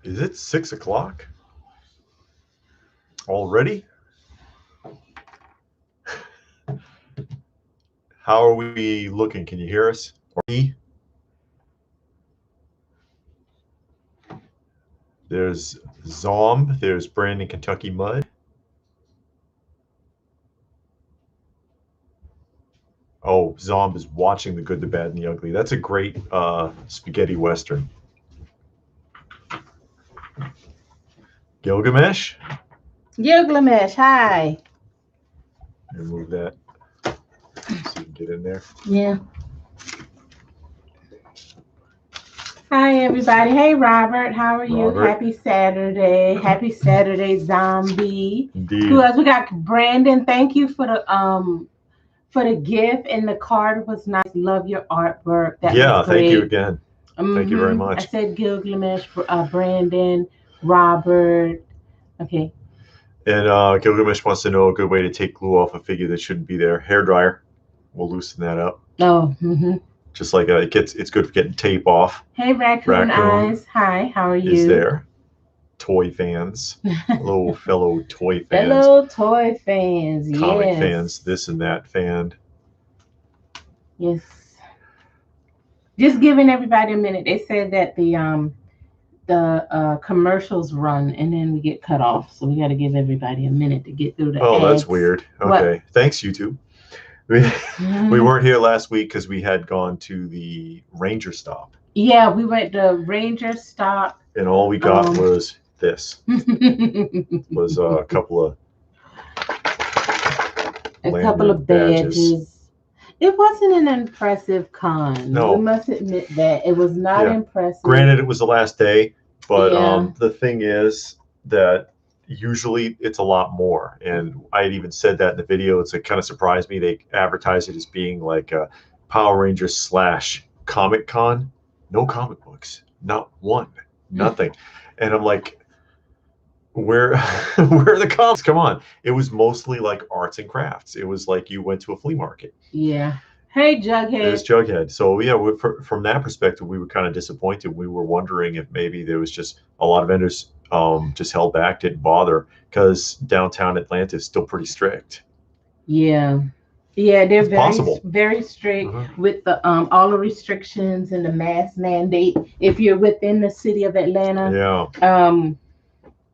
Is it 6 o'clock already? How are we looking? Can you hear us? Or me? There's Zomb. There's Brandon Kentucky Mud. Oh, Zomb is watching The Good, the Bad, and the Ugly. That's a great spaghetti western. Gilgamesh? Gilgamesh, hi. Remove that so you can get in there. Yeah. Hi, everybody. Hey, Robert. How are you? Robert. Happy Saturday. Happy Saturday, Zombie. Indeed. Who else? We got Brandon. Thank you for the gift, and the card was nice. Love your artwork. That was great. Thank you again. Thank you very much. I said Gilgamesh, Brandon, Robert. Okay. And Gilgamesh wants to know a good way to take glue off a figure that shouldn't be there. Hair dryer will loosen that up. Oh. Just like it's good for getting tape off. Hey, Raccoon Eyes. Hi. How are you? Is there? Toy fans. Hello, fellow toy fans. Hello, toy fans. Comic fans. This and that fan. Yes. Just giving everybody a minute. They said that the commercials run and then we get cut off, so we got to give everybody a minute to get through the ads. That's weird. Okay. What? Thanks, YouTube. We weren't here last week because we had gone to the Ranger stop. Yeah, we went to Ranger stop. And all we got was this. Was a couple of badges. It wasn't an impressive con. No. We must admit that. It was not impressive. Granted, it was the last day, but the thing is that usually it's a lot more. And I had even said that in the video. It kind of surprised me. They advertised it as being like a Power Rangers / Comic Con. No comic books. Not one. Nothing. And I'm like, where are the comics? Come on. It was mostly like arts and crafts. It was like you went to a flea market. Yeah. Hey, Jughead. There's Jughead. So yeah, from that perspective, we were kind of disappointed. We were wondering if maybe there was just a lot of vendors just held back, didn't bother, because downtown Atlanta is still pretty strict. Yeah. Yeah, they're very strict with the all the restrictions and the mask mandate. If you're within the city of Atlanta,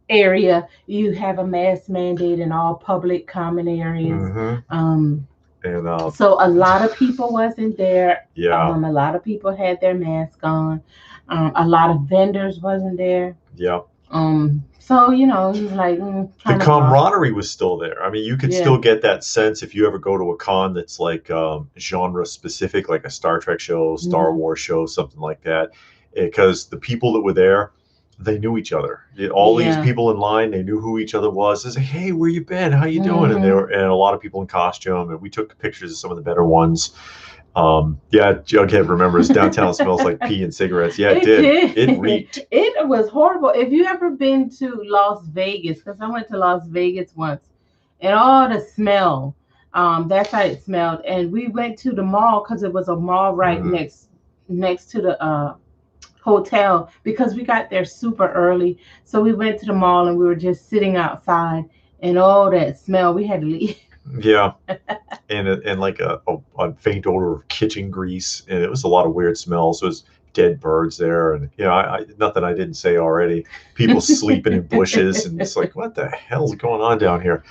area, you have a mask mandate in all public common areas. So a lot of people wasn't there. Yeah. A lot of people had their mask on. A lot of vendors wasn't there. Yeah. So, you know, he's like, the camaraderie was still there. I mean, you could still get that sense if you ever go to a con that's like genre specific, like a Star Trek show, Star Wars show, something like that. Because the people that were there, they knew each other. All these people in line, they knew who each other was. They say, "Hey, where you been? How you doing?" And and a lot of people in costume, and we took pictures of some of the better ones. Jughead remembers downtown smells like pee and cigarettes. Yeah, it did. It reeked. It was horrible. If you ever been to Las Vegas, because I went to Las Vegas once, and all the smell, that's how it smelled. And we went to the mall because it was a mall right next to the hotel, because we got there super early. So we went to the mall and we were just sitting outside, and all that smell, we had to leave. Yeah, and like a faint odor of kitchen grease, and it was a lot of weird smells. It was dead birds there, and nothing I didn't say already. People sleeping in bushes, and it's like, what the hell's going on down here?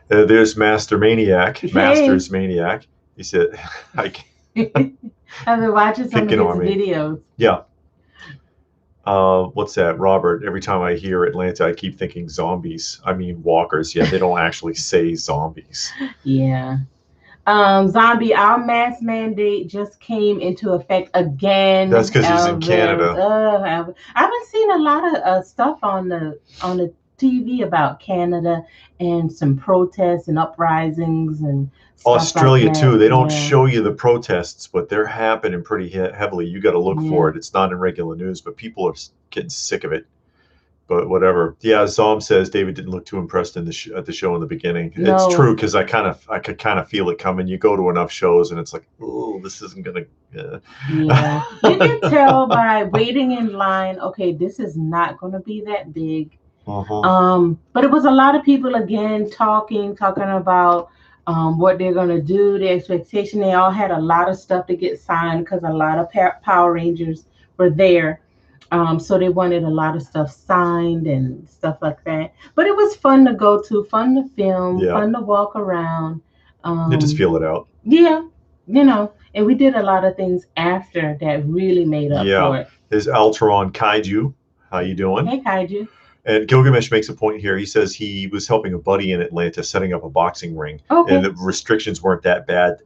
There's Master Maniac. Master's Maniac. He said, I've been watching some of his videos. Yeah. What's that, Robert? Every time I hear Atlanta, I keep thinking zombies. I mean walkers. Yeah, they don't actually say zombies. Yeah. Zombie, our mask mandate just came into effect again. That's because he's in Canada. I've been seeing a lot of stuff on the TV about Canada and some protests and uprisings and Australia like too. They don't show you the protests, but they're happening pretty heavily. You got to look for it. It's not in regular news, but people are getting sick of it. But whatever. Yeah, Zom says David didn't look too impressed at the show in the beginning. No. It's true, because I could kind of feel it coming. You go to enough shows and it's like, oh this isn't gonna. Yeah, you can tell by waiting in line. Okay, this is not going to be that big. But it was a lot of people again talking about what they're going to do, the expectation. They all had a lot of stuff to get signed because a lot of Power Rangers were there. So they wanted a lot of stuff signed and stuff like that. But it was fun to go to, fun to film, fun to walk around. You just feel it out. Yeah, you know, and we did a lot of things after that really made up for it. There's Altron Kaiju. How you doing? Hey, Kaiju. And Gilgamesh makes a point here. He says he was helping a buddy in Atlanta setting up a boxing ring. Okay. And the restrictions weren't that bad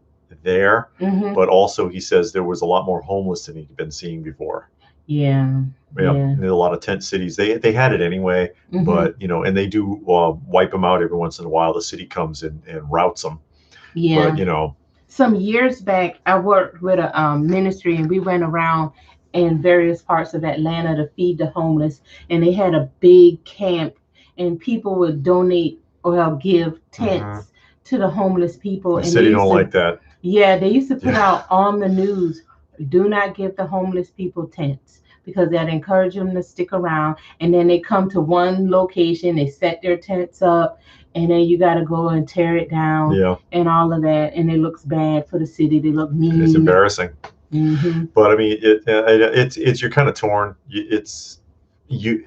there. But also he says there was a lot more homeless than he'd been seeing before. Yeah. In a lot of tent cities. They had it anyway, but, you know, and they do wipe them out every once in a while. The city comes and routs them. Yeah. But, you know. Some years back, I worked with a ministry, and we went around in various parts of Atlanta to feed the homeless, and they had a big camp, and people would donate or give tents to the homeless people. The city don't like that. Yeah, they used to put out on the news, do not give the homeless people tents, because that encouraged them to stick around. And then they come to one location, they set their tents up, and then you got to go and tear it down and all of that. And it looks bad for the city. They look mean. It's embarrassing. But I mean, it's you're kind of torn.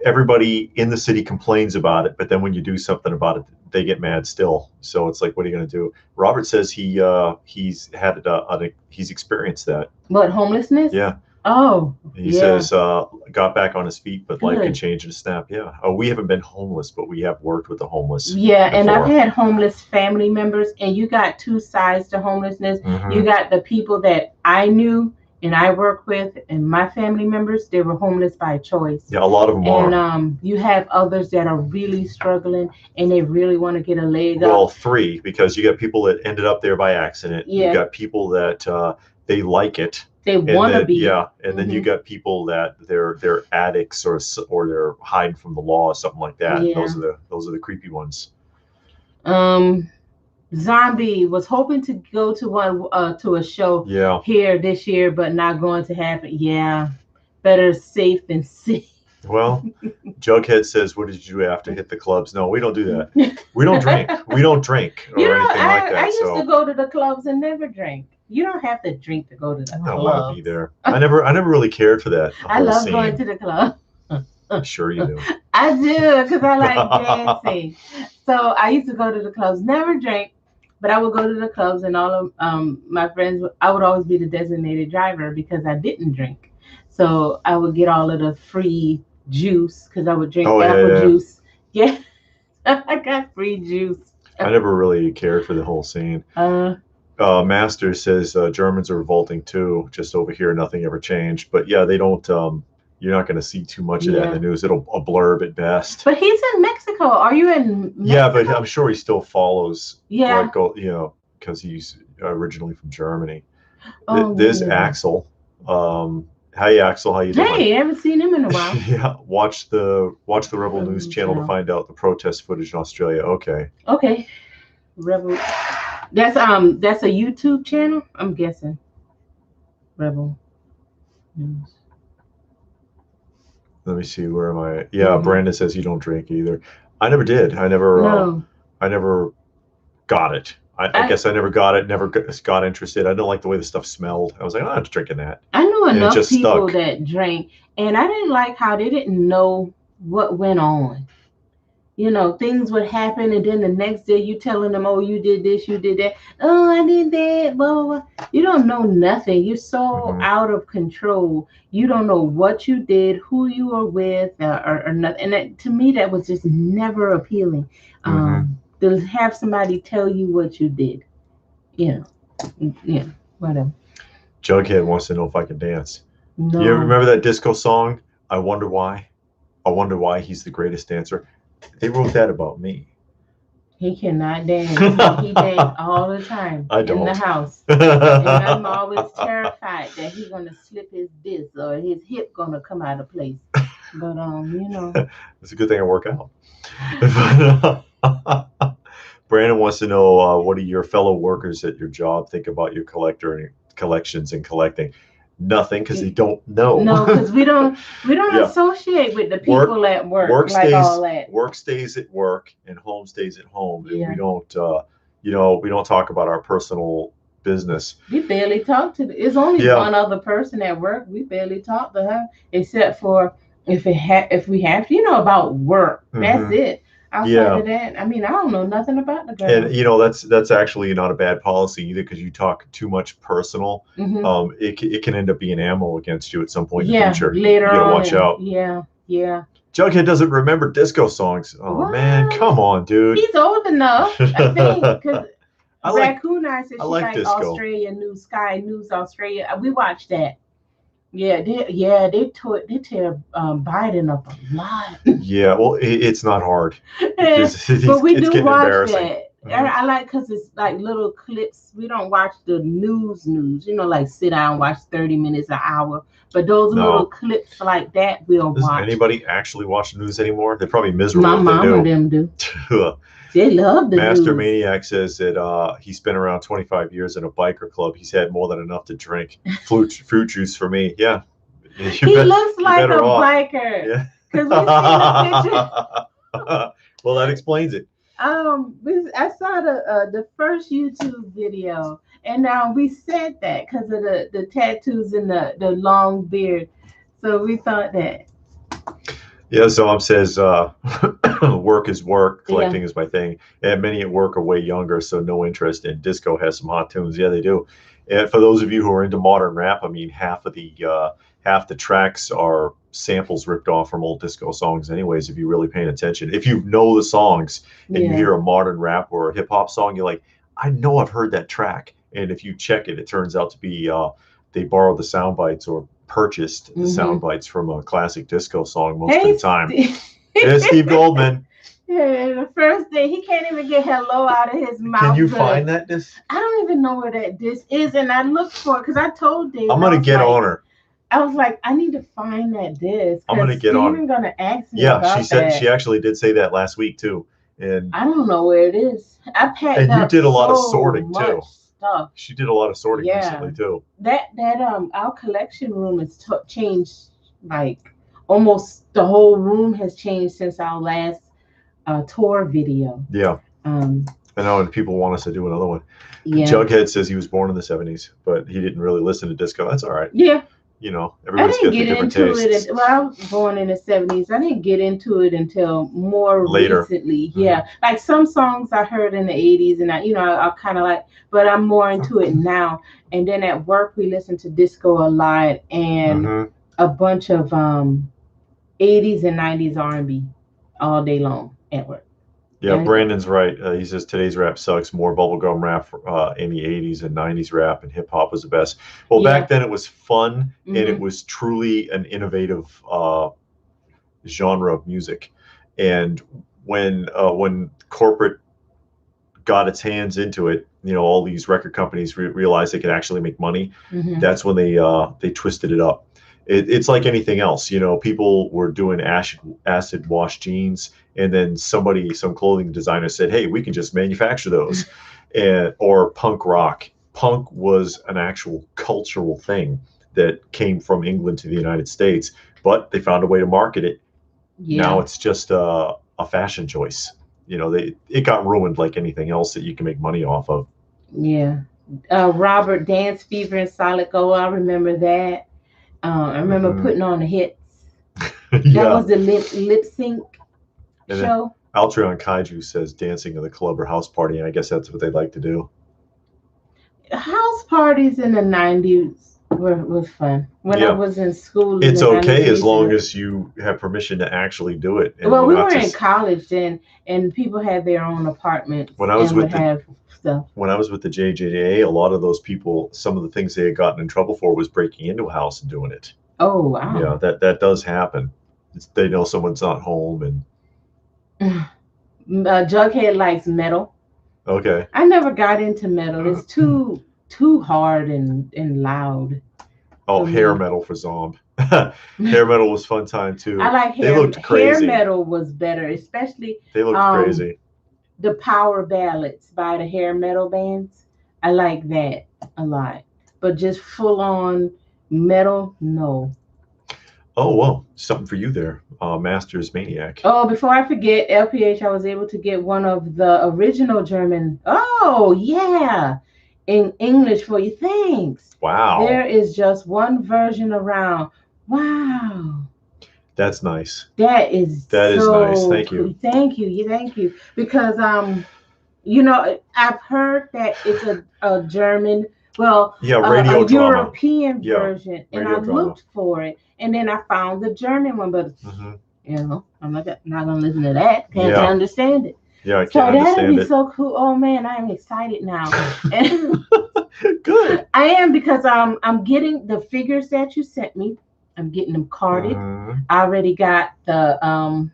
Everybody in the city complains about it, but then when you do something about it, they get mad still. So it's like, what are you going to do? Robert says he's had he's experienced that. What, homelessness? Yeah. Oh, he says got back on his feet, but life can change in a snap. Yeah. Oh, we haven't been homeless, but we have worked with the homeless. Yeah, before. And I've had homeless family members, and you got two sides to homelessness. You got the people that I knew and I work with, and my family members, they were homeless by choice. Yeah, a lot of them are. And you have others that are really struggling, and they really want to get a leg up. Well, three, because you got people that ended up there by accident. You got people that they like it. They want to be. Yeah, and then you got people that they're addicts or they're hiding from the law or something like that. Yeah. Those are the creepy ones. Zombie was hoping to go to a show here this year, but not going to happen. Yeah, better safe than safe. Well, Jughead says, "What did you do after hit the clubs?" No, we don't do that. We don't drink. We don't drink or anything like that. I used to go to the clubs and never drink. You don't have to drink to go to the club. I don't want to be there. I never really cared for that. I love going to the club. Sure you do. I do, because I like dancing. So I used to go to the clubs, never drink, but I would go to the clubs, and all of my friends, I would always be the designated driver because I didn't drink. So I would get all of the free juice because I would drink apple juice. Yeah, I got free juice. I never really cared for the whole scene. Master says Germans are revolting too. Just over here, nothing ever changed. But yeah, they don't. You're not going to see too much of that in the news. It'll a blurb at best. But he's in Mexico. Are you in Mexico? Yeah, but I'm sure he still follows. Yeah. Like, you know, because he's originally from Germany. There's Axel. Hi, Axel. How you doing? Hey, I haven't seen him in a while. Yeah, watch the Rebel News channel to find out the protest footage in Australia. Okay. Okay. Rebel. That's a YouTube channel, I'm guessing. Rebel News. Let me see, where am I? Yeah, Brandon says you don't drink either. I never did. I never got it. I guess I never got it, never got interested. I didn't like the way the stuff smelled. I was like, I'm not drinking that. I knew enough people that drank, and I didn't like how they didn't know what went on. You know, things would happen, and then the next day you telling them, oh, you did this, you did that. Oh, I did that, blah, blah, blah. You don't know nothing. You're so out of control. You don't know what you did, who you were with, or nothing. And that, to me, that was just never appealing. To have somebody tell you what you did. Yeah, whatever. Jughead wants to know if I can dance. No. You remember that disco song, I Wonder Why? I wonder why he's the greatest dancer. They wrote that about me. He cannot dance. He dances all the time in the house. And I'm always terrified that he's gonna slip his disc or his hip gonna come out of place. But you know, it's a good thing I work out. Brandon wants to know what do your fellow workers at your job think about your collecting collections and collecting? Nothing, because they don't know. No, because we don't Yeah. associate with the people at work Work like stays, all that. work stays at work, and home stays at home. And Yeah. we don't, we don't talk about our personal business. We barely talk to. It's only one other person at work. We barely talk to her, except for if we have to, about work. That's it. Outside of that, I mean, I don't know nothing about the girl. And that's actually not a bad policy either, because you talk too much personal. It can end up being ammo against you at some point in the future. Later on. You gotta watch out. Yeah. Jughead doesn't remember disco songs. Oh man, come on, dude. He's old enough, I think, because Raccoon Eye said she like liked Australia News, Sky News Australia. We watched that. Yeah, they tear Biden up a lot. Yeah, well, it's not hard. But we do watch that. I like, because it's like little clips. We don't watch the news, like sit down, watch 30 minutes, an hour. But those little clips like that, we'll watch. Does anybody actually watch the news anymore? They're probably miserable. My mom and them do. They love the Master news. Maniac says that he spent around 25 years in a biker club. He's had more than enough to drink. Fruit juice for me. Yeah. He looks like a biker. Yeah. Because we seen a picture. Well, that explains it. I saw the first YouTube video, and we said that because of the tattoos and the long beard. So we thought that. Yeah, Zom says work is work, collecting is my thing. And many at work are way younger, so no interest in disco. Has some hot tunes. Yeah, they do. And for those of you who are into modern rap, I mean, half the tracks are samples ripped off from old disco songs anyways, if you're really paying attention. If you know the songs and you hear a modern rap or a hip hop song, you're like, I know I've heard that track. And if you check it, it turns out to be they borrowed the sound bites or purchased the sound bites from a classic disco song most of the time. There's Steve Goldman. Yeah, the first day he can't even get hello out of his mouth. Can you find that disc? I don't even know where that disc is, and I looked for it because I told Dave. I'm gonna get on her. I was like, I need to find that disc. I'm gonna get on. Steven gonna ask me. Yeah, she said she actually did say that last week too, and I don't know where it is. I packed and you did a lot of sorting too. Stuff. She did a lot of sorting recently too. That our collection room is changed, like almost the whole room has changed since our last tour video. Yeah. I know, and people want us to do another one. Yeah. Jughead says he was born in the 70s, but he didn't really listen to disco. That's all right. Yeah. Everybody's got different tastes. I was born in the 70s. I didn't get into it until more later. Recently. Yeah. Like some songs I heard in the 80s, and I kind of like, but I'm more into it now. And then at work, we listen to disco a lot and a bunch of 80s and 90s R&B all day long at work. Yeah, Brandon's right. He says today's rap sucks. More bubblegum rap in the 80s and 90s rap, and hip hop was the best. Well, back then it was fun, and it was truly an innovative genre of music. And when corporate got its hands into it, all these record companies realized they could actually make money. That's when they twisted it up. It's like anything else, people were doing acid wash jeans, and then some clothing designer said, hey, we can just manufacture those. Or punk rock. Punk was an actual cultural thing that came from England to the United States, but they found a way to market it. Now it's just a fashion choice. It got ruined like anything else that you can make money off of. Yeah. Robert, Dance Fever and Solid Gold, I remember that. I remember putting on the hits. That was the lip sync show. Altreon Kaiju says dancing in the club or house party, and I guess that's what they like to do. House parties in the 90s were fun. When I was in school. It's okay as long as you have permission to actually do it. And we were in college then, and people had their own apartments. When I was with the JJA, a lot of those people, some of the things they had gotten in trouble for was breaking into a house and doing it. Oh, wow. Yeah, that does happen. They know someone's not home. And Jughead likes metal. Okay. I never got into metal. It's too hard and loud. Oh, hair metal for Zomb. Hair metal was fun time too. I like hair. They looked crazy. Hair metal was better, especially. They looked crazy. The power ballads by the hair metal bands. I like that a lot. but just full on metal, no. Oh, well, something for you there, Masters Maniac. Oh, before I forget, LPH, I was able to get one of the original German. Oh, yeah, in English for you. Thanks. Wow. There is just one version around. Wow. That's nice. That is nice. Thank you. Cool. Thank you. Thank you. Because I've heard that it's a German, well, radio a drama. European version, and I looked for it, and then I found the German one, but I'm not gonna listen to that. Can't understand it. Yeah, I can't understand it. So that'd be so cool. Oh man, I am excited now. Good. I am, because I'm getting the figures that you sent me. I'm getting them carded. I already got the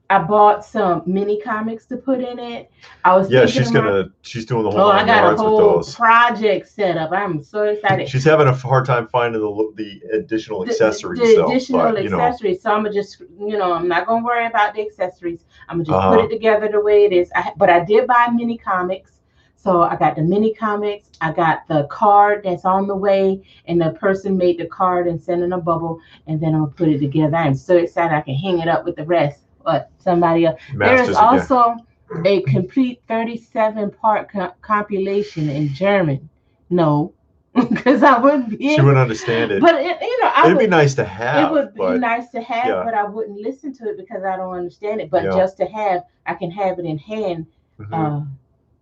I bought some mini comics to put in it. I was she's doing the whole I got a whole with those. project set up. I'm so excited. She's having a hard time finding the additional accessories. The additional accessories. So I'm gonna just, I'm not gonna worry about the accessories. I'm gonna just put it together the way it is. But I did buy mini comics. So I got the mini comics. I got the card that's on the way, and the person made the card and sent in a bubble, and then I'm gonna put it together. I'm so excited I can hang it up with the rest. But somebody else. There is also a complete 37-part compilation in German. No, because I wouldn't be. She wouldn't understand it. But it'd be nice to have. It would be nice to have, but I wouldn't listen to it because I don't understand it. But just to have, I can have it in hand.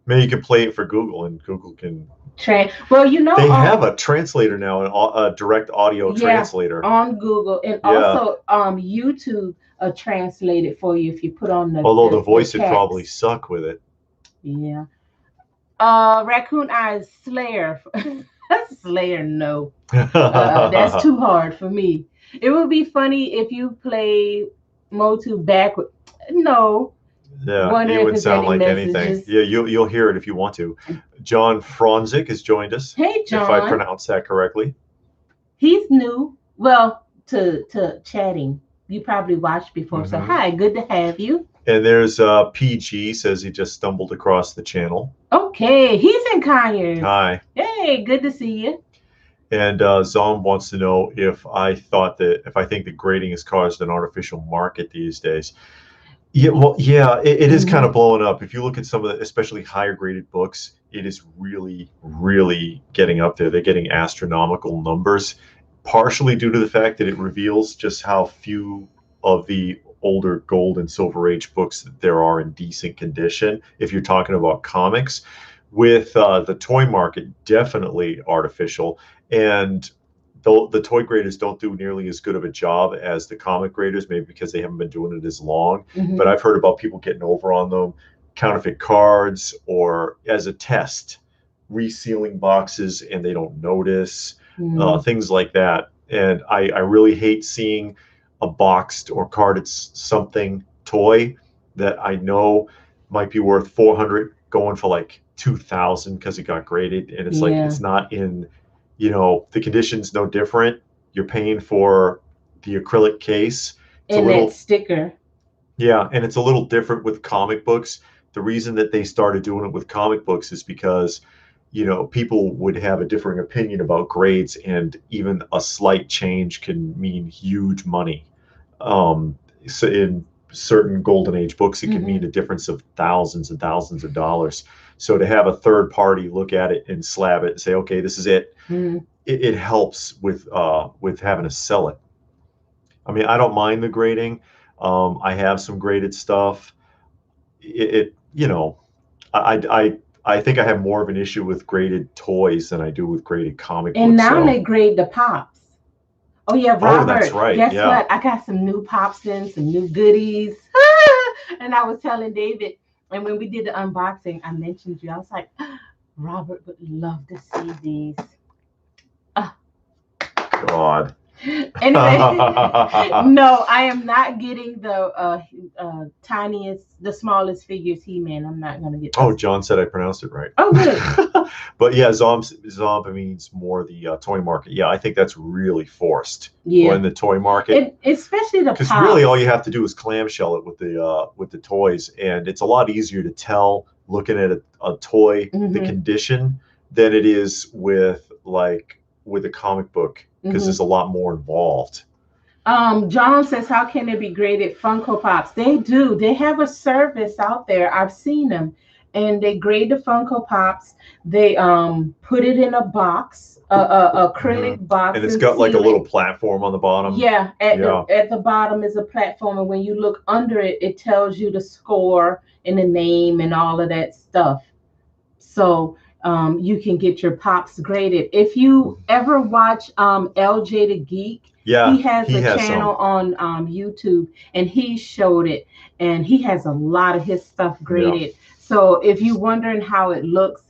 Maybe you can play it for Google, and Google can. Well, they have a translator now, a direct audio translator on Google, and also YouTube translate it for you if you put on the. Although the voice would probably suck with it. Yeah. Raccoon Eyes Slayer. Slayer, no. That's too hard for me. It would be funny if you play Motu backward. No. Yeah, it would sound like anything. Yeah, you'll hear it if you want to. John Franzik has joined us. Hey, John. If I pronounced that correctly. He's new. Well, to chatting. You probably watched before. So hi, good to have you. And there's PG says he just stumbled across the channel. Okay, he's in Conyers. Hi. Hey, good to see you. And Zom wants to know if I think that grading has caused an artificial market these days. Yeah, well, it is kind of blowing up. If you look at some of the, especially higher graded books, it is really, really getting up there. They're getting astronomical numbers, partially due to the fact that it reveals just how few of the older gold and silver age books that there are in decent condition. If you're talking about comics, with the toy market, definitely artificial. And the toy graders don't do nearly as good of a job as the comic graders, maybe because they haven't been doing it as long. But I've heard about people getting over on them, counterfeit cards, or as a test, resealing boxes and they don't notice, things like that. And I really hate seeing a boxed or carded something toy that I know might be worth 400 going for like 2,000 because it got graded, and it's like it's not in. The condition's no different. You're paying for the acrylic case. And that sticker. Yeah, and it's a little different with comic books. The reason that they started doing it with comic books is because, people would have a differing opinion about grades, and even a slight change can mean huge money. So in certain golden age books, it can mean a difference of thousands and thousands of dollars. So to have a third party look at it and slab it and say, okay, this is it, it helps with having to sell it. I mean, I don't mind the grading. I have some graded stuff. I think I have more of an issue with graded toys than I do with graded comic books. And now they grade the pops. Oh yeah, Robert. Oh, that's right. Guess what? I got some new pops in, some new goodies. And I was telling David, and when we did the unboxing, I mentioned you. I was like, Robert would love to see these. God. Anyway, no, I am not getting the tiniest, the smallest figures He-Man. I'm not going to get those. Oh, John said I pronounced it right. Oh, good. But yeah, Zomb means more the toy market. Yeah, I think that's really forced. In the toy market. Especially the because really all you have to do is clamshell it with the toys, and it's a lot easier to tell looking at a toy the condition than it is with like with a comic book because there's a lot more involved. John says, how can it be graded Funko Pops? They do. They have a service out there. I've seen them. And they grade the Funko Pops. They put it in a box, acrylic box. And it's got like a little platform on the bottom. Yeah, at the bottom is a platform. And when you look under it, it tells you the score and the name and all of that stuff. So you can get your Pops graded. If you ever watch LJ the Geek, he has a channel on YouTube, and he showed it, and he has a lot of his stuff graded. Yeah. So if you're wondering how it looks,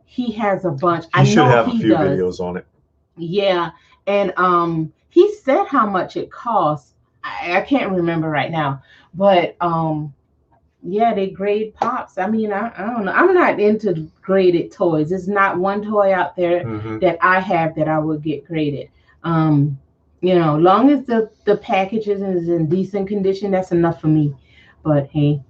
he has a bunch. He should have a few videos on it. Yeah, and he said how much it costs. I can't remember right now, but yeah, they grade Pops. I mean, I don't know. I'm not into graded toys. There's not one toy out there that I have that I would get graded. You know, long as the packaging is in decent condition, that's enough for me. But hey.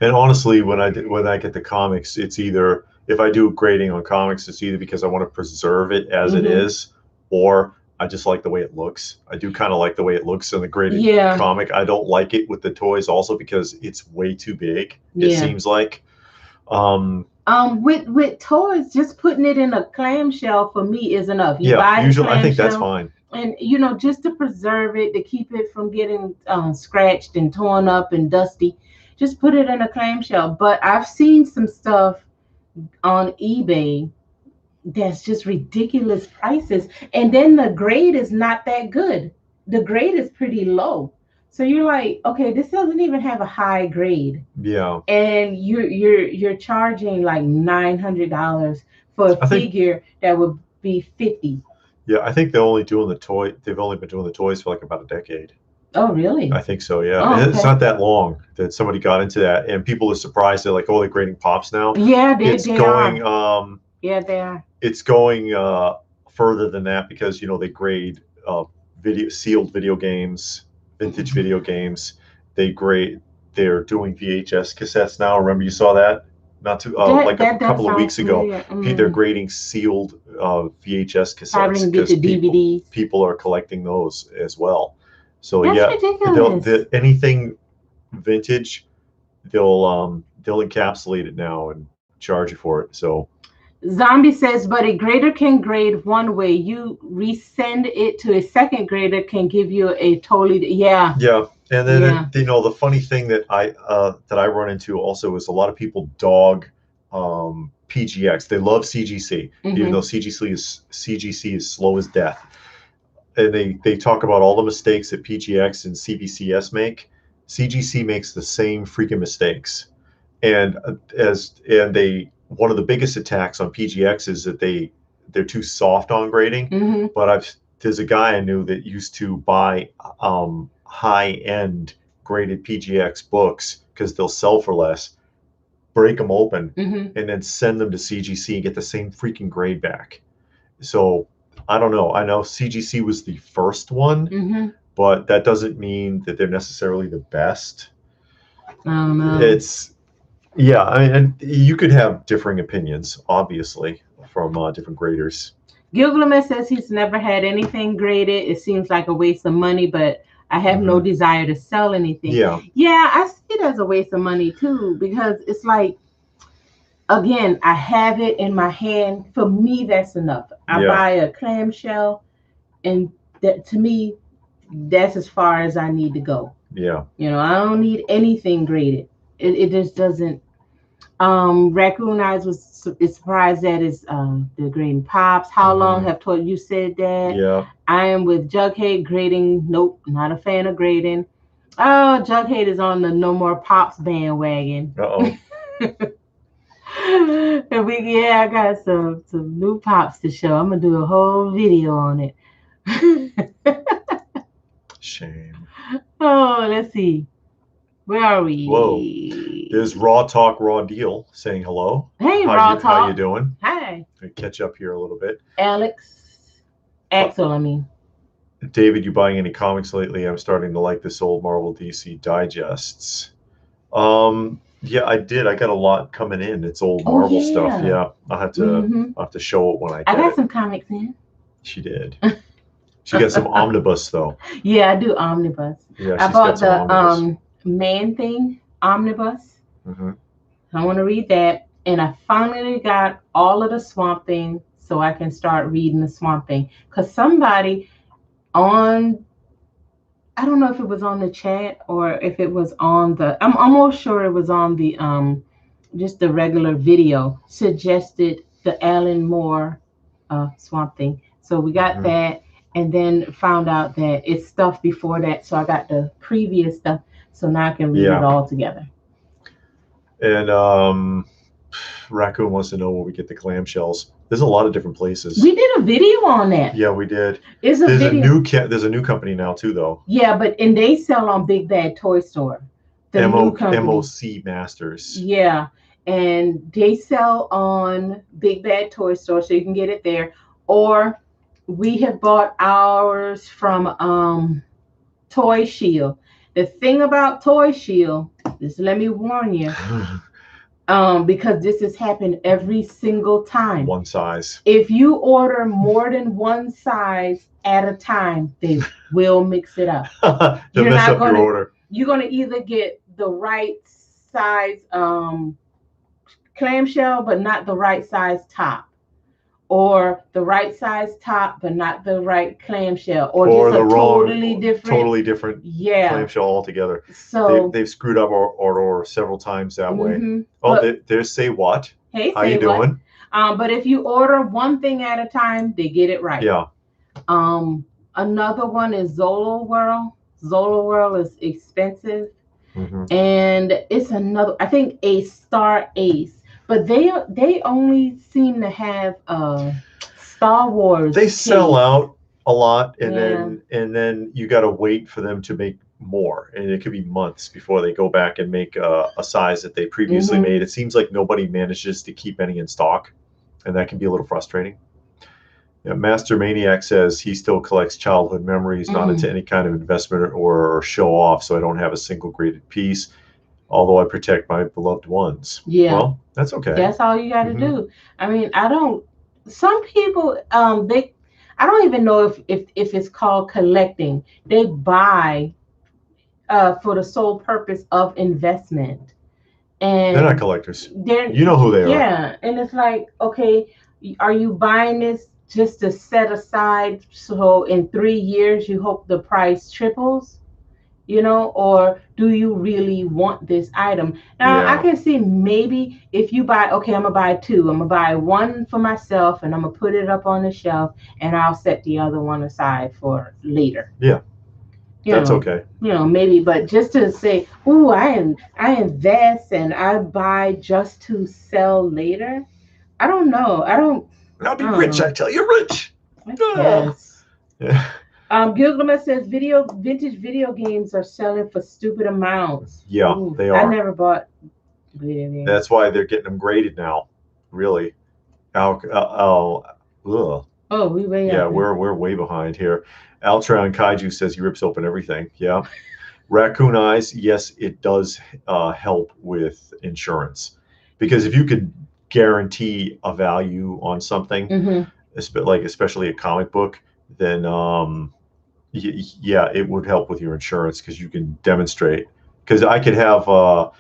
And honestly, when I get the comics, it's either, if I do grading on comics, it's either because I want to preserve it as it is, or I just like the way it looks. I do kind of like the way it looks in the graded comic. I don't like it with the toys also because it's way too big. It seems like. With toys, just putting it in a clamshell for me is enough. You buy usually I think that's fine. And you know, just to preserve it, to keep it from getting scratched and torn up and dusty, just put it in a clamshell. But I've seen some stuff on eBay that's just ridiculous prices, and then the grade is not that good. The grade is pretty low. So you're like, okay, this doesn't even have a high grade. Yeah. And you're charging like $900 for a figure that would be $50. Yeah, I think they've only been doing the toys for like about a decade. Oh, really? I think so, yeah. Oh, okay. It's not that long that somebody got into that, and people are surprised. They're like, oh, they're grading Pops now. Yeah, they are. Yeah, they are. It's going further than that because, you know, they grade sealed video games, vintage video games. They're doing VHS cassettes now. Remember you saw that? Not too like a couple of weeks ago. They're grading sealed VHS cassettes because people are collecting those as well. So that's ridiculous. Anything vintage, they'll encapsulate it now and charge you for it. So Zombie says, but a grader can grade one way. You resend it to a second grader can give you a totally yeah. And then you know, the funny thing that I run into also is a lot of people dog PGX. They love CGC, even though CGC is slow as death. And they talk about all the mistakes that PGX and CBCS make. CGC makes the same freaking mistakes, and one of the biggest attacks on PGX is that they're too soft on grading. But there's a guy I knew that used to buy high-end graded PGX books because they'll sell for less, break them open, and then send them to CGC and get the same freaking grade back. So I don't know. I know CGC was the first one, but that doesn't mean that they're necessarily the best. I don't know. I mean, and you could have differing opinions, obviously, from different graders. Gilgamesh says he's never had anything graded. It seems like a waste of money, but I have no desire to sell anything. Yeah, I see it as a waste of money too, because it's like, again, I have it in my hand. For me, that's enough. I buy a clamshell, and that, to me, that's as far as I need to go. Yeah. You know, I don't need anything graded. It just doesn't. Raccoon Eyes is surprised that it's the grading Pops. How long have told you said that? Yeah. I am with Jughead grading. Nope, not a fan of grading. Oh, Jughead is on the no more Pops bandwagon. Uh-oh. I got some new Pops to show. I'm gonna do a whole video on it. Shame. Oh, let's see. Where are we? Whoa. There's Raw Talk, Raw Deal saying hello. Hey, Raw Talk. How you doing? Hi. Catch up here a little bit. Axel, I mean. David, you buying any comics lately? I'm starting to like this old Marvel DC digests. Yeah, I did. I got a lot coming in. It's old Oh Marvel stuff. yeah. Yeah, I'll have to show it when I I get got it. some comics in. She did. She got some omnibus though. Yeah, I do omnibus. Yeah, I she's got bought some the omnibus. Man Thing omnibus. Hmm. I want to read that, and I finally got all of the Swamp Thing, so I can start reading the Swamp Thing. Cause somebody on, I don't know if it was on the chat or if it was on the, I'm almost sure it was on the just the regular video, suggested the Alan Moore Swamp Thing. So we got Hmm. that, and then found out that it's stuff before that. So I got the previous stuff, so now I can read it Yeah, all together. and Raccoon wants to know where we get the clamshells. There's a lot of different places. We did a video on that. Yeah, we did. It's a There's video. there's a new company now too though. Yeah, and they sell on Big Bad Toy Store. The new company. MOC Masters. Yeah, and they sell on Big Bad Toy Store, so you can get it there. Or we have bought ours from Toy Shield. The thing about Toy Shield, just let me warn you, because this has happened every single time. One size. If you order more than one size at a time, they will mix it up. They'll You're mess not up your gonna, order. you're gonna either get the right size clamshell, but not the right size top, or the right size top, but not the right clamshell, or just the a totally different. Yeah. clamshell altogether. So They've screwed up our order several times that way. Oh, but there's Say What. hey, How you what? doing? But if you order one thing at a time, they get it right. Yeah. Another one is Zolo World. Zolo World is expensive, Mhm. and it's another. I think Ace, but they only seem to have Star Wars. They sell case. out a lot, and Yeah. then you got to wait for them to make more, and it could be months before they go back and make a size that they previously made. It seems like nobody manages to keep any in stock, and that can be a little frustrating. Yeah, Master Maniac says he still collects childhood memories, not into any kind of investment or show off, so I don't have a single graded piece, although I protect my beloved ones. Yeah. Well, that's okay. That's all you got to do. I mean, I don't. Some people, I don't even know if it's called collecting. They buy for the sole purpose of investment, and they're not collectors. You know who they are. Yeah, and it's like, okay, are you buying this just to set aside so in 3 years you hope the price triples? Or do you really want this item? Now, I can see maybe if you buy, okay, I'm gonna buy two. I'm gonna buy one for myself, and I'm gonna put it up on the shelf, and I'll set the other one aside for later. Yeah, that's okay. Maybe, but just to say, "Ooh, I invest and I buy just to sell later." I don't know. I'll be rich. I tell you, rich. Yes. Yeah. Gilgamesh says vintage video games are selling for stupid amounts. Yeah, they are. I never bought video games. That's why they're getting them graded now. Really. Oh, we way yeah, up. we're way behind here. Altron Kaiju says he rips open everything. Yeah. Raccoon Eyes, yes, it does help with insurance, because if you could guarantee a value on something, especially a comic book, then yeah, it would help with your insurance, because you can demonstrate. Because I could have an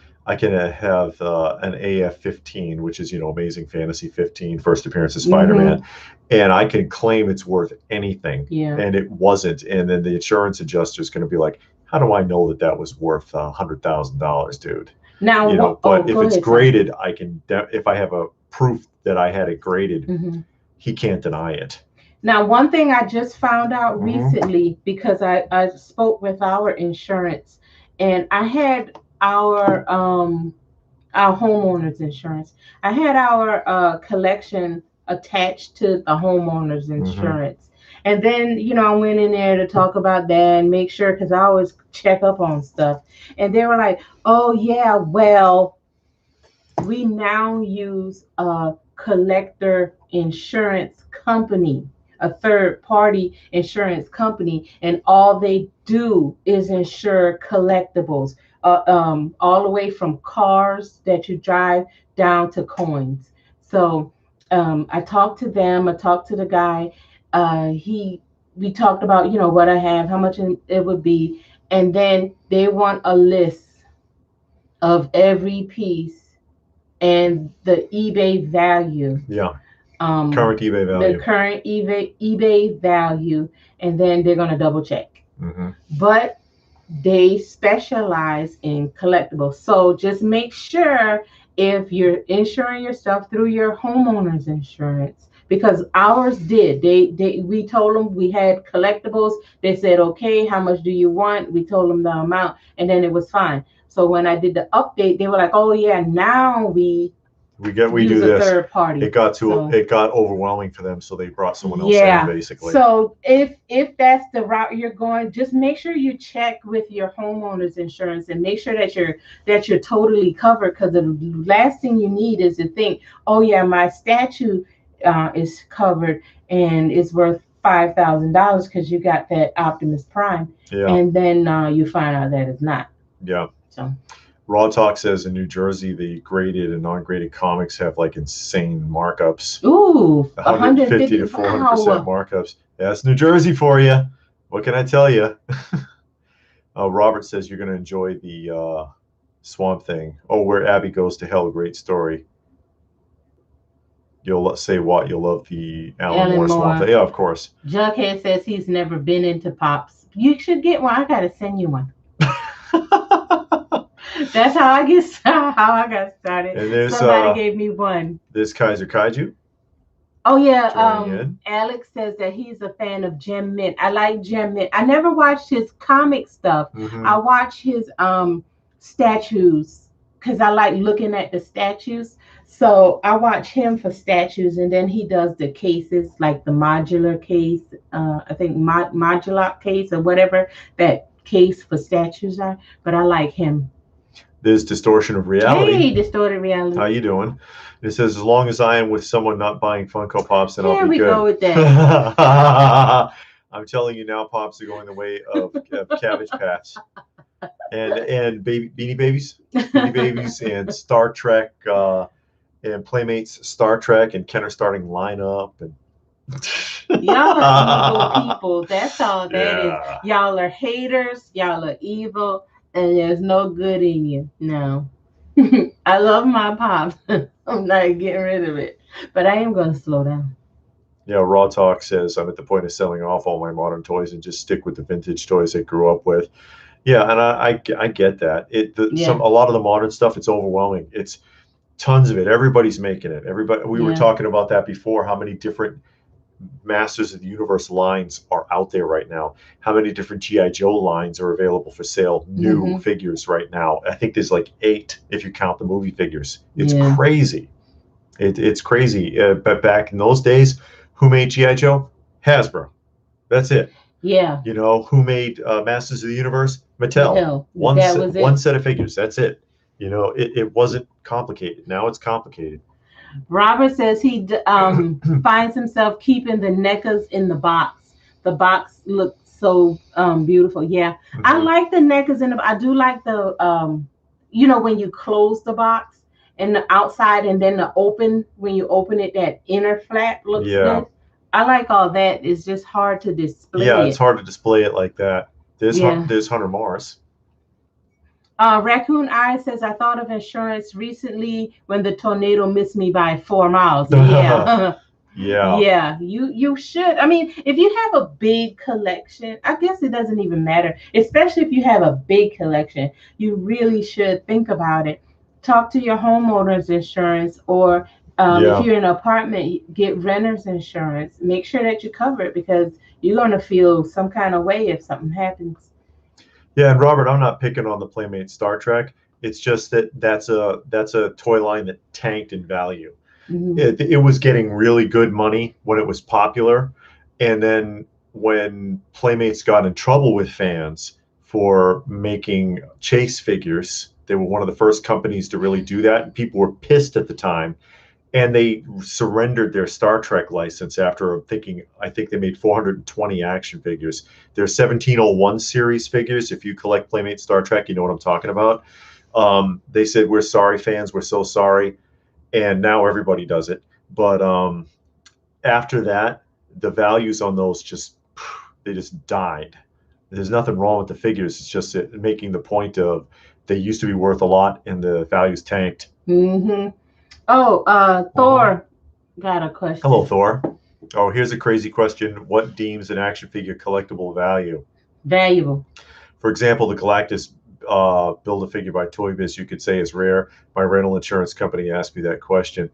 AF-15, which is Amazing Fantasy 15, first appearance of Spider-Man, and I can claim it's worth anything, and it wasn't, and then the insurance adjuster is going to be like, how do I know that was worth $100,000, dude? Now, but if it's graded, I can. If I have a proof that I had it graded, he can't deny it. Now, one thing I just found out recently, because I spoke with our insurance, and I had our homeowners insurance. I had our collection attached to the homeowners insurance. And then, I went in there to talk about that and make sure, because I always check up on stuff. And they were like, oh, yeah, well, we now use a collector insurance company. a third party insurance company, and all they do is insure collectibles, all the way from cars that you drive down to coins. So I talked to them. I talked to the guy. He We talked about, what I have, how much it would be, and then they want a list of every piece and the eBay value. Yeah. Current eBay value. The current eBay value, and then they're gonna double check. Mm-hmm. But they specialize in collectibles, so just make sure if you're insuring yourself through your homeowner's insurance, because ours did. We told them we had collectibles. They said, okay, how much do you want? We told them the amount, and then it was fine. So when I did the update, they were like, oh yeah, now we do this. Third party. It got overwhelming for them, so they brought someone else in, basically. So if that's the route you're going, just make sure you check with your homeowner's insurance and make sure that you're totally covered, because the last thing you need is to think, oh yeah, my statue is covered and it's worth $5,000 because you got that Optimus Prime, and then you find out that it's not. Yeah. So. Raw Talk says in New Jersey, the graded and non-graded comics have like insane markups. Ooh, 150 to 400% markups. That's New Jersey for you. What can I tell you? Robert says you're going to enjoy the Swamp Thing. Oh, Where Abby Goes to Hell, great story. You'll say what? You'll love the Alan Moore Swamp Thing. Yeah, of course. Jughead says he's never been into Pops. You should get one. I got to send you one. That's how I got started. And somebody gave me one. This Kaiser Kaiju. Oh yeah. Alex says that he's a fan of Gem Mint. I like Gem Mint. I never watched his comic stuff. Mm-hmm. I watch his statues because I like looking at the statues. So I watch him for statues, and then he does the cases, like the modular case. I think modular case or whatever that case for statues are. But I like him. There's Distortion of Reality. Hey, Distorted Reality. How you doing? It says, as long as I am with someone not buying Funko Pops, then I'll be good. Here we go with that. I'm telling you now, Pops are going the way of Cabbage Patch. And Beanie Babies. Beanie Babies and Star Trek and Playmates Star Trek and Kenner starting lineup. And y'all are evil people. That's all that is. Y'all are haters. Y'all are evil. And there's no good in you. No. I love my Pop. I'm not getting rid of it. But I am going to slow down. Yeah, Raw Talk says, I'm at the point of selling off all my modern toys and just stick with the vintage toys I grew up with. Yeah, and I get that. A lot of the modern stuff, it's overwhelming. It's tons of it. Everybody's making it. We were talking about that before, how many different Masters of the Universe lines are out there right now. How many different G.I. Joe lines are available for sale? New figures right now. I think there's like 8 if you count the movie figures. It's crazy. It's crazy. But back in those days, who made G.I. Joe? Hasbro. That's it. Yeah. You know, who made Masters of the Universe? Mattel. One set of figures. That's it. You know, it wasn't complicated. Now it's complicated. Robert says he finds himself keeping the NECAs in the box. The box looks so beautiful. Yeah, I like the NECAs in the. I do like the when you close the box and the outside, and then when you open it, that inner flap looks good. I like all that. It's just hard to display. Yeah, it's hard to display it like that. There's Hunter Mars. Raccoon Eye says, I thought of insurance recently when the tornado missed me by 4 miles. Yeah. Yeah, you should. I mean, if you have a big collection, I guess it doesn't even matter, especially if you have a big collection, you really should think about it. Talk to your homeowner's insurance, or if you're in an apartment, get renter's insurance. Make sure that you cover it, because you're going to feel some kind of way if something happens. Yeah, and Robert, I'm not picking on the Playmate Star Trek. It's just that's a toy line that tanked in value. It was getting really good money when it was popular, and then when Playmates got in trouble with fans for making chase figures, they were one of the first companies to really do that, and people were pissed at the time. and they surrendered their Star Trek license after I think they made 420 action figures. Their 1701 series figures, if you collect Playmate Star Trek, you know what I'm talking about. They said, we're sorry, fans, we're so sorry. And now everybody does it. But after that, the values on those they just died. There's nothing wrong with the figures. It's just making the point of they used to be worth a lot and the values tanked. Mm-hmm. Oh, Thor got a question. Hello, Thor. Oh, here's a crazy question. What deems an action figure collectible value? Valuable. For example, the Galactus Build-A-Figure by Toy Biz, you could say is rare. My rental insurance company asked me that question.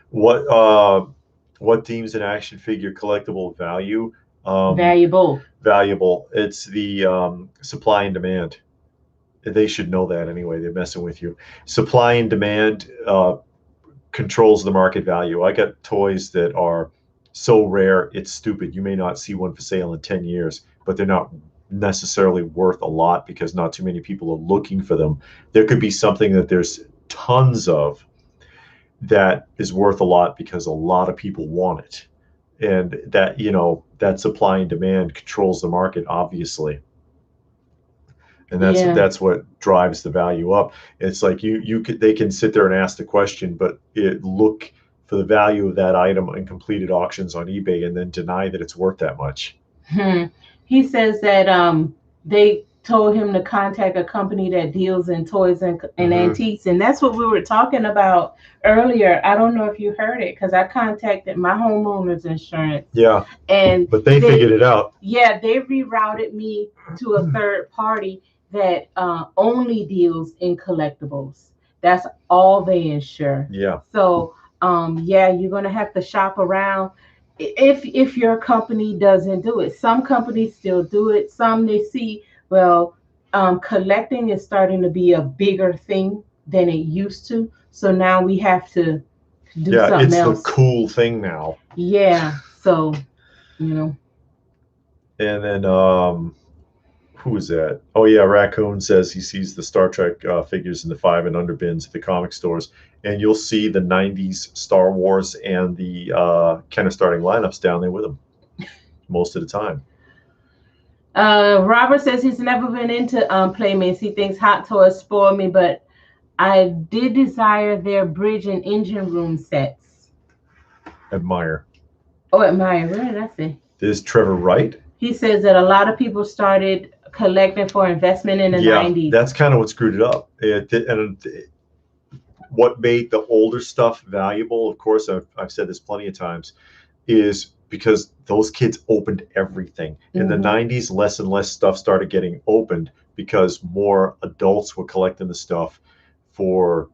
What deems an action figure collectible value? Valuable. Valuable. It's the supply and demand. They should know that anyway. They're messing with you. Supply and demand controls the market value. I got toys that are so rare, it's stupid. You may not see one for sale in 10 years, but they're not necessarily worth a lot because not too many people are looking for them. There could be something that there's tons of that is worth a lot because a lot of people want it. And that, that supply and demand controls the market, obviously. And that's what drives the value up. It's like they can sit there and ask the question, but look for the value of that item in completed auctions on eBay and then deny that it's worth that much. He says that they told him to contact a company that deals in toys and antiques, and that's what we were talking about earlier. I don't know if you heard it because I contacted my homeowner's insurance. Yeah, but they figured it out. Yeah, they rerouted me to a third party that only deals in collectibles. That's all they insure. Yeah. So you're gonna have to shop around if your company doesn't do it. Some companies still do it. Some they see, well, collecting is starting to be a bigger thing than it used to. So now we have to do something else. It's the cool thing now. Yeah. So, And then who is that? Oh yeah, Raccoon says he sees the Star Trek figures in the 5 and under bins at the comic stores, and you'll see the 90s Star Wars and the kind of starting lineups down there with them most of the time. Robert says he's never been into Playmates. He thinks Hot Toys spoil me, but I did desire their bridge and engine room sets. Admire. Oh, admire. What did I say? There's Trevor Wright. He says that a lot of people started collecting for investment in the 90s. That's kind of what screwed it up. And what made the older stuff valuable, of course, I've said this plenty of times, is because those kids opened everything. In the 90s, less and less stuff started getting opened because more adults were collecting the stuff for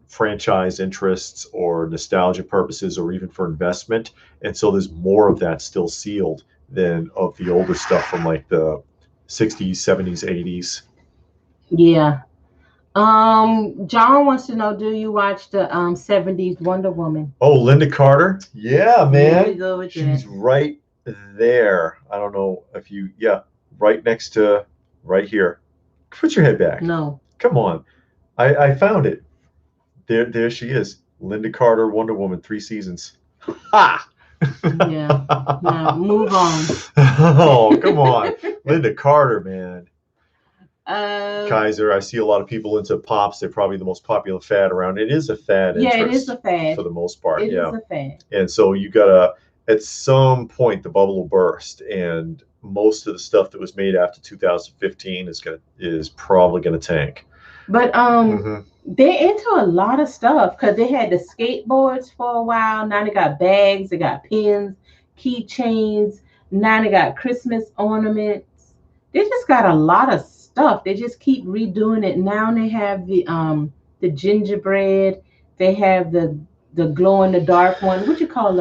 franchise interests or nostalgia purposes or even for investment. And so there's more of that still sealed than of the older stuff from like the 60s, 70s, 80s. Yeah. John wants to know, do you watch the 70s Wonder Woman? Oh, Linda Carter? Yeah, man. She's right there. I don't know if right next to, right here. Put your head back. No. Come on. I found it. There she is. Linda Carter, Wonder Woman, 3 seasons. Ha! Yeah. No, move on. Oh, come on. Linda Carter, man. Kaiser, I see a lot of people into pops. They're probably the most popular fad around. It is a fad. Yeah, it is a fad. For the most part. It is a fad. And so you gotta, at some point, the bubble will burst, and most of the stuff that was made after 2015 is probably gonna tank. But they're into a lot of stuff because they had the skateboards for a while. Now they got bags, they got pins, keychains. Now they got Christmas ornaments. They just got a lot of stuff. They just keep redoing it. Now they have the gingerbread. They have the glow in the dark one. What you call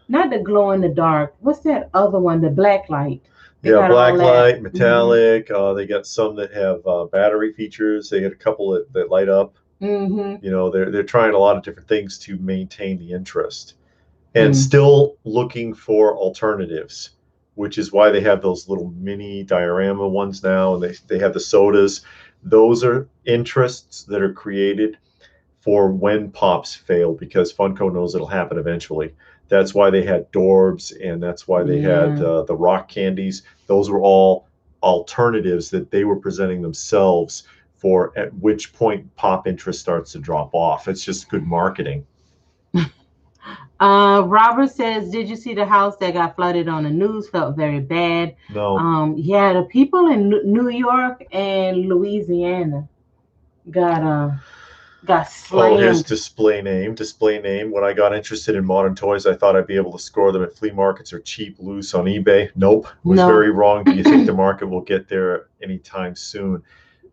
not the glow in the dark. What's that other one? The black light. Black light, metallic. They got some that have battery features. They got a couple that light up. They're trying a lot of different things to maintain the interest, and still looking for alternatives, which is why they have those little mini diorama ones now, and they have the sodas. Those are interests that are created for when pops fail, because Funko knows it'll happen eventually. That's why they had Dorbs, and that's why they had the rock candies. Those were all alternatives that they were presenting themselves for at which point pop interest starts to drop off. It's just good marketing. Robert says, did you see the house that got flooded on the news? Felt very bad. No. Yeah, the people in New York and Louisiana got slammed. Oh, here's display name. Display name. When I got interested in modern toys, I thought I'd be able to score them at flea markets or cheap loose on eBay. Nope. Was very wrong. Do you think the market will get there anytime soon?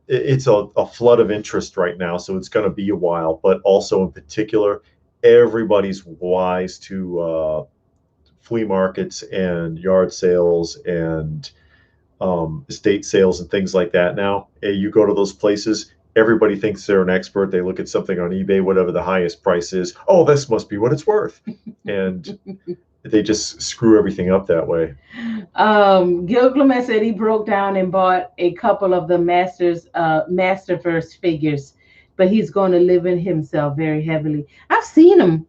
It's a flood of interest right now, so it's going to be a while. But also in particular, everybody's wise to flea markets and yard sales and estate sales and things like that now. You go to those places, everybody thinks they're an expert. They look at something on eBay, whatever the highest price is. Oh, this must be what it's worth. And they just screw everything up that way. Gil Clement said he broke down and bought a couple of the Masterverse figures, but he's going to live in himself very heavily. I've seen them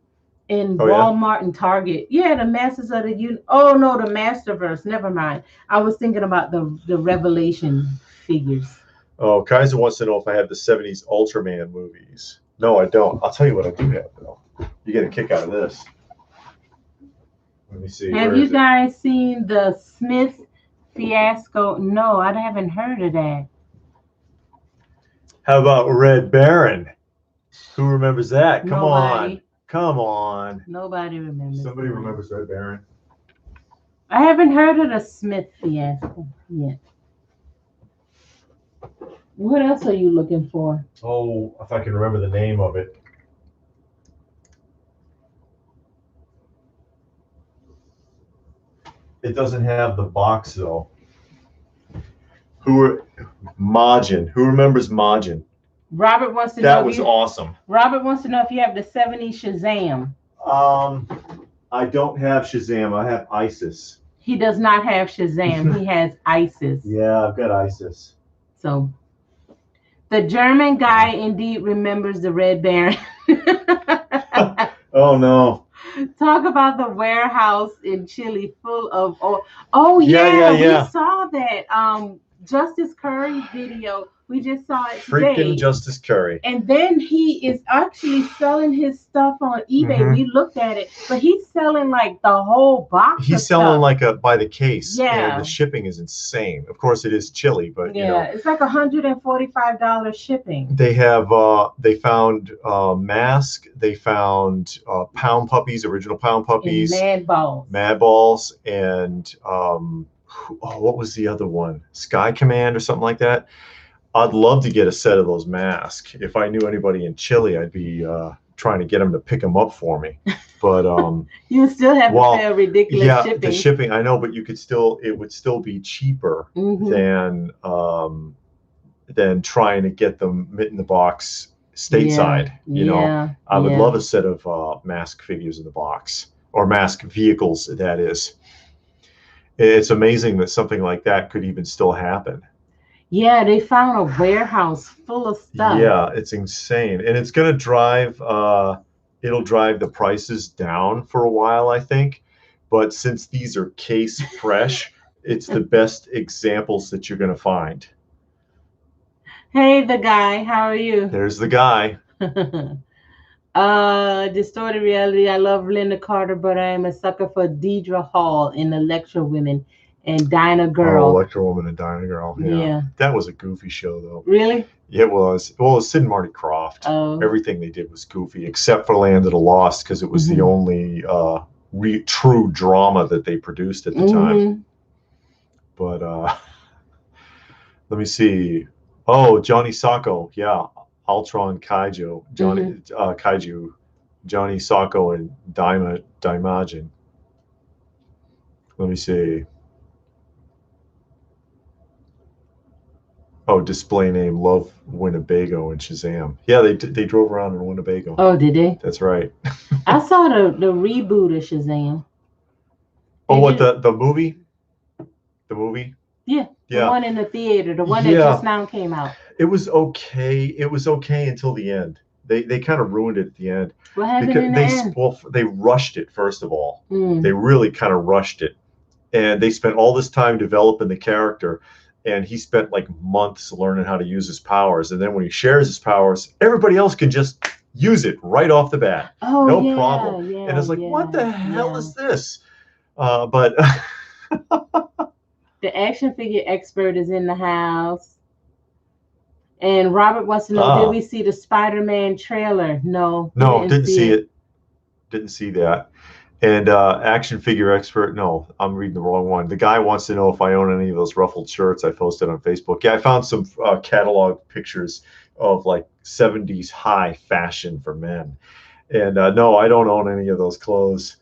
in Walmart and Target. Yeah, the Masters of the Oh no, the Masterverse. Never mind. I was thinking about the Revelation figures. Oh, Kaiser wants to know if I have the 70s Ultraman movies. No, I don't. I'll tell you what I do have, though. You get a kick out of this. Let me see. Have you guys seen the Smith fiasco? No, I haven't heard of that. How about Red Baron? Who remembers that? Come Nobody. On. Come on. Nobody remembers. Somebody remembers Red Baron. I haven't heard of the Smith fiasco yet. What else are you looking for? Oh, if I can remember the name of it. It doesn't have the box, though. Majin. Who remembers Majin? Robert wants to know. That was awesome. Robert wants to know if you have the 70 Shazam. I don't have Shazam. I have ISIS. He does not have Shazam. He has ISIS. Yeah, I've got ISIS. So, the German guy indeed remembers the Red Baron. Oh, no. Talk about the warehouse in Chile full of we saw that Justice Curry video. We just saw it today. Freaking Justice Curry. And then he is actually selling his stuff on eBay. We looked at it, but he's selling like the whole box. He's selling like by the case. Yeah. And the shipping is insane. Of course, it is Chile, but you know, it's like $145 shipping. They have they found Mask. They found Pound Puppies, original Pound Puppies, and Mad Balls, and what was the other one? Sky Command or something like that. I'd love to get a set of those masks. If I knew anybody in Chile, I'd be trying to get them to pick them up for me. But you still have to pay a ridiculous shipping. The shipping, I know, but you could still, it would still be cheaper than trying to get them in the box stateside. You know, I would love a set of mask figures in the box, or mask vehicles. That is, it's amazing that something like that could even still happen. Yeah, they found a warehouse full of stuff. Yeah, it's insane. And it's going to drive, it'll drive the prices down for a while, I think. But since these are case fresh, it's the best examples that you're going to find. Hey, the guy, how are you? There's the guy. Distorted reality. I love Linda Carter, but I am a sucker for Deidre Hall in Electra Women and Dinah Girl. Oh, Electra Woman and Dinah Girl. Yeah. That was a goofy show, though. Really? It was. Well, it was Sid and Marty Krofft. Oh. Everything they did was goofy, except for Land of the Lost, because it was the only true drama that they produced at the time. But let me see. Oh, Johnny Sacco. Yeah. Ultron Kaiju. Kaiju. Johnny Sacco and Daimajin. Let me see. Oh, display name, Love Winnebago and Shazam. Yeah, they drove around in Winnebago. Oh, did they? That's right. I saw the reboot of Shazam. The movie? The movie? Yeah. The one in the theater, the one that just now came out. It was okay. It was okay until the end. They kind of ruined it at the end. What happened in the end? Well, they rushed it, first of all. Mm. They really kind of rushed it. And they spent all this time developing the character, and he spent like months learning how to use his powers. And then when he shares his powers, everybody else can just use it right off the bat. Oh, no yeah, problem. yeah, And it's like, yeah, what the hell yeah. is this? But the action figure expert is in the house. And Robert wants to know, did we see the Spider-Man trailer? No. No, didn't see it. Didn't see that. And action figure expert, no, I'm reading the wrong one. The guy wants to know if I own any of those ruffled shirts I posted on Facebook. Yeah, I found some catalog pictures of like 70s high fashion for men. And no, I don't own any of those clothes.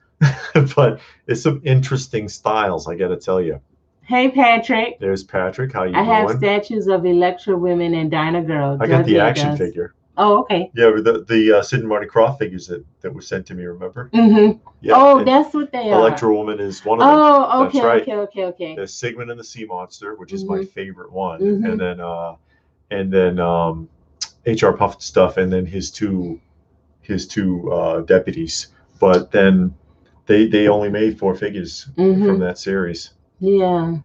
But it's some interesting styles, I got to tell you. Hey, Patrick. There's Patrick. How you doing? I have statues of Electra Women and Dinah Girl. I got the action figure. Oh, okay. Yeah, the Sid and Marty Krofft figures that were sent to me, remember? Mm-hmm. Yeah, oh, that's what they are. Electra Woman is one of them. Oh, okay, that's right. okay. There's Sigmund and the Sea Monster, which is my favorite one. And then HR Puff stuff, and then his two deputies. But then they only made 4 figures from that series. Yeah.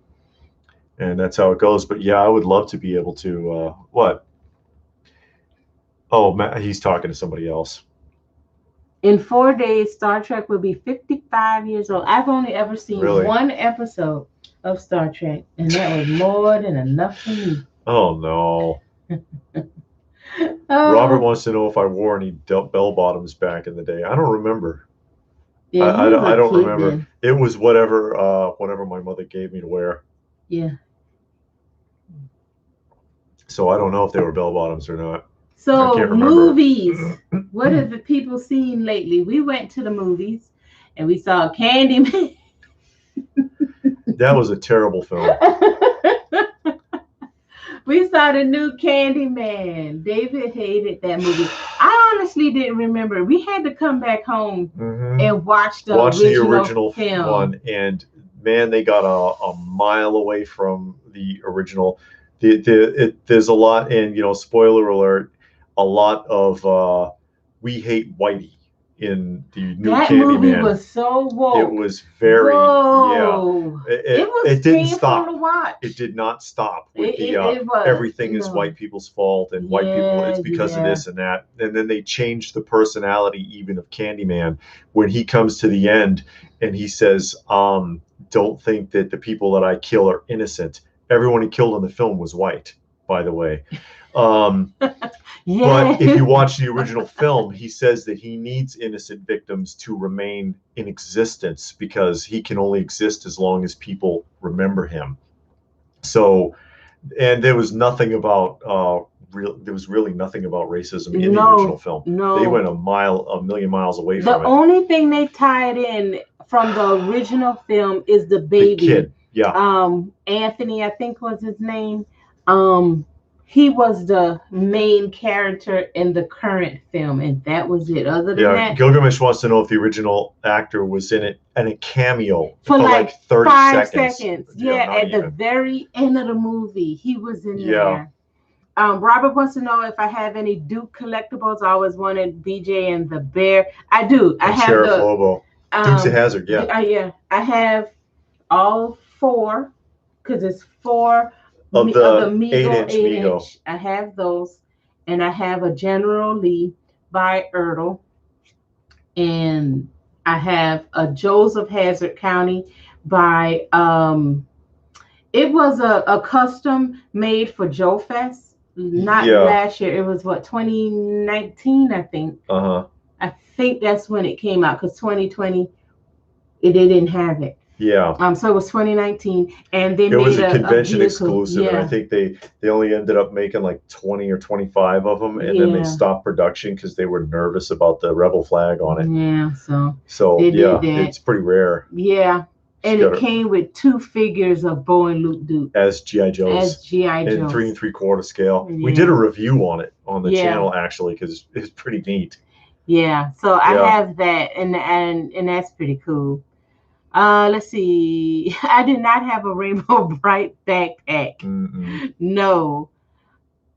And that's how it goes. But yeah, I would love to be able to what? Oh, Matt, he's talking to somebody else. In 4 days, Star Trek will be 55 years old. I've only ever seen one episode of Star Trek, and that was more than enough for me. Oh, no. Robert wants to know if I wore any bell bottoms back in the day. I don't remember. Yeah, I don't remember. Then. It was whatever my mother gave me to wear. Yeah. So I don't know if they were bell bottoms or not. So movies, what have the people seen lately? We went to the movies and we saw Candyman. That was a terrible film. We saw the new Candyman. David hated that movie. I honestly didn't remember. We had to come back home and watch the original film. One. And man, they got a mile away from the original. There's a lot, and spoiler alert, a lot of we hate Whitey in the new Candyman. That movie was so woke. It was very whoa. Yeah. It didn't stop. To watch. It did not stop with everything is white people's fault and white people it's because of this and that. And then they changed the personality even of Candyman when he comes to the end and he says, don't think that the people that I kill are innocent. Everyone he killed in the film was white, by the way. But if you watch the original film, he says that he needs innocent victims to remain in existence because he can only exist as long as people remember him. So, and there was nothing about there was really nothing about racism in the original film. No, they went a million miles away from it. The only thing they tied in from the original film is the baby. The kid. Yeah. Anthony, I think was his name. He was the main character in the current film, and that was it. Other than that, Gilgamesh wants to know if the original actor was in it and a cameo for like 30 seconds. Yeah, at the very end of the movie, he was in there. Robert wants to know if I have any Duke collectibles. I always wanted BJ and the Bear. I do. I have Sheriff Lobo. Dukes of Hazzard. Yeah. Yeah. I have all 4 because it's 4. Of the 8-inch Mego. I have those, and I have a General Lee by Ertl, and I have a Joseph Hazard County by it was a custom made for Joe Fest, not last year. It was 2019, I think. I think that's when it came out because 2020 they didn't have it. Yeah. So it was 2019, and they made it was a convention exclusive, and I think they only ended up making like 20 or 25 of them, and then they stopped production because they were nervous about the rebel flag on it. Yeah. So it's pretty rare. Yeah. And it came with 2 figures of Bo and Luke Duke as GI Joes. In 3 3/4 scale. Yeah. We did a review on it on the channel actually because it's pretty neat. Yeah. So I have that, and that's pretty cool. Let's see. I did not have a Rainbow Bright backpack. No.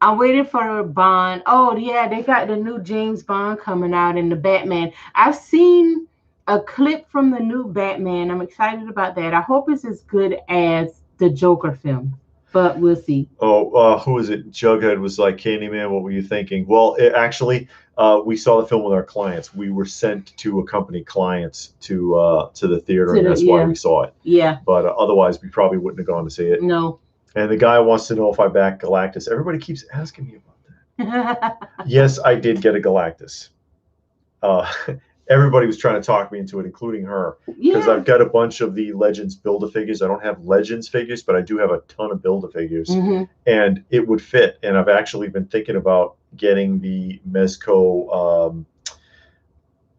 I'm waiting for Bond. Oh yeah, they got the new James Bond coming out and the Batman. I've seen a clip from the new Batman. I'm excited about that. I hope it's as good as the Joker film, but we'll see. Oh, who was it? Jughead was like, Candyman, what were you thinking? Well, actually, we saw the film with our clients. We were sent to accompany clients to the theater, and that's why we saw it. Yeah. But otherwise, we probably wouldn't have gone to see it. No. And the guy wants to know if I back Galactus. Everybody keeps asking me about that. Yes, I did get a Galactus. Everybody was trying to talk me into it, including her, because I've got a bunch of the Legends Build-A-Figures. I don't have Legends figures, but I do have a ton of Build-A-Figures, and it would fit. And I've actually been thinking about getting the Mezco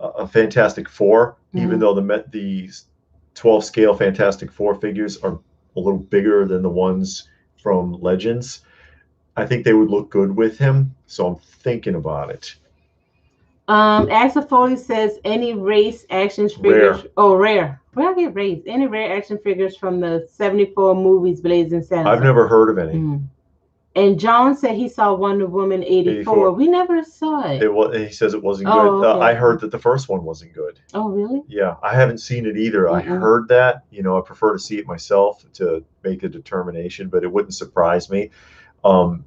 a Fantastic Four, even though the 12 scale Fantastic Four figures are a little bigger than the ones from Legends. I think they would look good with him, so I'm thinking about it. Axel Foley says any race action figures. Rare. Oh, rare. Where I get race? Any rare action figures from the 74 movies Blazing Saddles? I've never heard of any. And John said he saw Wonder Woman 84. We never saw it. He says it wasn't good. Okay. I heard that the first one wasn't good. Oh, really? Yeah, I haven't seen it either. I heard that. You know, I prefer to see it myself to make a determination, but it wouldn't surprise me,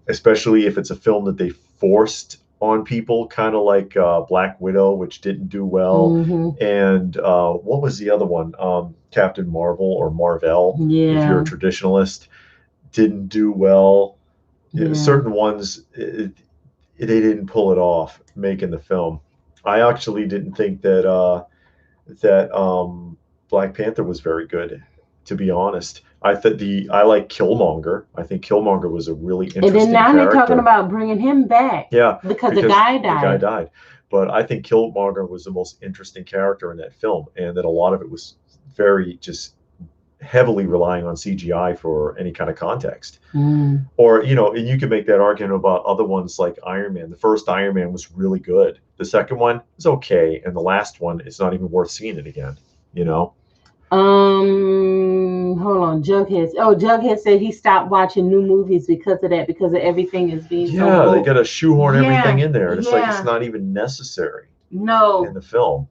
especially if it's a film that they forced on people, kind of like Black Widow, which didn't do well. And what was the other one? Captain Marvel or Marvel, if you're a traditionalist, didn't do well. Certain ones, they didn't pull it off making the film. I actually didn't think that Black Panther was very good, to be honest. I like Killmonger. I think Killmonger was a really interesting character. And then now they're talking about bringing him back. Yeah, because the guy died. The guy died. But I think Killmonger was the most interesting character in that film, and that a lot of it was very just heavily relying on CGI for any kind of context. Or, you know, and you can make that argument about other ones like Iron Man. The first Iron Man was really good. The second one is okay, and the last one, it's not even worth seeing it again, you know? Hold on, Jughead. Oh, Jughead said he stopped watching new movies because of that, because of everything is being so they got to shoehorn everything in there, and it's like it's not even necessary. No, in the film.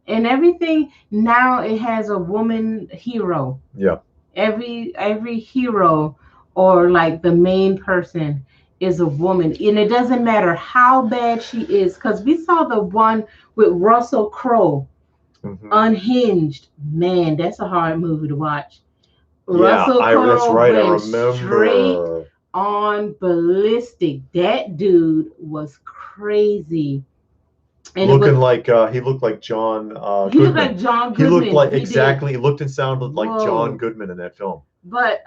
And everything now, it has a woman hero. Yeah. Every hero, or like the main person, is a woman, and it doesn't matter how bad she is. Because we saw the one with Russell Crowe. Unhinged, man, that's a hard movie to watch. Russell Crowe, that's right. I remember. Straight on ballistic. That dude was crazy. And looking like he looked like John. He looked like John Goodman. He looked like He looked and sounded like John Goodman in that film. But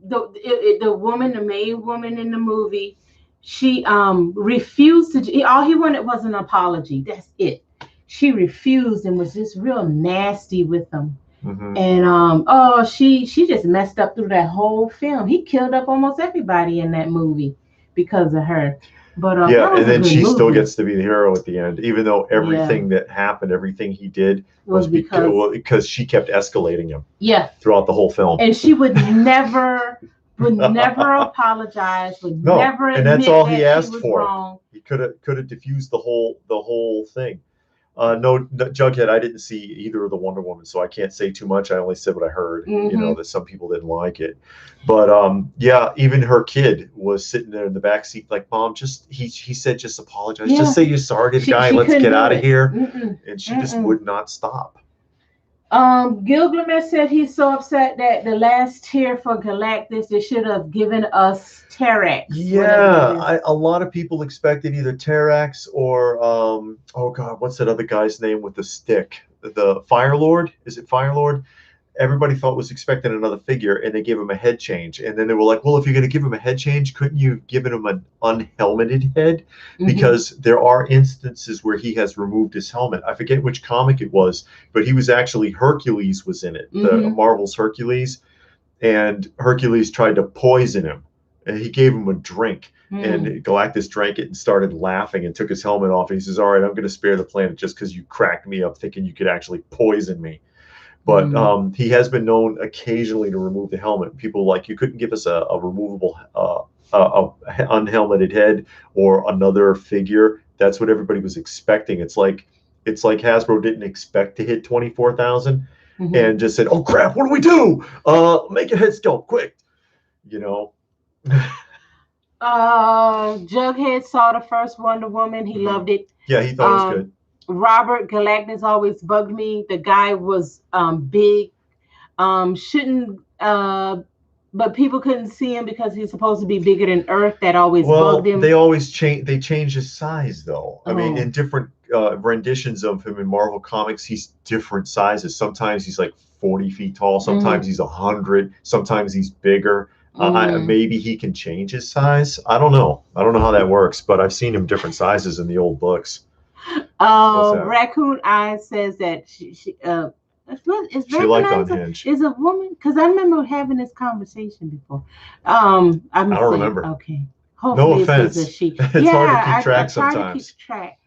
the woman, the main woman in the movie, she refused to. All he wanted was an apology. That's it. She refused and was just real nasty with him. And she just messed up through that whole film. He killed up almost everybody in that movie because of her. But and then she still gets to be the hero at the end, even though everything that happened, everything he did was because she kept escalating him. Yeah. Throughout the whole film. And she would never apologize, never admit. And that's all he asked she was for. Wrong. He could have diffused the whole thing. No, Jughead, I didn't see either of the Wonder Woman, so I can't say too much. I only said what I heard. You know, that some people didn't like it, but even her kid was sitting there in the back seat, like, Mom, he said, just apologize, just say you're sorry to the guy, let's get out of here. And she just would not stop. Gilgamesh said he's so upset that the last tier for Galactus, they should have given us Terrax. Yeah, a lot of people expected either Terrax or oh god, what's that other guy's name with the stick? The Fire Lord? Is it Fire Lord? Everybody thought was expecting another figure, and they gave him a head change. And then they were like, well, if you're going to give him a head change, couldn't you have given him an unhelmeted head? Because there are instances where he has removed his helmet. I forget which comic it was, but he was actually, Hercules was in it, the Marvel's Hercules. And Hercules tried to poison him. And he gave him a drink. And Galactus drank it and started laughing and took his helmet off. And he says, all right, I'm going to spare the planet just because you cracked me up thinking you could actually poison me. But he has been known occasionally to remove the helmet. People like, you couldn't give us a removable unhelmeted head or another figure. That's what everybody was expecting. It's like Hasbro didn't expect to hit 24,000 and just said, "Oh crap, what do we do? Make a head sculpt quick." You know. Jughead saw the first Wonder Woman. He loved it. Yeah, he thought it was good. Robert Galactus always bugged me. The guy was big. Shouldn't but people couldn't see him because he's supposed to be bigger than Earth. That always bugged him. They always change. They change his size though. I mean, in different renditions of him in Marvel Comics, he's different sizes. Sometimes he's like 40 feet tall. Sometimes he's 100. Sometimes he's bigger. Maybe he can change his size. I don't know. I don't know how that works, but I've seen him different sizes in the old books. Raccoon Eyes says that she liked Unhinged. Is a woman, because I remember having this conversation before. I don't remember. Okay. Hopefully no offense. It's hard to keep track sometimes. To keep track.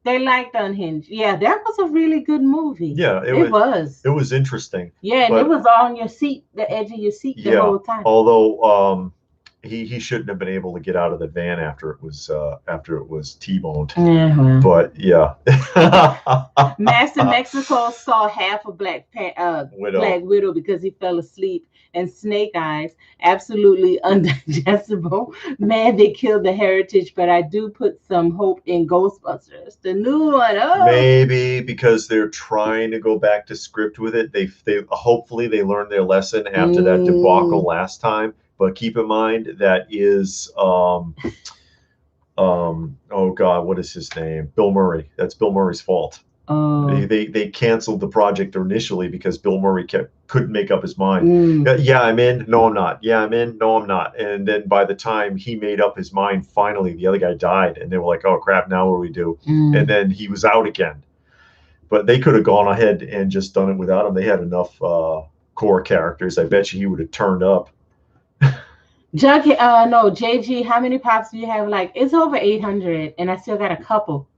They liked Unhinged. Yeah, that was a really good movie. Yeah, it was. It was interesting. Yeah, and it was on your seat, the edge of your seat the whole time. Although he shouldn't have been able to get out of the van after it was T-boned. Yeah, well. But yeah. Master Mexico saw half of Black Widow because he fell asleep. And Snake Eyes, absolutely undigestible. Man, they killed the heritage, but I do put some hope in Ghostbusters, the new one. Oh. Maybe because they're trying to go back to script with it. They hopefully they learned their lesson after that debacle last time. But keep in mind that is oh God, what is his name? Bill Murray. That's Bill Murray's fault. They canceled the project initially because Bill Murray couldn't make up his mind. Yeah, I'm in. No, I'm not. Yeah, I'm in. No, I'm not. And then by the time he made up his mind, finally the other guy died, and they were like, "Oh crap, now what do we do?" And then he was out again. But they could have gone ahead and just done it without him. They had enough core characters. I bet you he would have turned up. JG, how many pops do you have? Like, it's over 800, and I still got a couple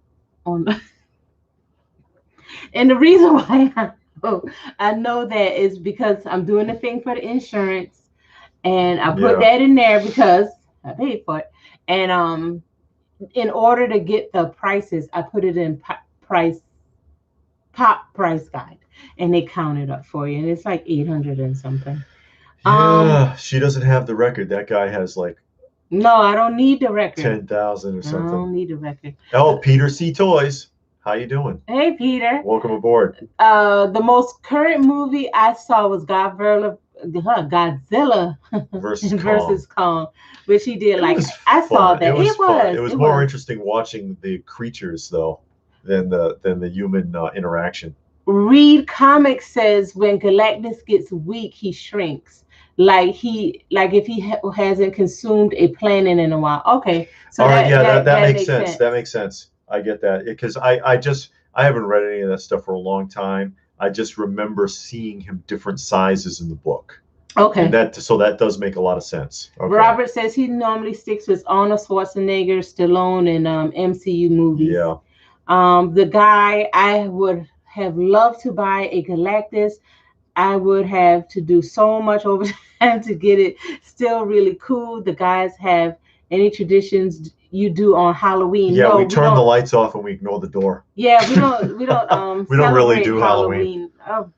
on. And the reason why I know that is because I'm doing the thing for the insurance, and I put that in there because I paid for it. And in order to get the prices, I put it in pop price guide, and they count it up for you, and it's like 800 and something. Yeah, she doesn't have the record. That guy has like. No, I don't need the record. 10,000 or something. I don't need the record. Oh, Peter C. Toys. How you doing? Hey, Peter. Welcome aboard. The most current movie I saw was Godzilla versus Kong, which he did. I saw that. It was more interesting watching the creatures though than the human interaction. Reed Comics says when Galactus gets weak, he shrinks. Like if he hasn't consumed a planet in a while. Okay. So all right, that makes sense. That makes sense. I get that because I haven't read any of that stuff for a long time. I just remember seeing him different sizes in the book. Okay. And that does make a lot of sense. Okay. Robert says he normally sticks with Arnold Schwarzenegger, Stallone, and MCU movies. Yeah. The guy I would have loved to buy a Galactus. I would have to do so much overtime to get it. Still really cool. The guys have any traditions you do on Halloween? Yeah, we turn the lights off and we ignore the door. Yeah, we don't we don't really do Halloween.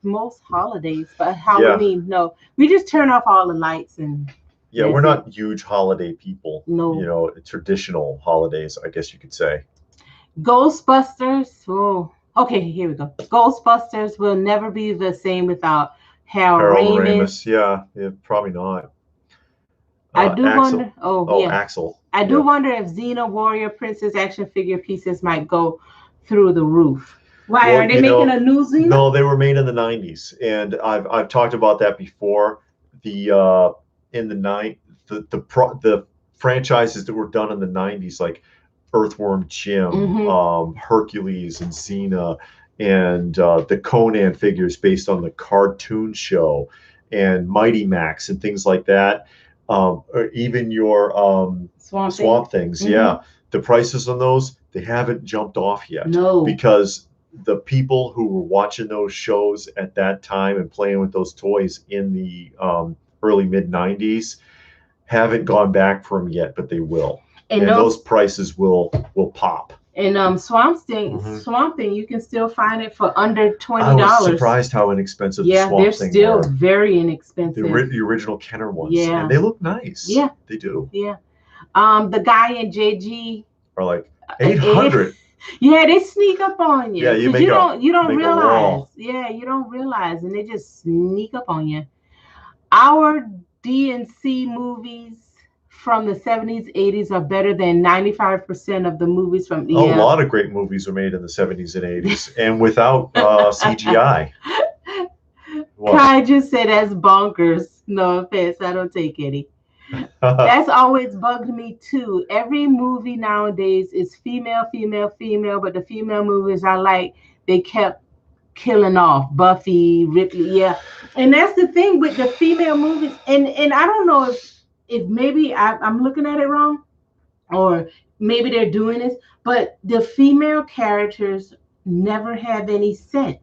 Most holidays, but Halloween, no. We just turn off all the lights and we're not huge holiday people. No. Traditional holidays, I guess you could say. Ghostbusters. Oh, okay, here we go. Ghostbusters will never be the same without Harold Ramis. Yeah, probably not. I do wonder. Axel. I do wonder if Xena Warrior Princess action figure pieces might go through the roof. Why are they making a new Xena? No, they were made in the 90s, and I've talked about that before. The franchises that were done in the 90s, like Earthworm Jim, Hercules, and Xena, and the Conan figures based on the cartoon show, and Mighty Max and things like that. Or even your Swamp Things. Yeah, the prices on those, they haven't jumped off yet. No, because the people who were watching those shows at that time and playing with those toys in the early mid 90s haven't gone back for them yet, but they will. And those prices will pop. And Swamp Thing, you can still find it for under $20. I was surprised how inexpensive the Swamp Thing they're were. still very inexpensive. The original Kenner ones. Yeah. And they look nice. Yeah. They do. Yeah. The guy in JG are like 800. Yeah, they sneak up on you. Yeah, you don't realize. Yeah, you don't realize, and they just sneak up on you. Our D&C movies from the 70s, 80s are better than 95% of the movies from A lot of great movies were made in the 70s and 80s, and without CGI. Kai just said that's bonkers. No offense, I don't take any. That's always bugged me too. Every movie nowadays is female, but the female movies I like, they kept killing off Buffy, Ripley, and that's the thing with the female movies. And I don't know if maybe I'm looking at it wrong, or maybe they're doing this, but the female characters never have any sense.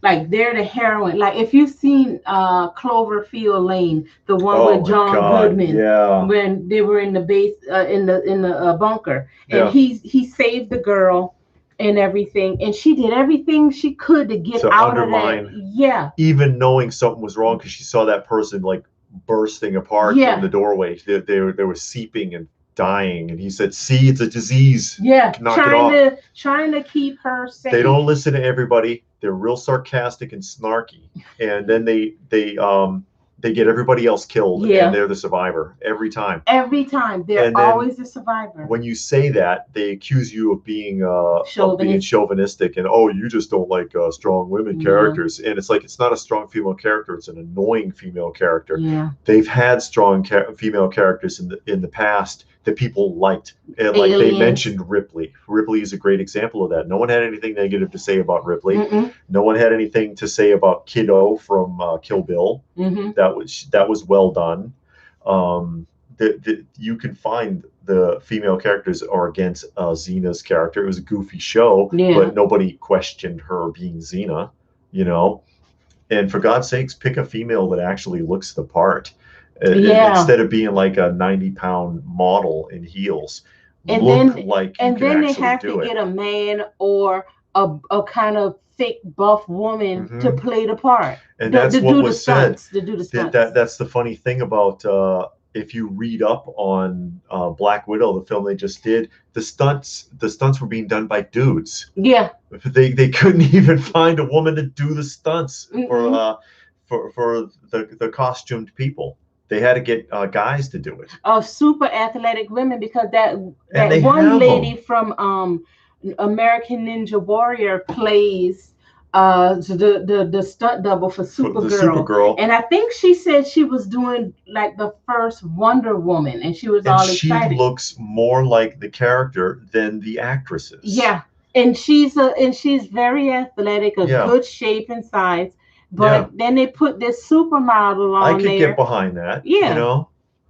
Like they're the heroine. Like if you've seen Cloverfield Lane, the one with John Goodman, when they were in the base in the bunker, and he saved the girl and everything, and she did everything she could to get out of that. Yeah. Even knowing something was wrong because she saw that person like bursting apart in the doorway. They were seeping and dying, and he said, "See, it's a disease." Yeah, trying to keep her safe. They don't listen to everybody. They're real sarcastic and snarky, and then they get everybody else killed, and they're the survivor every time. Every time, they're always the survivor. When you say that, they accuse you of being chauvinistic, and you just don't like strong women characters. And it's like, it's not a strong female character; it's an annoying female character. Yeah, they've had strong female characters in the past that people liked. And like they mentioned Ripley. Ripley is a great example of that. No one had anything negative to say about Ripley. No one had anything to say about Kiddo from Kill Bill. That was well done. You can find the female characters are against Xena's character. It was a goofy show, but nobody questioned her being Xena, And for God's sakes, pick a female that actually looks the part. Instead of being like a 90-pound model in heels. And then they have to get a man or a kind of thick buff woman to play the part. And that's what was said. To do the stunts. That's the funny thing about if you read up on Black Widow, the film they just did, the stunts were being done by dudes. Yeah. They couldn't even find a woman to do the stunts for the costumed people. They had to get guys to do it. Super athletic women, because that one lady from American Ninja Warrior plays the stunt double for Supergirl. And I think she said she was doing like the first Wonder Woman, and she was all excited. She looks more like the character than the actresses. Yeah, and she's very athletic, good shape and size. But then they put this supermodel on there. I could get behind that. Yeah.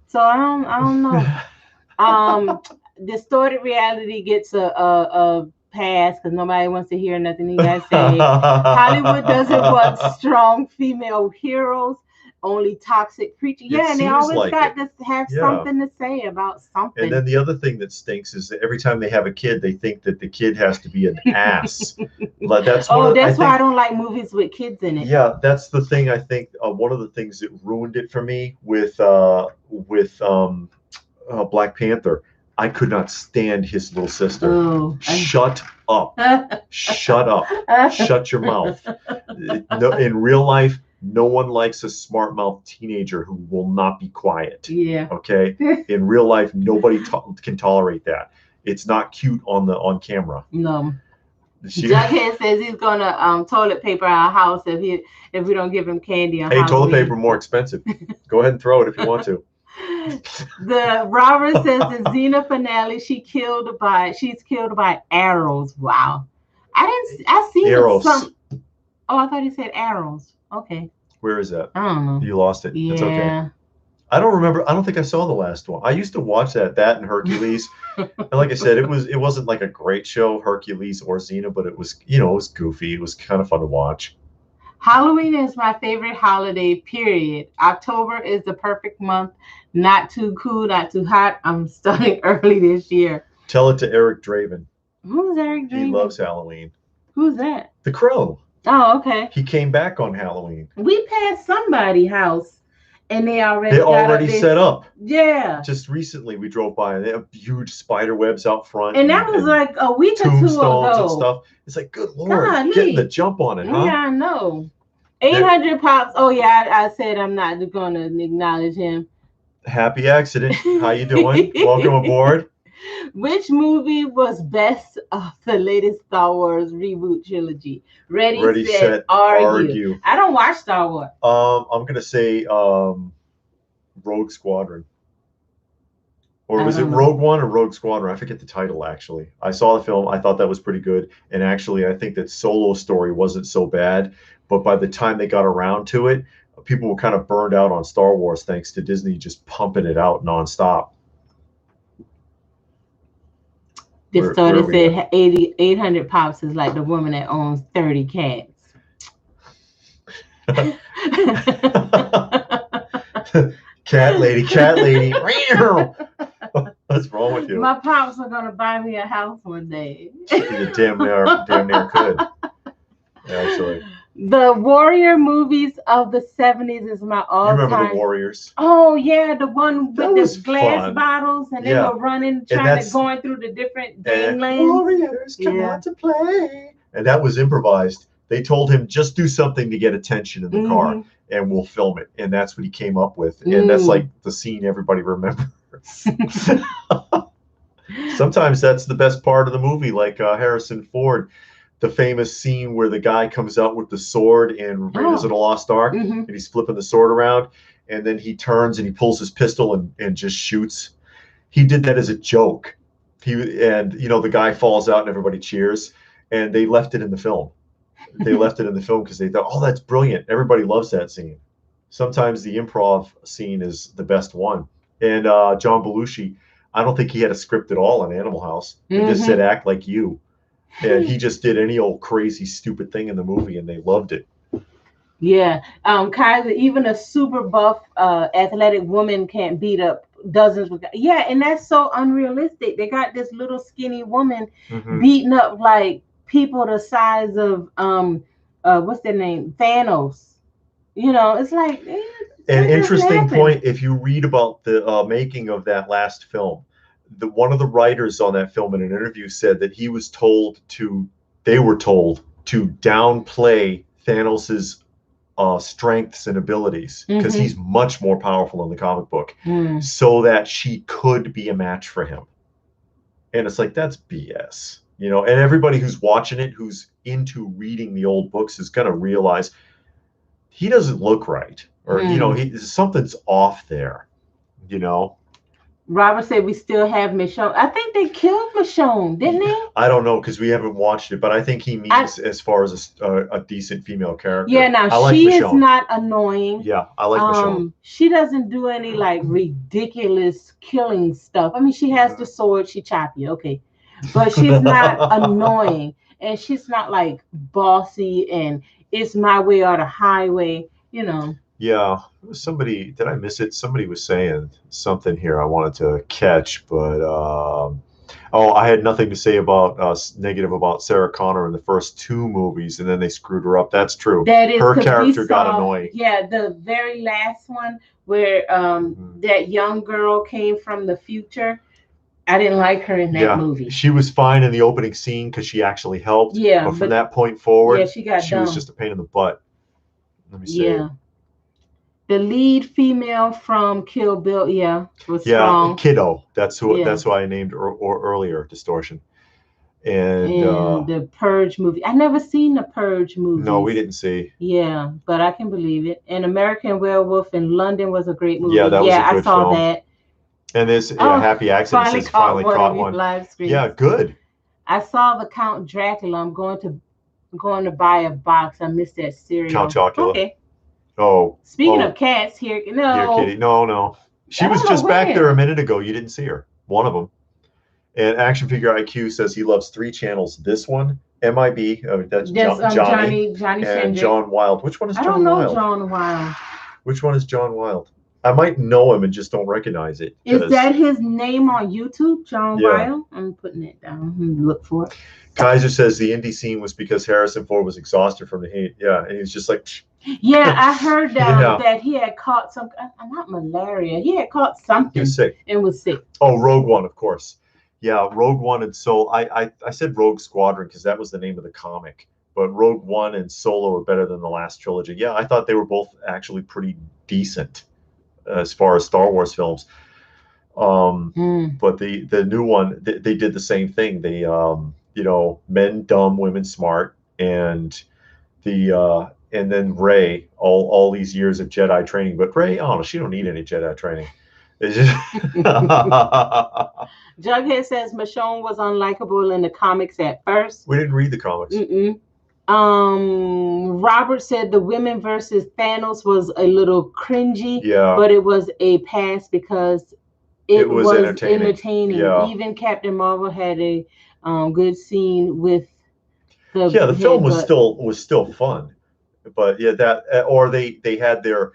So I don't know. Distorted reality gets a pass because nobody wants to hear nothing you guys say. Hollywood doesn't want strong female heroes, only toxic preachers. And they always got to have something to say about something. And then the other thing that stinks is that every time they have a kid, they think that the kid has to be an ass. That's why I don't like movies with kids in it. Yeah, that's the thing. I think one of the things that ruined it for me with Black Panther, I could not stand his little sister. Shut up. Shut up. Shut your mouth. In real life, no one likes a smart mouth teenager who will not be quiet. Yeah. Okay. In real life, nobody can tolerate that. It's not cute on camera. No. Jughead says he's gonna toilet paper our house if we don't give him candy on Halloween. Toilet paper more expensive. Go ahead and throw it if you want to. The Robert says the Xena finale, she's killed by arrows. Wow. I seen arrows. Oh, I thought he said arrows. Okay. Where is that? I don't know. You lost it. Yeah. It's okay. I don't remember. I don't think I saw the last one. I used to watch that and Hercules. And like I said, it wasn't like a great show, Hercules or Xena, but it was, it was goofy. It was kind of fun to watch. Halloween is my favorite holiday, period. October is the perfect month. Not too cool, not too hot. I'm starting early this year. Tell it to Eric Draven. Who's Eric He Draven? loves Halloween. Who's that? The Crow. Oh, okay. He came back on Halloween. We passed somebody's house and they already set up. Yeah. Just recently we drove by and they have huge spider webs out front. And that was like a week or two tombstones ago. And stuff. It's like, good Lord, getting the jump on it, huh? Yeah, I know. 800 pops. Oh yeah, I said I'm not going to acknowledge him. Happy accident. How you doing? Welcome aboard. Which movie was best of the latest Star Wars reboot trilogy? Ready, set, argue. I don't watch Star Wars. I'm gonna say Rogue Squadron. Or was it Rogue One or Rogue Squadron? I forget the title, actually. I saw the film. I thought that was pretty good. And actually, I think that Solo story wasn't so bad. But by the time they got around to it, people were kind of burned out on Star Wars thanks to Disney just pumping it out nonstop. This started said 800 pops is like the woman that owns 30 cats. Cat lady. What's wrong with you? My pops are gonna buy me a house one day. You damn near could. Actually. The Warrior movies of the 70s is my all-time. You remember the Warriors? Oh yeah, the one with the glass bottles and they were running, going through the different game lanes. Warriors come out to play. And that was improvised. They told him just do something to get attention in the car and we'll film it. And that's what he came up with. And that's like the scene everybody remembers. Sometimes that's the best part of the movie, like Harrison Ford. The famous scene where the guy comes out with the sword in Raiders of the Lost Ark, and he's flipping the sword around, and then he turns and he pulls his pistol and just shoots. He did that as a joke. The guy falls out and everybody cheers, and they left it in the film. They left it in the film because they thought, oh, that's brilliant. Everybody loves that scene. Sometimes the improv scene is the best one. And John Belushi, I don't think he had a script at all on Animal House. He just said, act like you. And he just did any old crazy, stupid thing in the movie, and they loved it. Yeah. Kaiser, even a super buff, athletic woman can't beat up dozens of guys. Yeah, and that's so unrealistic. They got this little skinny woman beating up like people the size of what's their name? Thanos. You know, it's like an interesting point. If you read about the making of that last film, one of the writers on that film in an interview said that they were told to downplay Thanos's strengths and abilities because he's much more powerful in the comic book, so that she could be a match for him. And it's like, that's BS, you know. And everybody who's watching it, who's into reading the old books, is gonna realize he doesn't look right, or you know, something's off there, you know. Robert said we still have Michonne. I think they killed Michonne, didn't they? I don't know because we haven't watched it, but I think he means as far as a decent female character. Yeah, now she is not annoying. Yeah, I like Michonne. She doesn't do any like ridiculous killing stuff. I mean, she has the sword, she chop you, okay, but she's not annoying, and she's not like bossy and it's my way or the highway, you know. Yeah, somebody, did I miss it? Somebody was saying something here I wanted to catch, but I had nothing to say about negative about Sarah Connor in the first two movies, and then they screwed her up. That's true. That is, her character got annoying. Yeah, the very last one where that young girl came from the future. I didn't like her in that movie. She was fine in the opening scene because she actually helped. Yeah, but from that point forward, she was just a pain in the butt. Let me see. Yeah. The lead female from Kill Bill, was strong. Kiddo. That's who I named earlier. Distortion. And the Purge movie. I never seen the Purge movie. No, we didn't see. Yeah, but I can believe it. And American Werewolf in London was a great movie. Yeah, that was a good I saw film. that. And this Happy Accident has finally caught one. Live stream. Yeah, good. I saw the Count Dracula. I'm going to buy a box. I missed that cereal. Count Chocula. Okay. Oh. Speaking of cats, here. No. Here, kitty. No. She was just back there a minute ago. You didn't see her. One of them. And Action Figure IQ says he loves 3 channels. This one, MIB. That's Johnny Johnny and Shendrick. John Wild. Which one is John I don't know Wild? John Wild. Which one is John Wild? I might know him and just don't recognize it. Is that his name on YouTube, John Wild? I'm putting it down. Look for it. Kaiser says the indie scene was because Harrison Ford was exhausted from the heat. Yeah, and he was just like. Yeah, I heard that he had caught some, not malaria. He had caught something. He was sick. And was sick. Oh, Rogue One, of course. Yeah, Rogue One and Solo. I said Rogue Squadron because that was the name of the comic. But Rogue One and Solo are better than the last trilogy. Yeah, I thought they were both actually pretty decent as far as Star Wars films. But the new one, they did the same thing. They men dumb, women smart, and then Rey, all these years of Jedi training. But Rey, oh, she don't need any Jedi training. It's just Jughead says Michonne was unlikable in the comics at first. We didn't read the comics. Robert said the women versus Thanos was a little cringy, yeah, but it was a pass because it was entertaining. Yeah. Even Captain Marvel had a good scene with the the film was still fun, but yeah, that or they had their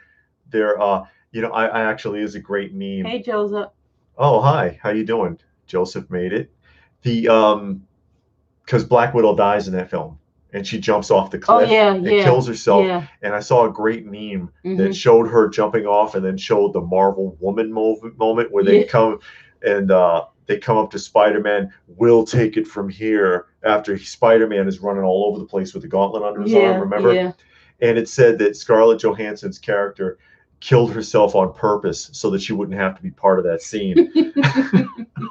I actually is a great meme. Hey Joseph. Oh, hi, how you doing? Joseph made it. The because Black Widow dies in that film and she jumps off the cliff and kills herself. Yeah. And I saw a great meme that showed her jumping off and then showed the Marvel Woman moment where they come and they come up to Spider-Man. We'll take it from here after Spider-Man is running all over the place with the gauntlet under his arm. Remember? Yeah. And it said that Scarlett Johansson's character killed herself on purpose so that she wouldn't have to be part of that scene.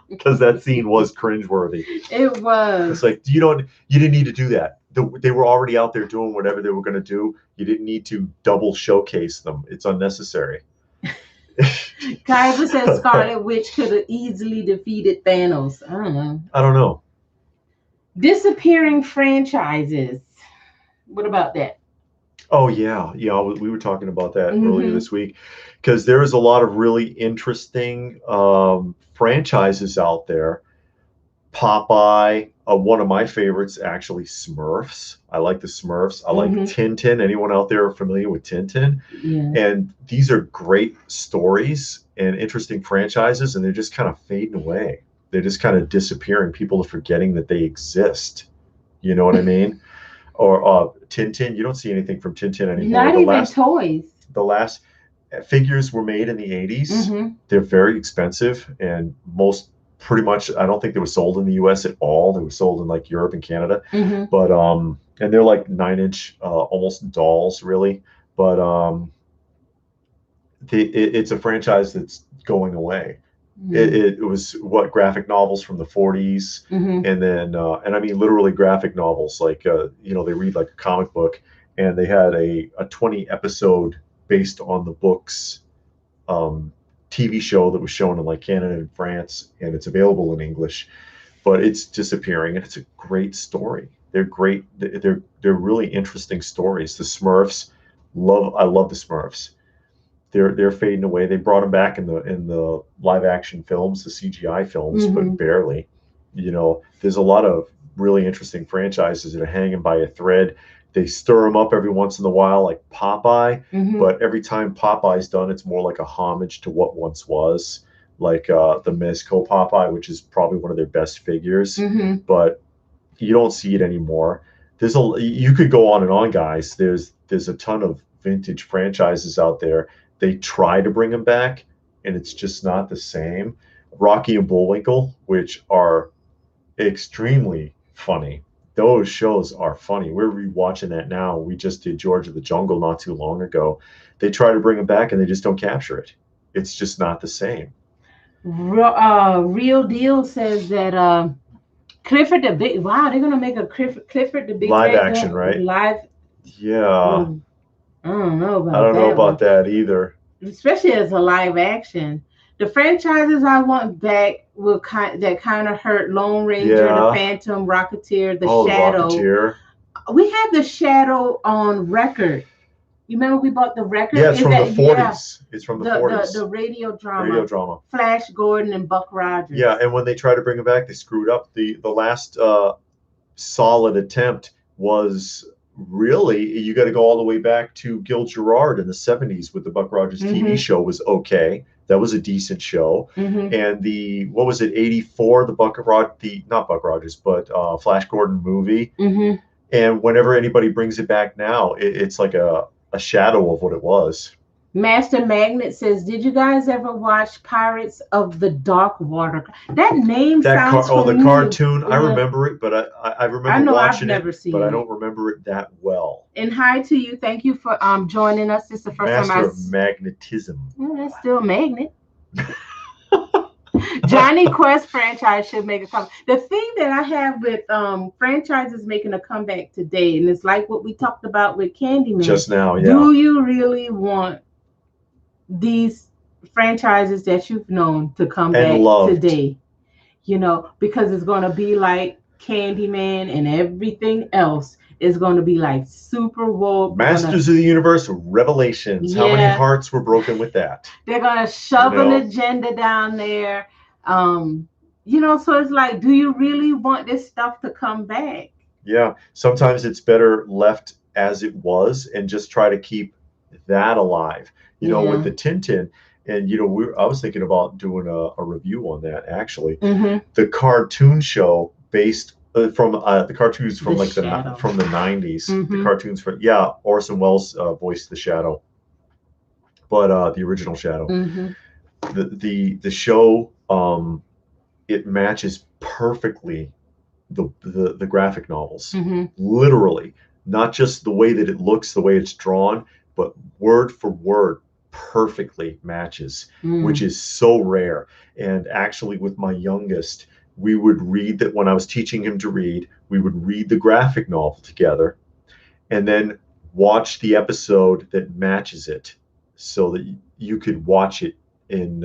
Because that scene was cringeworthy. It was. It's like you didn't need to do that. They were already out there doing whatever they were going to do. You didn't need to double showcase them. It's unnecessary. Kaiser says Scarlet Witch could have easily defeated Thanos. I don't know. Disappearing franchises. What about that? Oh yeah, we were talking about that earlier this week because there is a lot of really interesting franchises out there. Popeye, one of my favorites, actually, Smurfs. I like the Smurfs. I like Tintin. Anyone out there familiar with Tintin? Yeah. And these are great stories and interesting franchises, and they're just kind of fading away. They're just kind of disappearing. People are forgetting that they exist. You know what I mean? Or Tintin. You don't see anything from Tintin anymore. Not even toys. The last figures were made in the 80s. They're very expensive, and pretty much, I don't think they were sold in the U.S. at all. They were sold in like Europe and Canada. But and they're like 9-inch, almost dolls, really. But it's a franchise that's going away. It was graphic novels from the 40s, and then and I mean literally graphic novels, like they read like a comic book, and they had a 20 episode based on the books TV show that was shown in like Canada and France, and it's available in English, but it's disappearing, and it's a great story. They're great. They're really interesting stories. The Smurfs, I love the Smurfs. They're fading away. They brought them back in the live action films, the CGI films, but barely. There's a lot of really interesting franchises that are hanging by a thread. They stir them up every once in a while, like Popeye, but every time Popeye's done, it's more like a homage to what once was, like the Mezco Popeye, which is probably one of their best figures, but you don't see it anymore. You could go on and on, guys. There's a ton of vintage franchises out there. They try to bring them back, and it's just not the same. Rocky and Bullwinkle, which are extremely funny. Those shows are funny. We're rewatching that now. We just did George of the Jungle not too long ago. They try to bring them back, and they just don't capture it. It's just not the same. Real Deal says that Clifford the Big. Wow, they're gonna make a Clifford the Big live action, right? Live. Yeah. I don't know about that either. Especially as a live action. The franchises I want back that kind of hurt Lone Ranger, the Phantom, Rocketeer, the Shadow. Rocketeer. We had the Shadow on record. You remember we bought the record? Yeah, it's from the 40s. It's from the 40s. The radio drama. Flash Gordon and Buck Rogers. Yeah, and when they tried to bring it back, they screwed up. The last solid attempt was really, you got to go all the way back to Gil Gerard in the 70s with the Buck Rogers TV show was okay. That was a decent show. And the, what was it, 84, the not Buck Rogers, but Flash Gordon movie. And whenever anybody brings it back now, it's like a shadow of what it was. Master Magnet says, "Did you guys ever watch Pirates of the Dark Water?" That name sounds familiar. The cartoon. I remember it, but I remember watching I've never it, seen but it. I don't remember it that well. And hi to you. Thank you for joining us. This is the first time Master of Magnetism. It's still a magnet. Johnny Quest franchise should make a comeback. The thing that I have with franchises making a comeback today, and it's like what we talked about with Candyman just now. Yeah. Do you really want these franchises that you've known to come back today? You know, because it's going to be like Candyman, and everything else is going to be like super woke. Masters of the Universe Revelations. How many hearts were broken with that? They're going to shove an agenda down there. You know, so it's like, do you really want this stuff to come back? Yeah, sometimes it's better left as it was and just try to keep that alive. You know, with the Tintin, and you know, I was thinking about doing a review on that actually. The cartoon show based from the cartoons from from the 90s. The cartoons from Orson Welles voiced the Shadow, but the original Shadow. The show, it matches perfectly the graphic novels, literally, not just the way that it looks, the way it's drawn, but word for word perfectly matches, which is so rare. And actually with my youngest, we would read that when I was teaching him to read, we would read the graphic novel together and then watch the episode that matches it so that you could watch it in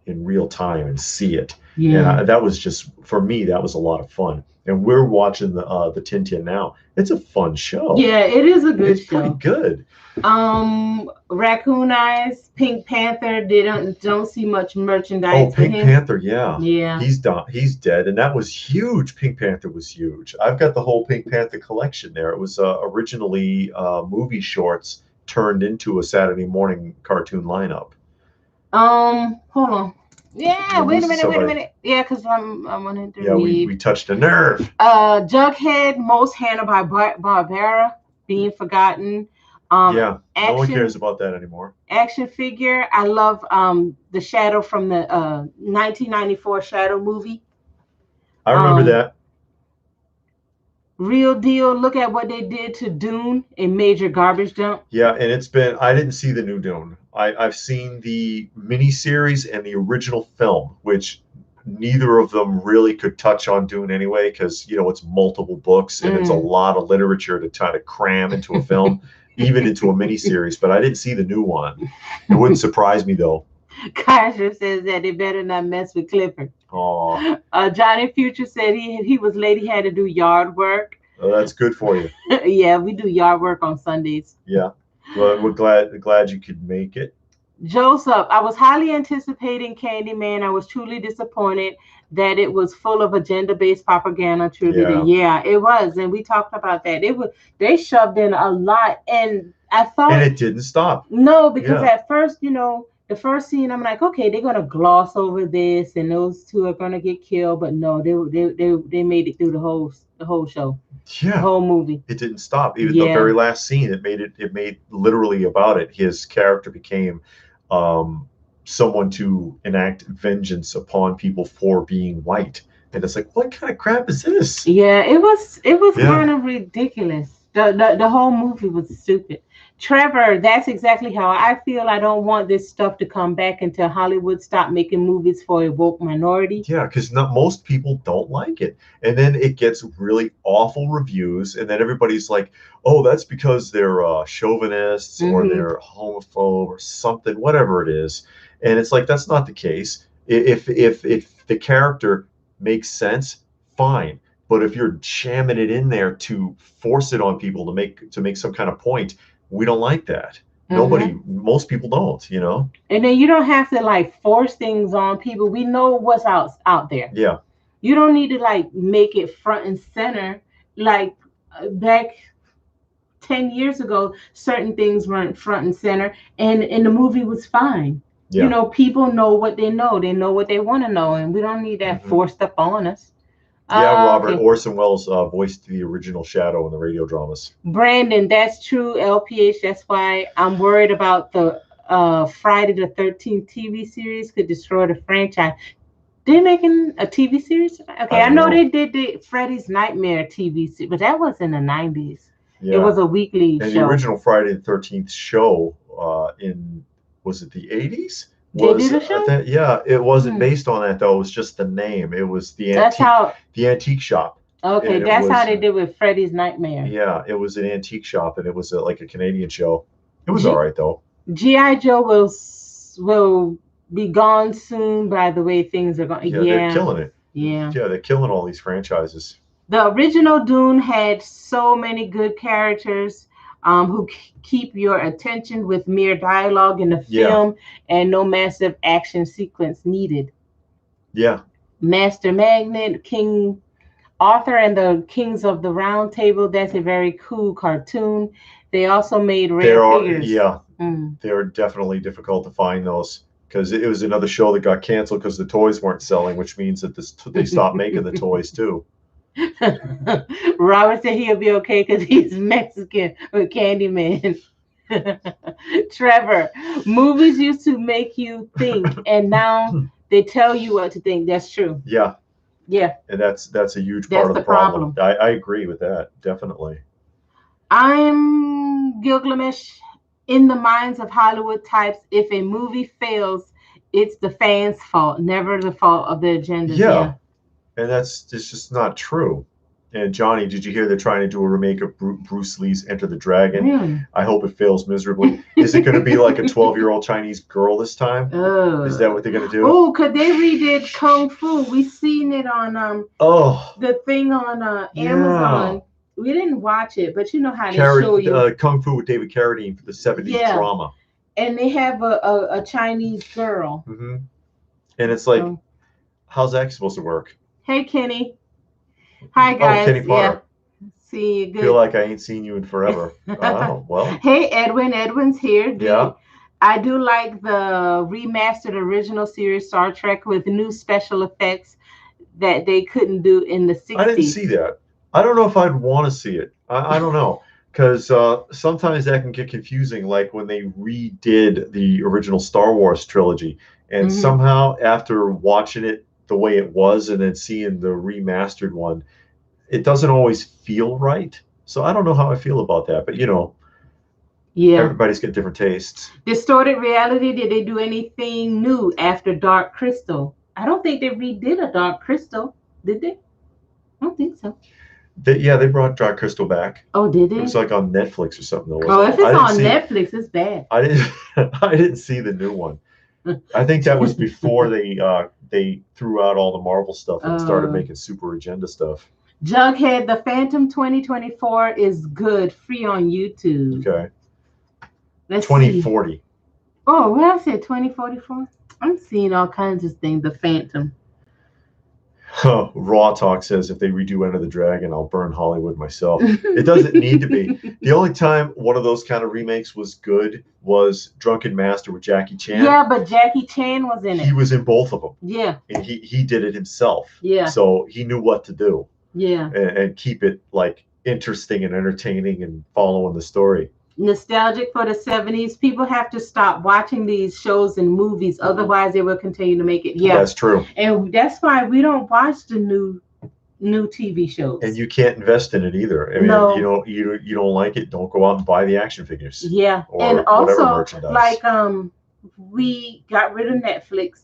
real time and see it. And that was just, for me, that was a lot of fun. And we're watching the Tintin now. It's a fun show. Yeah, it is a good show. It's pretty good. Raccoon Eyes, Pink Panther, they don't see much merchandise. Oh, Pink Panther, yeah. He's dead, and that was huge. Pink Panther was huge. I've got the whole Pink Panther collection there. It was originally movie shorts turned into a Saturday morning cartoon lineup. Hold on. Yeah, wait a minute. Yeah, because I wanted to read. Yeah, we touched a nerve. Jughead, Most Hanna-Barbera, Being Forgotten. No one cares about that anymore. Action figure. I love the Shadow from the 1994 Shadow movie. I remember that. Real Deal. Look at what they did to Dune, a major garbage dump. Yeah, and I didn't see the new Dune. I've seen the miniseries and the original film, which neither of them really could touch on Dune anyway, because you know it's multiple books and it's a lot of literature to try to cram into a film, even into a miniseries. But I didn't see the new one. It wouldn't surprise me though. Kasha says that they better not mess with Clifford. Oh. Johnny Future said he was late. He had to do yard work. Oh, that's good for you. Yeah, we do yard work on Sundays. Yeah. Well, we're glad you could make it. Joseph, I was highly anticipating Candyman. I was truly disappointed that it was full of agenda-based propaganda. Yeah, it was, and we talked about that. They shoved in a lot, and I thought, and it didn't stop. No, because at first, you know, the first scene, I'm like, okay, they're gonna gloss over this, and those two are gonna get killed, but no, they made it through the whole show. Yeah, the whole movie. It didn't stop. Even the very last scene, it made literally about it. His character became someone to enact vengeance upon people for being white. And it's like, what kind of crap is this? Yeah, it was kind of ridiculous. The whole movie was stupid. Trevor, that's exactly how I feel. I don't want this stuff to come back until Hollywood stop making movies for a woke minority. Yeah, because most people don't like it. And then it gets really awful reviews. And then everybody's like, oh, that's because they're chauvinists or they're homophobe or something, whatever it is. And it's like, that's not the case. If the character makes sense, fine. But if you're jamming it in there to force it on people to make some kind of point, we don't like that. Most people don't, you know. And then you don't have to like force things on people. We know what's out there. Yeah. You don't need to like make it front and center like back 10 years ago, certain things weren't front and center, and the movie was fine. You Yeah. know, people know what they know. They know what they want to know, and we don't need that Mhm. forced up on us. Yeah, Robert Okay. Orson Welles voiced the original Shadow in the radio dramas. Brandon, that's true. LPH, that's why I'm worried about the Friday the 13th TV series could destroy the franchise. They're making a TV series? Okay, I I don't know know. they did the Freddy's Nightmare TV series, but that was in the 90s. It Yeah. was a weekly And the show. original Friday the 13th show in, was it the 80s? They Was did a show? yeah, it wasn't Hmm. based on that though. It was just the name. It was That's how. the antique shop. Okay, And it that's how was, they did with Freddy's Nightmare. yeah, it was an antique shop, and it was like a Canadian show. It was G- all right though. GI Joe will be gone soon by the way things are going. Yeah, they're Yeah, killing it. yeah. Yeah, they're killing all these franchises. The original Dune had so many good characters who keep your attention with mere dialogue in the Yeah. film and no massive action sequence needed. Yeah. Master Magnet, King Arthur and the Kings of the Round Table, that's a very cool cartoon. They also made rare figures. Yeah, Mm. they're definitely difficult to find those because it was another show that got canceled because the toys weren't selling, which means that they stopped making the toys too. Robert said he'll be okay because he's Mexican with Candyman. Trevor, movies used to make you think, and now they tell you what to think. That's true. Yeah. Yeah. And that's a huge part of the problem. I agree with that, definitely. I'm Gilgamesh. In the minds of Hollywood types, if a movie fails, it's the fans' fault, never the fault of the agendas. Yeah. And that's just not true. And Johnny, did you hear they're trying to do a remake of Bruce Lee's Enter the Dragon? Really? I hope it fails miserably. Is it going to be like a 12-year-old Chinese girl this time? Is that what they're going to do? Oh, because they redid Kung Fu. We seen it on the thing on Amazon. We didn't watch it, but you know how they show you Kung Fu with David Carradine for the 70s drama. And they have a Chinese girl. Mm-hmm. And it's like, how's that supposed to work? Hey, Kenny. Hi, guys. Oh, Kenny Potter. Yeah. See you good. Feel like I ain't seen you in forever. Oh, well. Hey, Edwin. Edwin's here. Yeah. I do like the remastered original series Star Trek with new special effects that they couldn't do in the 60s. I didn't see that. I don't know if I'd want to see it. I don't know. Because sometimes that can get confusing, like when they redid the original Star Wars trilogy. And somehow after watching it the way it was and then seeing the remastered one, it doesn't always feel right. So I don't know how I feel about that. But, you know, everybody's got different tastes. Distorted Reality, did they do anything new after Dark Crystal? I don't think they redid a Dark Crystal. Did they? I don't think so. They brought Dark Crystal back. Oh, did they? It was like on Netflix or something. Oh, if it's on Netflix, it's bad. I didn't see the new one. I think that was before they threw out all the Marvel stuff and started making super agenda stuff. Jughead, The Phantom 2024 is good, free on YouTube. Okay. Let's 2040. See. Oh, what I said 2044? I'm seeing all kinds of things. The Phantom. Raw Talk says if they redo Enter the Dragon, I'll burn Hollywood myself. It doesn't need to be. The only time one of those kind of remakes was good was Drunken Master with Jackie Chan. Yeah, but Jackie Chan was in it. He was in both of them. Yeah. And he did it himself. Yeah. So he knew what to do. Yeah. And keep it like interesting and entertaining and following the story. Nostalgic for the 70s. People have to stop watching these shows and movies, otherwise they will continue to make it. Yeah, that's true. And that's why we don't watch the new TV shows. And you can't invest in it either. I mean, you don't like it, don't go out and buy the action figures. Yeah, and also like we got rid of Netflix,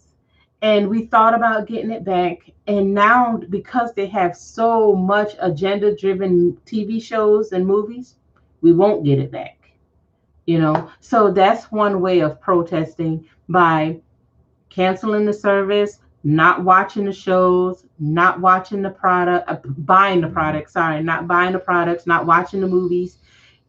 and we thought about getting it back, and now because they have so much agenda-driven TV shows and movies, we won't get it back. You know, so that's one way of protesting, by canceling the service, not watching the shows, not watching the product, buying the product. Sorry, not buying the products, not watching the movies.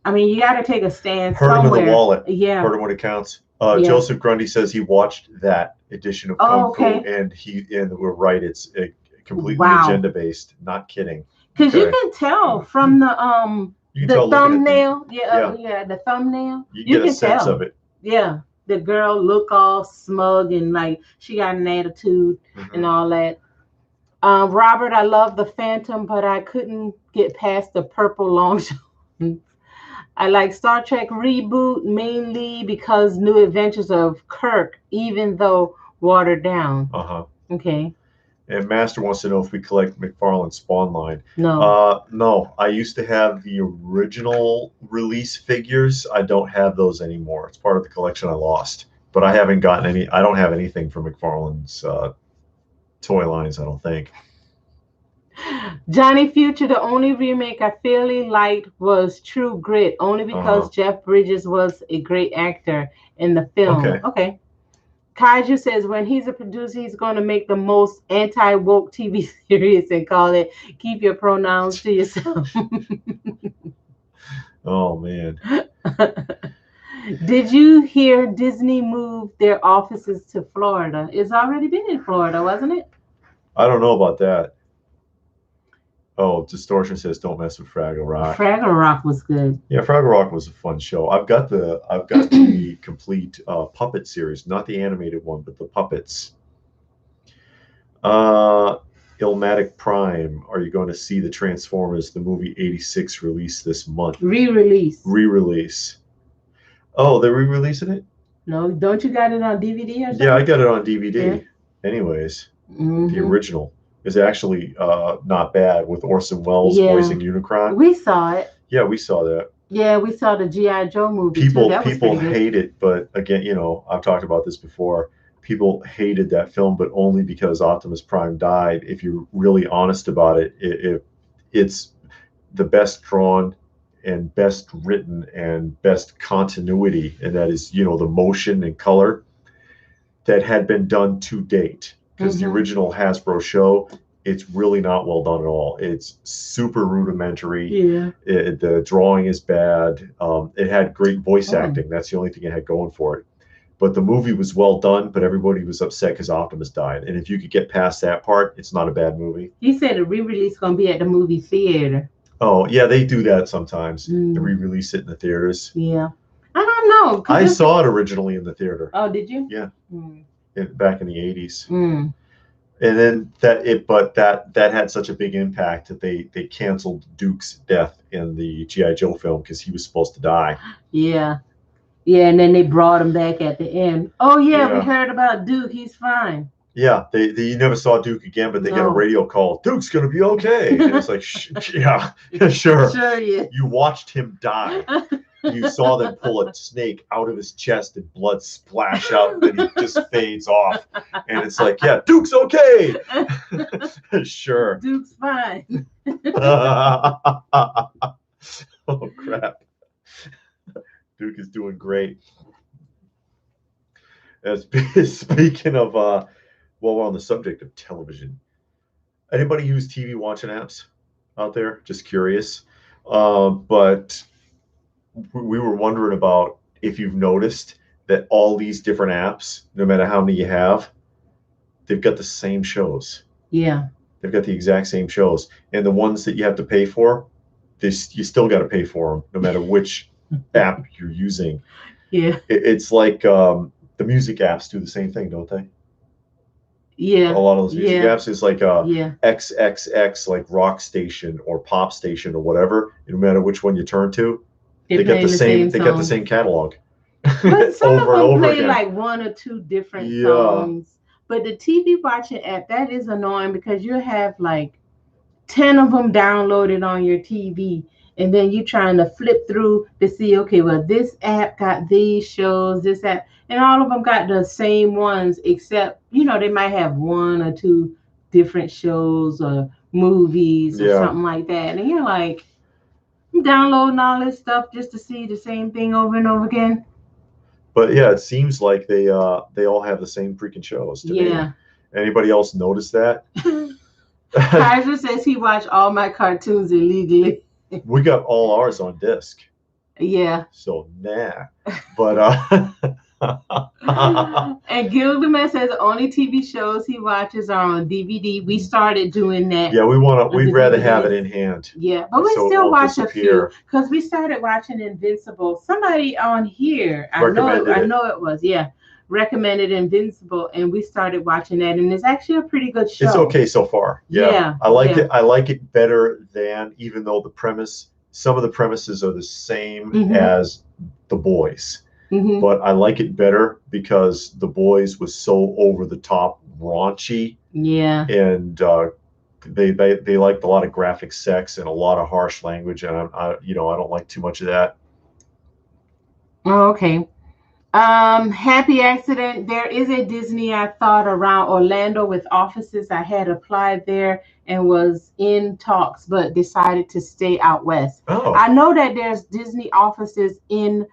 I mean, you got to take a stand somewhere. Hurt him in the wallet. Yeah. Hurt him when it counts. Joseph Grundy says he watched that edition of Kung Fu, and we're right. It's completely agenda based. Not kidding. Because you Okay. can tell from You can the tell looking at the thumbnail. yeah. Yeah, the thumbnail. You You get a can sense of tell. it. Yeah, the girl look all smug and like she got an attitude and all that. Robert, I love the Phantom, but I couldn't get past the purple longshoreman. I like Star Trek Reboot mainly because New Adventures of Kirk, even though watered down. Uh-huh. Okay. And Master wants to know if we collect McFarlane Spawn line. No. No. I used to have the original release figures. I don't have those anymore. It's part of the collection I lost. But I haven't gotten any. I don't have anything from McFarlane's toy lines, I don't think. Johnny Future, the only remake I fairly liked was True Grit, only because Jeff Bridges was a great actor in the film. Okay. Kaiju says when he's a producer, he's going to make the most anti-woke TV series and call it Keep Your Pronouns to Yourself. Oh, man. Did you hear Disney moved their offices to Florida? It's already been in Florida, wasn't it? I don't know about that. Oh, Distortion says don't mess with Fraggle Rock. Fraggle Rock was good. Yeah, Fraggle Rock was a fun show. I've got the complete puppet series, not the animated one, but the puppets. Ilmatic Prime, are you going to see the Transformers, the movie 86 release this month? Re-release. Oh, they're re-releasing it? No, don't you got it on DVD or something? Yeah, I got it on DVD. Yeah. Anyways, the original is actually not bad with Orson Welles voicing Unicron. We saw it. Yeah, we saw that. Yeah, we saw the G.I. Joe movie. People hate it, but again, I've talked about this before. People hated that film, but only because Optimus Prime died. If you're really honest about it, it's the best drawn and best written and best continuity, and that is, the motion and color that had been done to date. Because the original Hasbro show, it's really not well done at all. It's super rudimentary. Yeah. The drawing is bad. It had great voice acting. That's the only thing it had going for it. But the movie was well done, but everybody was upset because Optimus died. And if you could get past that part, it's not a bad movie. You said a re-release going to be at the movie theater. Oh, yeah, they do that sometimes. They re-release it in the theaters. Yeah. I don't know. I saw it originally in the theater. Oh, did you? Yeah. Back in the 80s. And then that had such a big impact that they canceled Duke's death in the G.I. Joe film because he was supposed to die. Yeah. Yeah, and then they brought him back at the end. Oh, yeah, we heard about Duke. He's fine. Yeah, you never saw Duke again, but they get a radio call. Duke's going to be okay. And it's like, yeah, sure. Sure, yeah. You watched him die. You saw them pull a snake out of his chest and blood splash out, and then he just fades off. And it's like, yeah, Duke's okay. Sure. Duke's fine. Oh, crap. Duke is doing great. Speaking of, well, we're on the subject of television. Anybody use TV watching apps out there? Just curious. But we were wondering about if you've noticed that all these different apps, no matter how many you have, they've got the same shows. Yeah. They've got the exact same shows. And the ones that you have to pay for, you still got to pay for them, no matter which app you're using. Yeah. It's like the music apps do the same thing, don't they? Yeah. A lot of those music apps is like XXX, like rock station or pop station or whatever. No matter which one you turn to, they got the same. They got the same catalog. But some of them play like one or two different songs. But the TV watching app, that is annoying because you have like 10 of them downloaded on your TV. And then you trying to flip through to see, okay, well, this app got these shows, this app, and all of them got the same ones, except, they might have one or two different shows or movies or something like that. And you're like, I'm downloading all this stuff just to see the same thing over and over again. But yeah, it seems like they all have the same freaking shows to me. Anybody else notice that? Kaiser says he watched all my cartoons illegally. We got all ours on disc. Yeah. So nah. But And Gilgamesh says the only TV shows he watches are on DVD. We started doing that. Yeah, we'd rather have it in hand. Yeah, but we still watch a few because we started watching Invincible. Somebody on here, I know it was, recommended Invincible, and we started watching that, and it's actually a pretty good show. It's okay so far. Yeah. I like it. I like it better than, even though some of the premises are the same as The Boys. But I like it better because The Boys was so over the top, raunchy. Yeah. And they liked a lot of graphic sex and a lot of harsh language, and I don't like too much of that. Oh, okay. Happy accident. There is a Disney I thought around Orlando with offices. I had applied there and was in talks, but decided to stay out west. Oh. I know that there's Disney offices in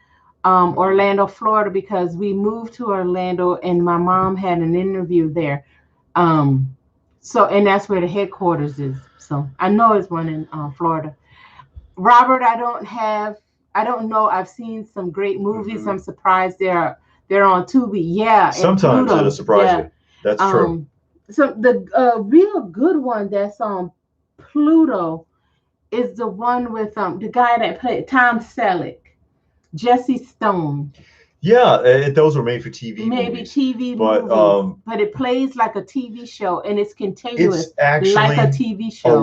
Orlando, Florida, because we moved to Orlando and my mom had an interview there. And that's where the headquarters is. So I know it's one in Florida. Robert, I don't know. I've seen some great movies. I'm surprised they're on Tubi. Yeah. Sometimes it'll surprise you. That's true. So the real good one that's on Pluto is the one with the guy that played Tom Selleck, Jesse Stone. Yeah, those were made for TV movies. Movies, but it plays like a TV show, and it's continuous. It's actually like a TV show.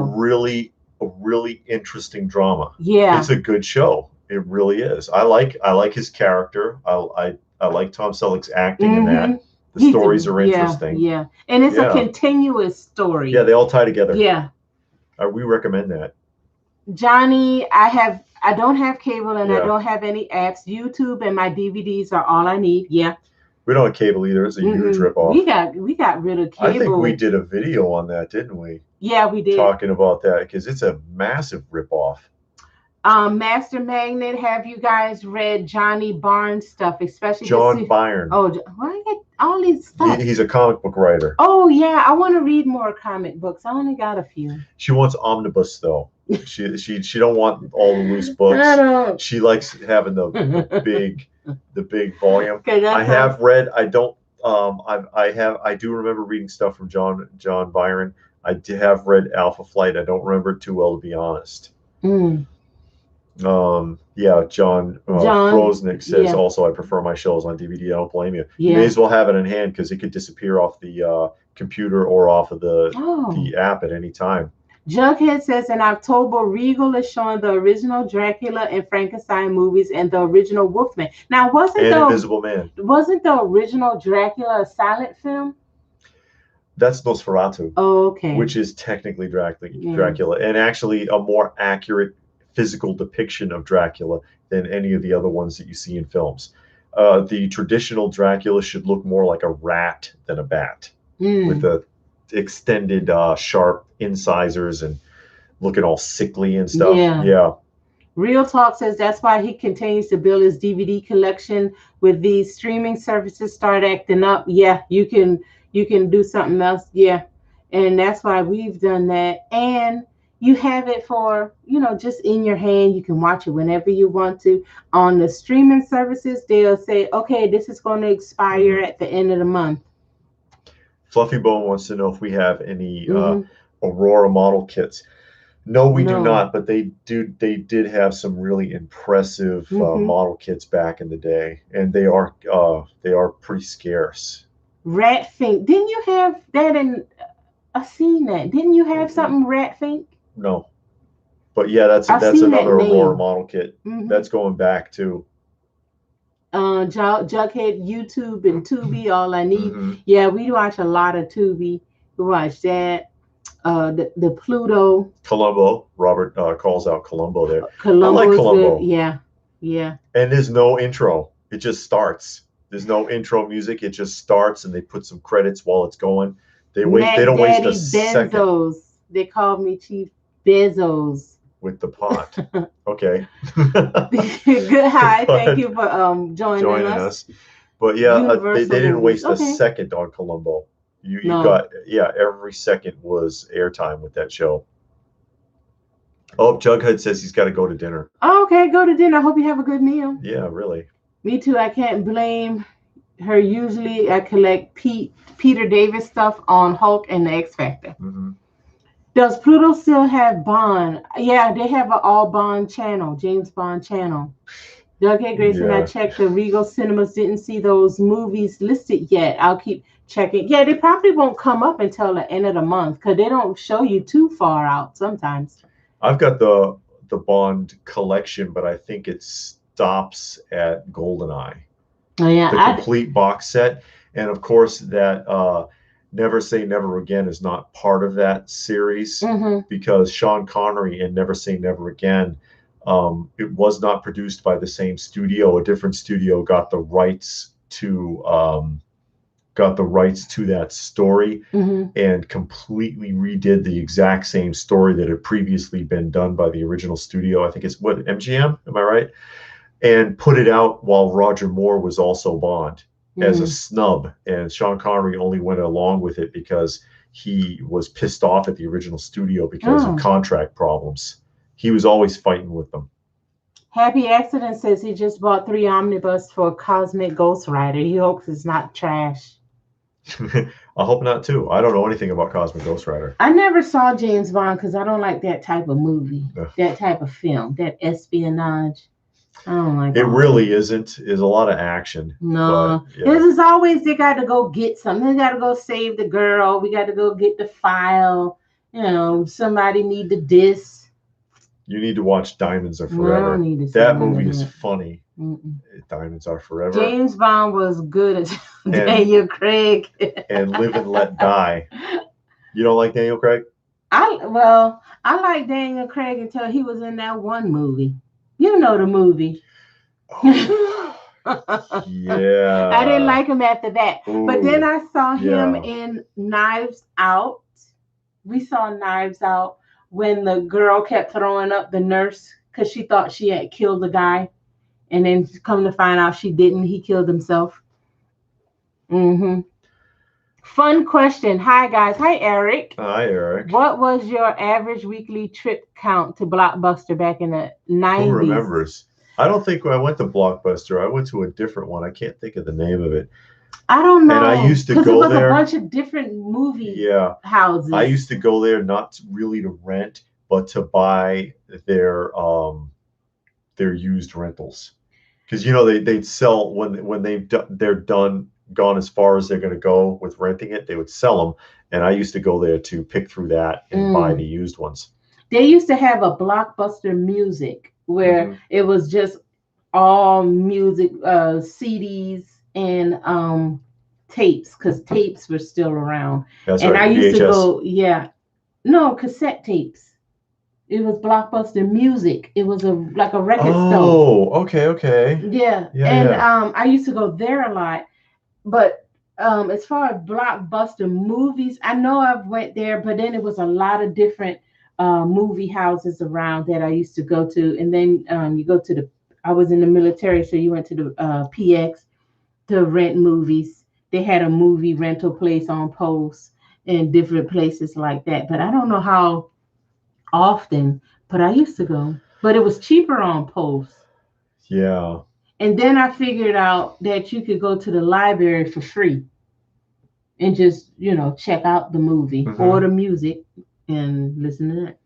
A really interesting drama. Yeah, it's a good show. It really is. I like his character. I like Tom Selleck's acting in that. The stories are interesting. Yeah, and it's a continuous story. Yeah, they all tie together. Yeah, we recommend that. Johnny, I don't have cable and I don't have any apps. YouTube and my DVDs are all I need. Yeah. We don't have cable either. It's a huge ripoff. We got rid of cable. I think we did a video on that, didn't we? Yeah, we did. Talking about that because it's a massive ripoff. Master Magnet, have you guys read Johnny Barnes stuff, especially John Byrne? Oh, why I get all these stuff? He's a comic book writer. Oh yeah, I want to read more comic books. I only got a few. She wants omnibus though. She don't want all the loose books. I don't. She likes having the big volume. Okay, I have read. I don't. I do remember reading stuff from John Byrne. I have read Alpha Flight. I don't remember it too well, to be honest. John Frosnick says also, I prefer my shows on DVD. I don't blame you. You may as well have it in hand because it could disappear off the computer or off of the app at any time. Jughead says in October, Regal is showing the original Dracula and Frankenstein movies and the original Wolfman. Now, Invisible Man. Wasn't the original Dracula a silent film? That's Nosferatu. Oh, okay. Which is technically Dracula, and actually a more accurate physical depiction of Dracula than any of the other ones that you see in films. The traditional Dracula should look more like a rat than a bat, with the extended sharp incisors and looking all sickly and stuff. Yeah. Real Talk says that's why he continues to build his DVD collection. With these streaming services start acting up, you can do something else. And that's why we've done that. And you have it for, just in your hand. You can watch it whenever you want to. On the streaming services, they'll say, okay, this is going to expire at the end of the month. Fluffy Bone wants to know if we have any Aurora model kits. No, we do not, but they did have some really impressive model kits back in the day, and they are pretty scarce. Rat Fink, didn't you have that in? I've seen that. Didn't you have something Rat Fink? No, but yeah, that's another Aurora model kit. That's going back to. Jughead, YouTube, and Tubi, all I need. Yeah, we watch a lot of Tubi. We watch that. The Pluto. Columbo. Robert calls out Columbo there. Columbo, I like Columbo. Good. Yeah. And there's no intro. It just starts. There's no intro music. It just starts, and they put some credits while it's going. They don't waste a second. They called me Chief Bezos. With the pot. Okay. Good. Hi. Thank you for joining us. But yeah, they didn't waste a second on Columbo. You got every second was airtime with that show. Oh, Jughead says he's got to go to dinner. Oh, okay, go to dinner. I hope you have a good meal. Yeah, really. Me too. I can't blame her usually I collect Peter Davis stuff on Hulk and the X Factor. Mm-hmm. Does Pluto still have Bond? Yeah, they have an all Bond channel, James Bond channel. Doug A. Grayson, I Yeah. checked the Regal Cinemas, didn't see those movies listed yet. I'll keep checking. Yeah, they probably won't come up until the end of the month because they don't show you too far out sometimes. I've got the Bond collection, but I think it stops at GoldenEye. Oh, yeah, The complete box set. And of course, that Never Say Never Again is not part of that series because Sean Connery in Never Say Never Again, it was not produced by the same studio. A different studio got the rights to that story and completely redid the exact same story that had previously been done by the original studio. I think it's what, MGM, am I right? And put it out while Roger Moore was also Bond as a snub. And Sean Connery only went along with it because he was pissed off at the original studio because of contract problems. He was always fighting with them. Happy Accident says he just bought 3 omnibus for Cosmic Ghost Rider. He hopes it's not trash. I hope not too. I don't know anything about Cosmic Ghost Rider. I never saw James Bond because I don't like that type of movie, that type of film, that espionage. I don't like it. Really isn't. There's a lot of action. No, this is always they got to go get something. They got to go save the girl. We got to go get the file. You know, somebody need the disc. You need to watch Diamonds Are Forever. That movie is funny. Diamonds Are Forever. James Bond was good as Daniel Craig. And Live and Let Die. You don't like Daniel Craig? I like Daniel Craig until he was in that one movie. You know the movie. Oh, yeah. I didn't like him after that. Ooh, but then I saw him in Knives Out. We saw Knives Out when the girl kept throwing up the nurse because she thought she had killed the guy. And then come to find out she didn't. He killed himself. Fun question. Hi, guys. Hi, Eric. Hi, Eric. What was your average weekly trip count to Blockbuster back in the 90s? Who remembers? I don't think I went to Blockbuster. I went to a different one. I can't think of the name of it. I don't know. And I used to go there. Because it was a bunch of different movie houses. I used to go there not really to rent, but to buy their used rentals. Because, you know, they'd sell when they're gone as far as they're going to go with renting it, they would sell them. And I used to go there to pick through that and buy the used ones. They used to have a Blockbuster Music where it was just all music, CDs and tapes, because tapes were still around. That's and right, I used VHS. to go, cassette tapes. It was Blockbuster Music. It was like a record store. Oh, okay. Yeah. I used to go there a lot. But as far as Blockbuster movies, I know I've went there, but then it was a lot of different movie houses around that I used to go to. And then you go to I was in the military, so you went to the PX to rent movies. They had a movie rental place on post and different places like that. But I don't know how often, but I used to go. But it was cheaper on post. Yeah. And then I figured out that you could go to the library for free and just, check out the movie or the music and listen to that.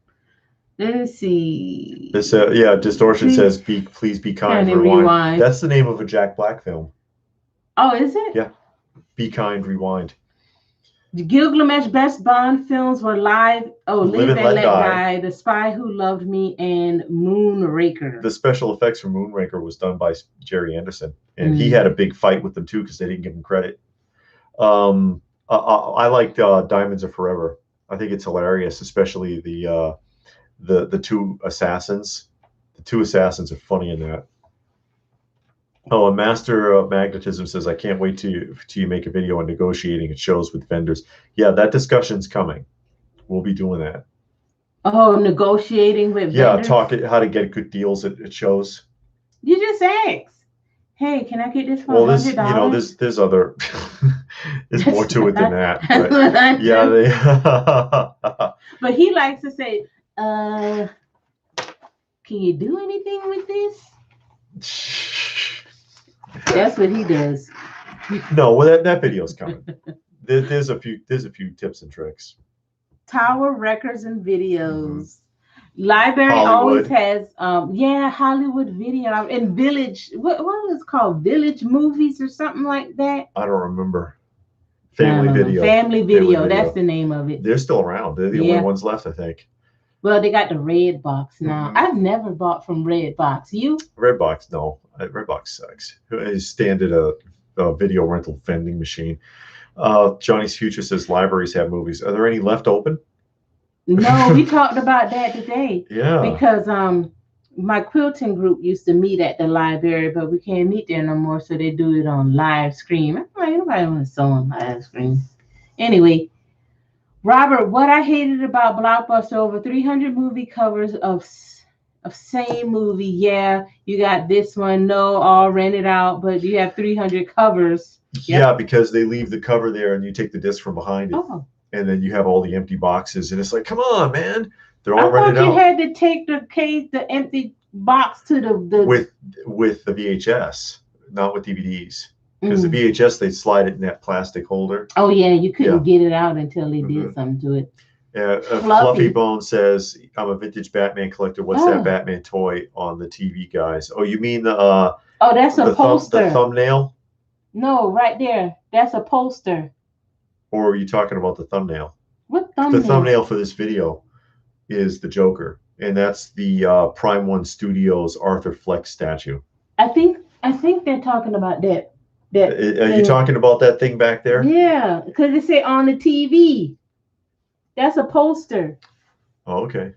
Let's see. This, Distortion says, please be kind, rewind. That's the name of a Jack Black film. Oh, is it? Yeah. Be Kind, Rewind. The Gilgamesh best Bond films were Live and Let Die, The Spy Who Loved Me, and Moonraker. The special effects for Moonraker was done by Jerry Anderson, and he had a big fight with them too because they didn't give him credit. I liked Diamonds Are Forever. I think it's hilarious, especially the two assassins. The two assassins are funny in that. Oh, a Master of Magnetism says, I can't wait till you make a video on negotiating at shows with vendors. Yeah, that discussion's coming. We'll be doing that. Oh, negotiating with vendors? Yeah, talk how to get good deals at shows. You just asked. Hey, can I get this for $100? There's other, there's more to it than that. But yeah, but he likes to say, can you do anything with this? That's what he does. No, well, that video's coming. There's a few tips and tricks. Tower Records and Videos. Library always Hollywood. has Hollywood Video and Village. What was it called? Village Movies or something like that. I don't remember. Family Video. Family Video. That's the name of it. They're still around. They're the only ones left, I think. Well, they got the Red Box now. I've never bought from Red Box. You? Red Box, no. Red Box sucks. It's standard a video rental vending machine. Johnny's Future says libraries have movies. Are there any left open? No, we talked about that today. Yeah. Because my quilting group used to meet at the library, but we can't meet there no more, so they do it on live stream. I'm like, nobody wants to sew on live stream. Anyway, Robert, what I hated about Blockbuster, over 300 movie covers of same movie. Yeah, you got this one, no, all rented out, but you have 300 covers. Yeah, because they leave the cover there and you take the disc from behind it. Oh. And then you have all the empty boxes, and it's like, come on, man, they're all rented out. You had to take the case, the empty box to the with the VHS, not with DVDs, because the VHS they slide it in that plastic holder. Oh yeah, you couldn't get it out until they did something to it. Yeah, Fluffy Bone says, "I'm a vintage Batman collector. What's that Batman toy on the TV, guys? Oh, you mean the that's a poster. The thumbnail? No, right there. That's a poster. Or are you talking about the thumbnail? What thumbnail? The thumbnail for this video is the Joker, and that's the Prime One Studios Arthur Fleck statue. I think they're talking about that. Are you talking about that thing back there? Yeah, because it say on the TV. That's a poster. Oh, okay.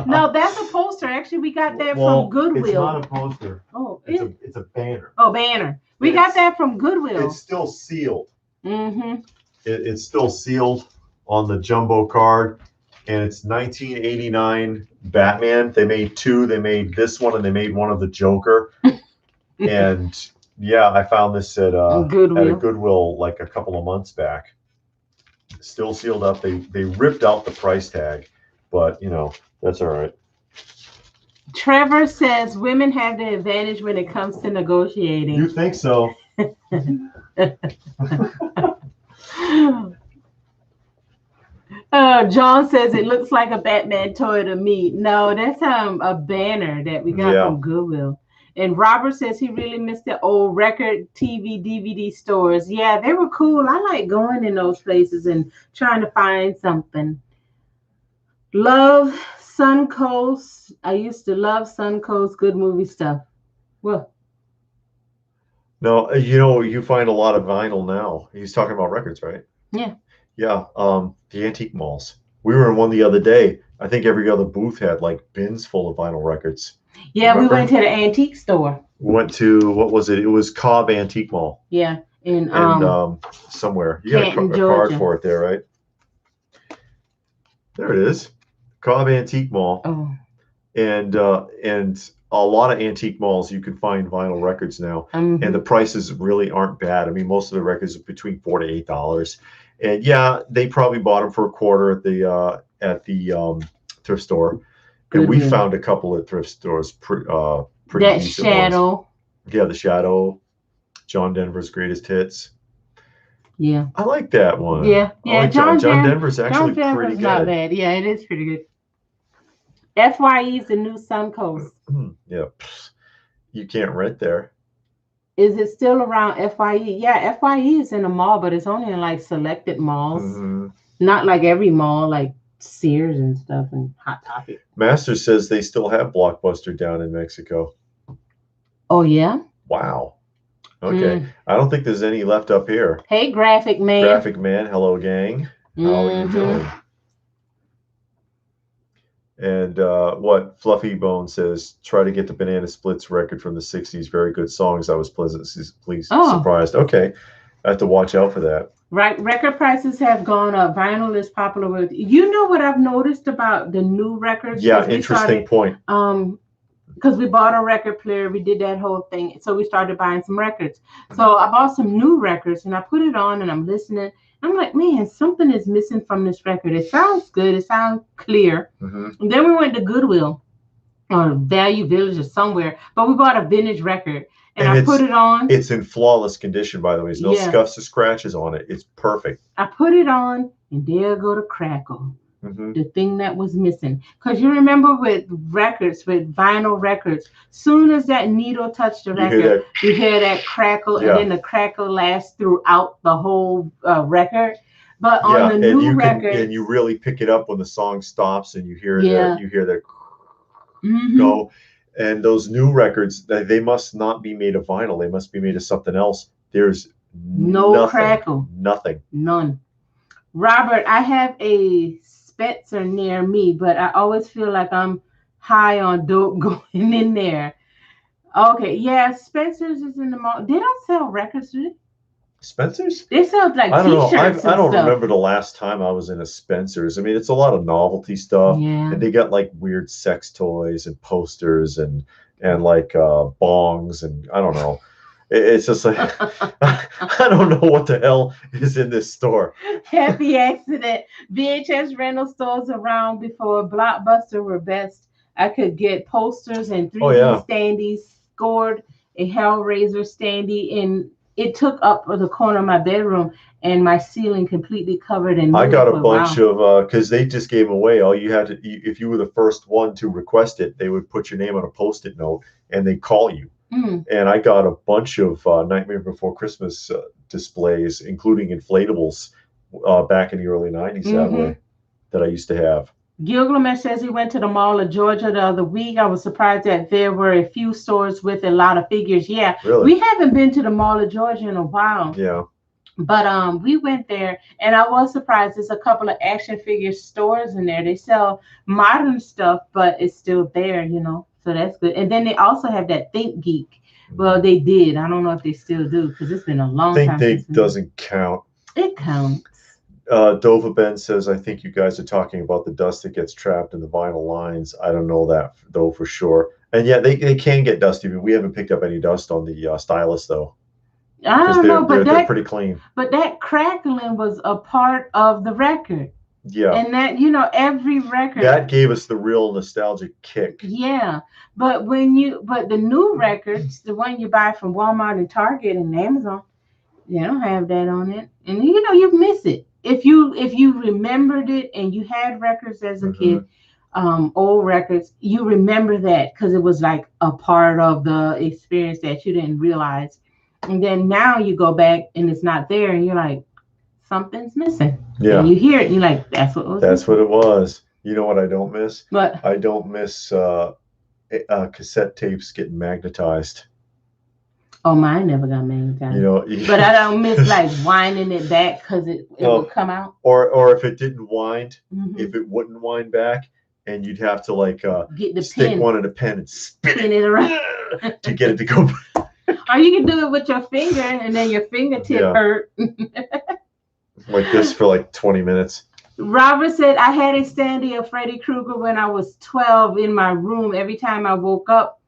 No, that's a poster. Actually, we got that from Goodwill. It's not a poster. Oh, it's a banner. Oh, banner. We got that from Goodwill. It's still sealed. Mm-hmm. It's still sealed on the jumbo card, and it's 1989 Batman. They made two. They made this one, and they made one of the Joker. And yeah, I found this at a Goodwill like a couple of months back. Still sealed up. They ripped out the price tag, but you know that's all right. Trevor says women have the advantage when it comes to negotiating. You think so? John says it looks like a Batman toy to me. No, that's a banner that we got from Goodwill. And Robert says he really missed the old record, TV, DVD stores. Yeah, they were cool. I like going in those places and trying to find something. Love Suncoast. I used to love Suncoast good movie stuff. Well, no, you know, you find a lot of vinyl now. He's talking about records, right? Yeah. Yeah. The antique malls. We were in one the other day. I think every other booth had like bins full of vinyl records. Yeah, remember? We went to the antique store. We went to, what was it? It was Cobb Antique Mall. Yeah. In somewhere. You got a card for it there, right? There it is. Cobb Antique Mall. Oh. And a lot of antique malls you can find vinyl records now. And the prices really aren't bad. I mean, most of the records are between $4 to $8. And yeah, they probably bought them for $1 at the thrift store. And we found a couple of thrift stores pretty that decent Shadow. ones. Yeah, the Shadow, John Denver's Greatest Hits. Yeah. I like that one. Yeah. Like John Denver's actually pretty good. Not bad. Yeah, it is pretty good. FYE is the new Suncoast. Yeah. You can't rent there. Is it still around FYE? Yeah, FYE is in a mall, but it's only in like selected malls. Not like every mall, like Sears and stuff and Hot Topic. Master says they still have Blockbuster down in Mexico. Oh, yeah? Wow. Okay. I don't think there's any left up here. Hey, Graphic Man. Graphic Man. Hello, gang. How are you doing? And what Fluffy Bone says, try to get the Banana Splits record from the 60s. Very good songs. I was pleasantly surprised. Okay. I have to watch out for that. Right. Record prices have gone up. Vinyl is popular with. You know what I've noticed about the new records? Yeah, interesting point. Because we bought a record player. We did that whole thing. So we started buying some records. So I bought some new records and I put it on and I'm listening. I'm like, man, something is missing from this record. It sounds good. It sounds clear. And then we went to Goodwill or Value Village or somewhere, but we bought a vintage record. and I put it on. It's in flawless condition, by the way. There's no scuffs or scratches on it. It's perfect. I put it on, and there go the crackle. The thing that was missing. Because you remember with records, with vinyl records, soon as that needle touched the record, you hear that crackle, and then the crackle lasts throughout the whole record. But on the new records, and you really pick it up when the song stops, and you hear that go. And those new records, they must not be made of vinyl. They must be made of something else. There's no crackle, nothing, none. Robert, I have a Spencer near me, but I always feel like I'm high on dope going in there. Okay, yeah, Spencer's is in the mall. They don't sell records, do they? Spencer's? They sell like t-shirts. I don't remember the last time I was in a Spencer's. I mean, it's a lot of novelty stuff, and they got like weird sex toys and posters and like bongs, and I don't know. It's just like I don't know what the hell is in this store. Happy accident. VHS rental stores around before Blockbuster were best. I could get posters and 3D standees, scored a Hellraiser standee, and it took up the corner of my bedroom and my ceiling completely covered in. I got a bunch of because they just gave them away. All you had to, if you were the first one to request it, they would put your name on a Post-it note and they call you. And I got a bunch of Nightmare Before Christmas displays, including inflatables, back in the early 90s that I used to have. Gilgamesh says he went to the Mall of Georgia the other week. I was surprised that there were a few stores with a lot of figures. Yeah, really? We haven't been to the Mall of Georgia in a while. Yeah. But we went there, and I was surprised. There's a couple of action figure stores in there. They sell modern stuff, but it's still there, you know. So that's good. And then they also have that Think Geek. Well, they did. I don't know if they still do because it's been a long time. Think Geek doesn't count. It counts. Dova Ben says, I think you guys are talking about the dust that gets trapped in the vinyl lines. I don't know that, though, for sure. And yeah, they can get dusty, but we haven't picked up any dust on the stylus, though. I don't know, but they're pretty clean. But that crackling was a part of the record. Yeah. And that, you know, every record. That gave us the real nostalgic kick. Yeah. But the new records, the one you buy from Walmart and Target and Amazon, they don't have that on it. And you know, you miss it. If you remembered it and you had records as a kid, old records, you remember that because it was like a part of the experience that you didn't realize. And then now you go back and it's not there and you're like, something's missing. Yeah. And you hear it and you're like, that's what it was. That's what it was. You know what I don't miss? What? I don't miss cassette tapes getting magnetized. Oh, mine never got magnetized. You know, but I don't miss like winding it back because it would come out. Or if it didn't wind, if it wouldn't wind back, and you'd have to like stick one in a pen and spin it around to get it to go. Or you can do it with your finger, and then your fingertip hurt. Like this for like 20 minutes. Robert said, I had a standee of Freddy Krueger when I was 12 in my room. Every time I woke up,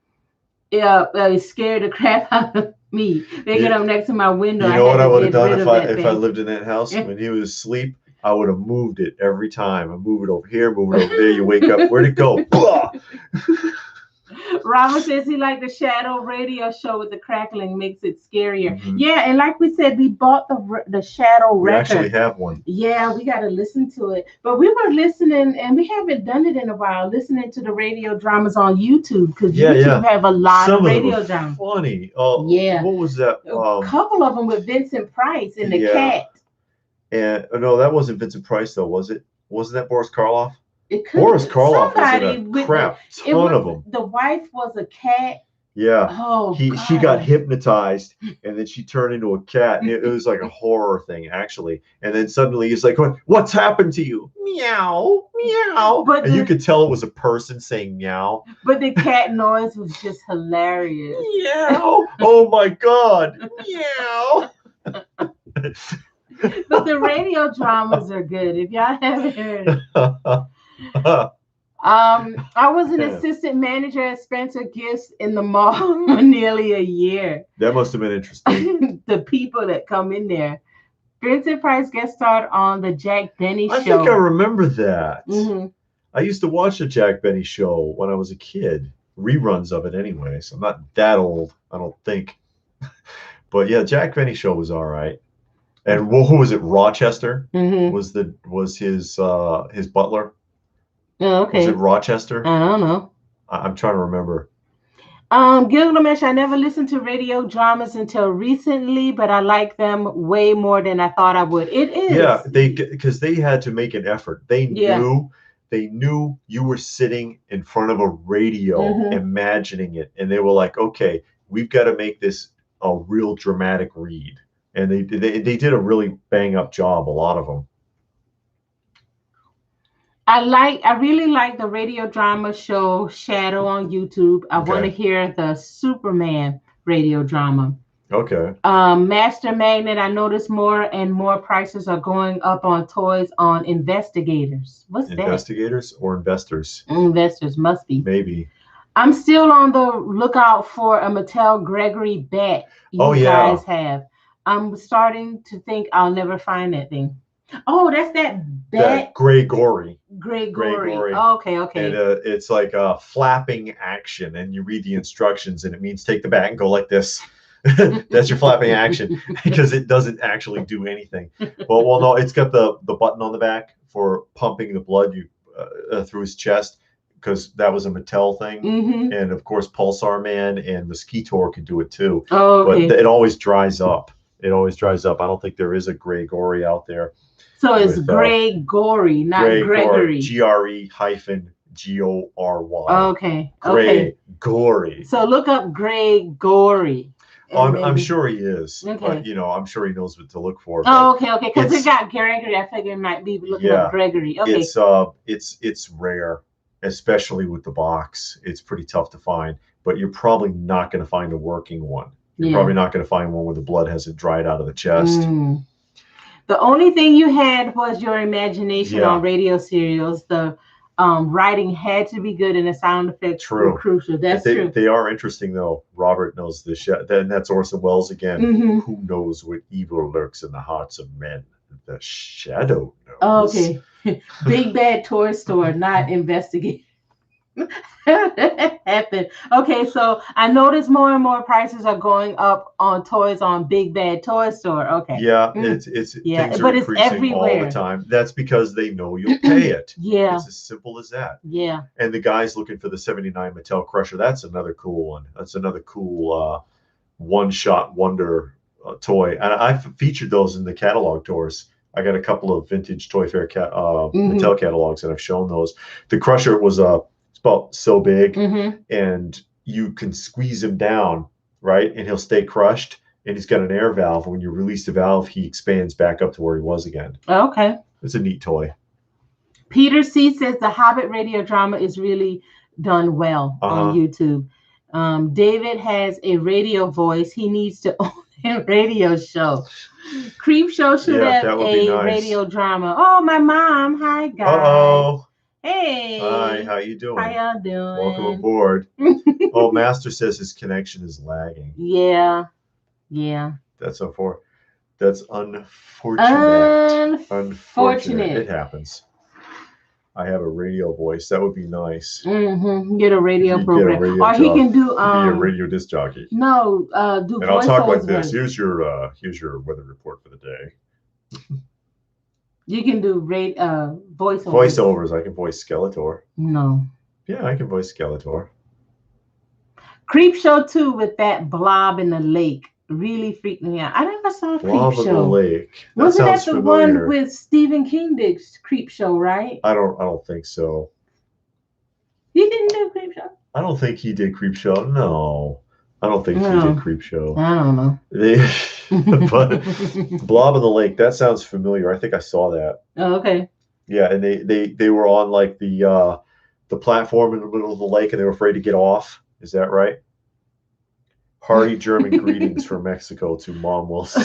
it scared the crap out of me. They get up next to my window. You know what I would have done if I lived in that house? When he was asleep, I would have moved it every time. I move it over here, move it over there. You wake up, where'd it go? Robert says he liked the Shadow radio show with the crackling, makes it scarier. Yeah, and like we said, we bought the Shadow record. We actually have one. Yeah, we got to listen to it. But we were listening, and we haven't done it in a while, listening to the radio dramas on YouTube, because YouTube have a lot of radio dramas. Funny. Oh, yeah. What was that? A couple of them with Vincent Price and the cat. And no, that wasn't Vincent Price, though, was it? Wasn't that Boris Karloff? Boris Karloff was a crap ton of them. The wife was a cat. Yeah. Oh, she got hypnotized, and then she turned into a cat. And it was like a horror thing, actually. And then suddenly he's like, "What's happened to you?" Meow, meow. And you could tell it was a person saying meow. But the cat noise was just hilarious. Meow. Oh my God. Meow. But the radio dramas are good. If y'all haven't heard it. I was an assistant manager at Spencer Gifts in the mall for nearly a year. That must have been interesting. The people that come in there. Vincent Price guest starred on the Jack Benny show. I think I remember that. I used to watch the Jack Benny show when I was a kid. reruns of it anyway, so I'm not that old, I don't think. But yeah, Jack Benny show was all right. And who was it? Rochester was his butler. Oh, okay. Was it Rochester? I don't know. I'm trying to remember. Gilgamesh, I never listened to radio dramas until recently, but I like them way more than I thought I would. It is. Yeah, because they had to make an effort. They knew you were sitting in front of a radio, imagining it, and they were like, okay, we've got to make this a real dramatic read. And they did a really bang up job, a lot of them. I really like the radio drama show Shadow on YouTube. I want to hear the Superman radio drama. Okay. Master Magnet, I noticed more and more prices are going up on toys on Investigators. What's that? Investigators or investors? Investors must be. Maybe. I'm still on the lookout for a Mattel Gregory bat you guys have. I'm starting to think I'll never find that thing. Oh, that's that bat. That Gregory. Oh, okay. And it's like a flapping action, and you read the instructions, and it means take the bat and go like this. That's your flapping action, because it doesn't actually do anything. Well, no, it's got the button on the back for pumping the blood through his chest, because that was a Mattel thing. And of course, Pulsar Man and Mosquitor can do it too. Oh, okay. But it always dries up. I don't think there is a Gregory out there. So it's Gregory, not Gregory. Gregory. Okay. Gregory. So look up Gregory. I'm sure he is. But I'm sure he knows what to look for. Oh, okay. Because it got Gregory. I figured it might be looking up Gregory. Okay. It's rare, especially with the box. It's pretty tough to find. But you're probably not going to find a working one. You're probably not going to find one where the blood hasn't dried out of the chest. The only thing you had was your imagination on radio serials. The writing had to be good, and the sound effects were crucial. That's true. They are interesting, though. Robert knows this. Then that's Orson Welles again. Who knows what evil lurks in the hearts of men? The shadow knows. Okay. Big Bad Toy Store, not Investigate. Happened. Okay, so I noticed more and more prices are going up on toys on Big Bad Toy Store. Okay. Yeah, it's things are increasing all the time. That's because they know you'll pay it. It's as simple as that. Yeah. And the guy's looking for the 79 Mattel Crusher. That's another cool one. That's another cool one-shot wonder toy. And I've featured those in the catalog tours. I got a couple of vintage Toy Fair Mattel catalogs, and I've shown those. The Crusher was it's about so big, and you can squeeze him down, right? And he'll stay crushed, and he's got an air valve. When you release the valve, he expands back up to where he was again. Okay. It's a neat toy. Peter C. says the Hobbit radio drama is really done well on YouTube. David has a radio voice. He needs to own a radio show. Creep Show should have a radio drama. Oh, my mom. Hi, guys. Uh-oh. Hey. Hi, how you doing? How y'all doing? Welcome aboard. Oh, Master says his connection is lagging. Yeah. That's unfortunate. Unfortunate. It happens. I have a radio voice. That would be nice. Get a radio program. Or he can do be a radio disc jockey. No, do. And I'll talk like this. Here's your weather report for the day. You can do voiceovers. Voiceovers. I can voice Skeletor. No. Yeah, I can voice Skeletor. Creep Show 2 with that blob in the lake really freaked me out. I never saw Creep Show. Blob in the lake. Wasn't that the one with Stephen King did Creep Show, right? I don't think so. He didn't do Creep Show? I don't think he did Creep Show. No. I don't think he did Creep Show. I don't know. But Blob in the Lake, that sounds familiar. I think I saw that. Oh, okay. Yeah, and they were on like the platform in the middle of the lake, and they were afraid to get off. Is that right? Hearty German greetings from Mexico to Mom Wilson.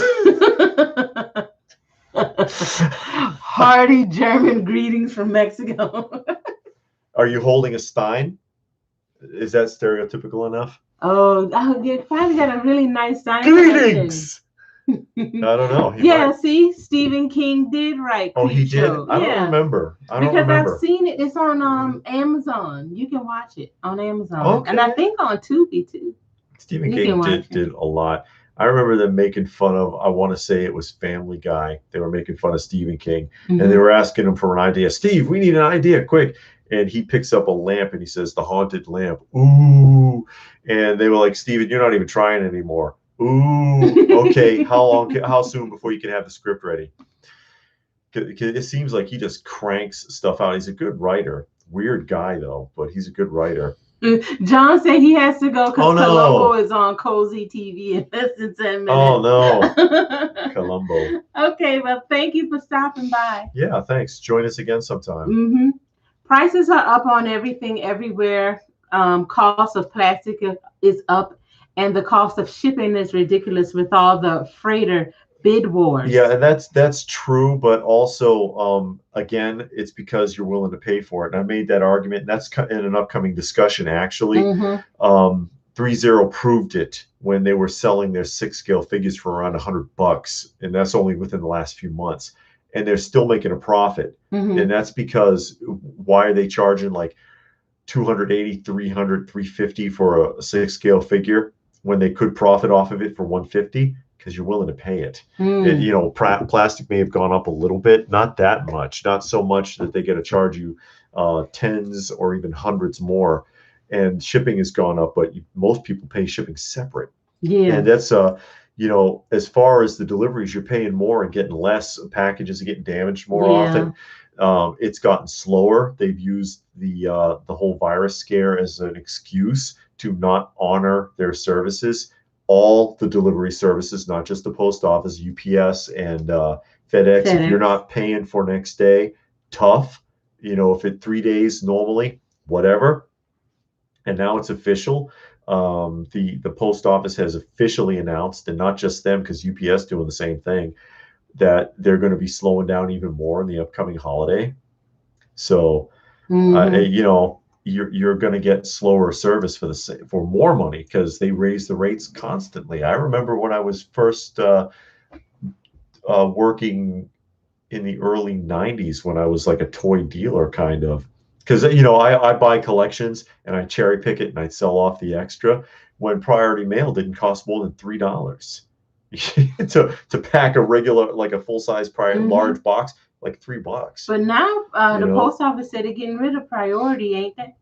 Hearty German greetings from Mexico. Are you holding a Stein? Is that stereotypical enough? Oh, you finally got a really nice Stein. Greetings. I don't know. He Yeah, might. see, Stephen King did write Oh, he did. Creepshow. I don't Yeah, remember. I don't because I've remember. seen it. It's on Amazon. You can watch it on Amazon, and I Okay. think on Tubi too. Stephen You King can watch it. did a lot. I remember them making fun of. I want to say it was Family Guy. They were making fun of Stephen King, and they Mhm. were asking him for an idea. Steve, we need an idea, quick! And he picks up a lamp and he says, "The haunted lamp." Ooh, and they were like, "Steven, you're not even trying anymore." Ooh, okay. How long? How soon before you can have the script ready? It seems like he just cranks stuff out. He's a good writer. Weird guy though, but he's a good writer. John said he has to go because Oh Columbo no! is on Cozy TV in less than 10 Oh minutes. no! Columbo. Okay, well, thank you for stopping by. Yeah, thanks. Join us again sometime. Mm-hmm. Prices are up on everything everywhere. Cost of plastic is up, and the cost of shipping is ridiculous with all the freighter bid wars. Yeah, and that's true, but also again, it's because you're willing to pay for it. And I made that argument, and that's in an upcoming discussion actually. Mm-hmm. 3-0 proved it when they were selling their 6 scale figures for around $100, and that's only within the last few months, and they're still making a profit. Mm-hmm. And that's because why are they charging like 280, 300, 350 for a 6 scale figure when they could profit off of it for 150? Because you're willing to pay it. Plastic may have gone up a little bit, not that much, not so much that they get to charge you tens or even hundreds more. And shipping has gone up, but most people pay shipping separate. Yeah. And that's as far as the deliveries, you're paying more and getting less. Packages are getting damaged more often. It's gotten slower. They've used the whole virus scare as an excuse to not honor their services. All the delivery services, not just the post office, UPS and FedEx. If you're not paying for next day, tough. If it's 3 days normally, whatever. And now it's official. The post office has officially announced, and not just them, because UPS doing the same thing, that they're going to be slowing down even more in the upcoming holiday. So, you're going to get slower service for more money because they raise the rates constantly. I remember when I was first working in the early 90s when I was like a toy dealer kind of, because I buy collections and I cherry pick it and I sell off the extra, when priority mail didn't cost more than $3 to pack a regular, like a full-size large box, like $3. But now the post office said they're getting rid of priority, ain't they?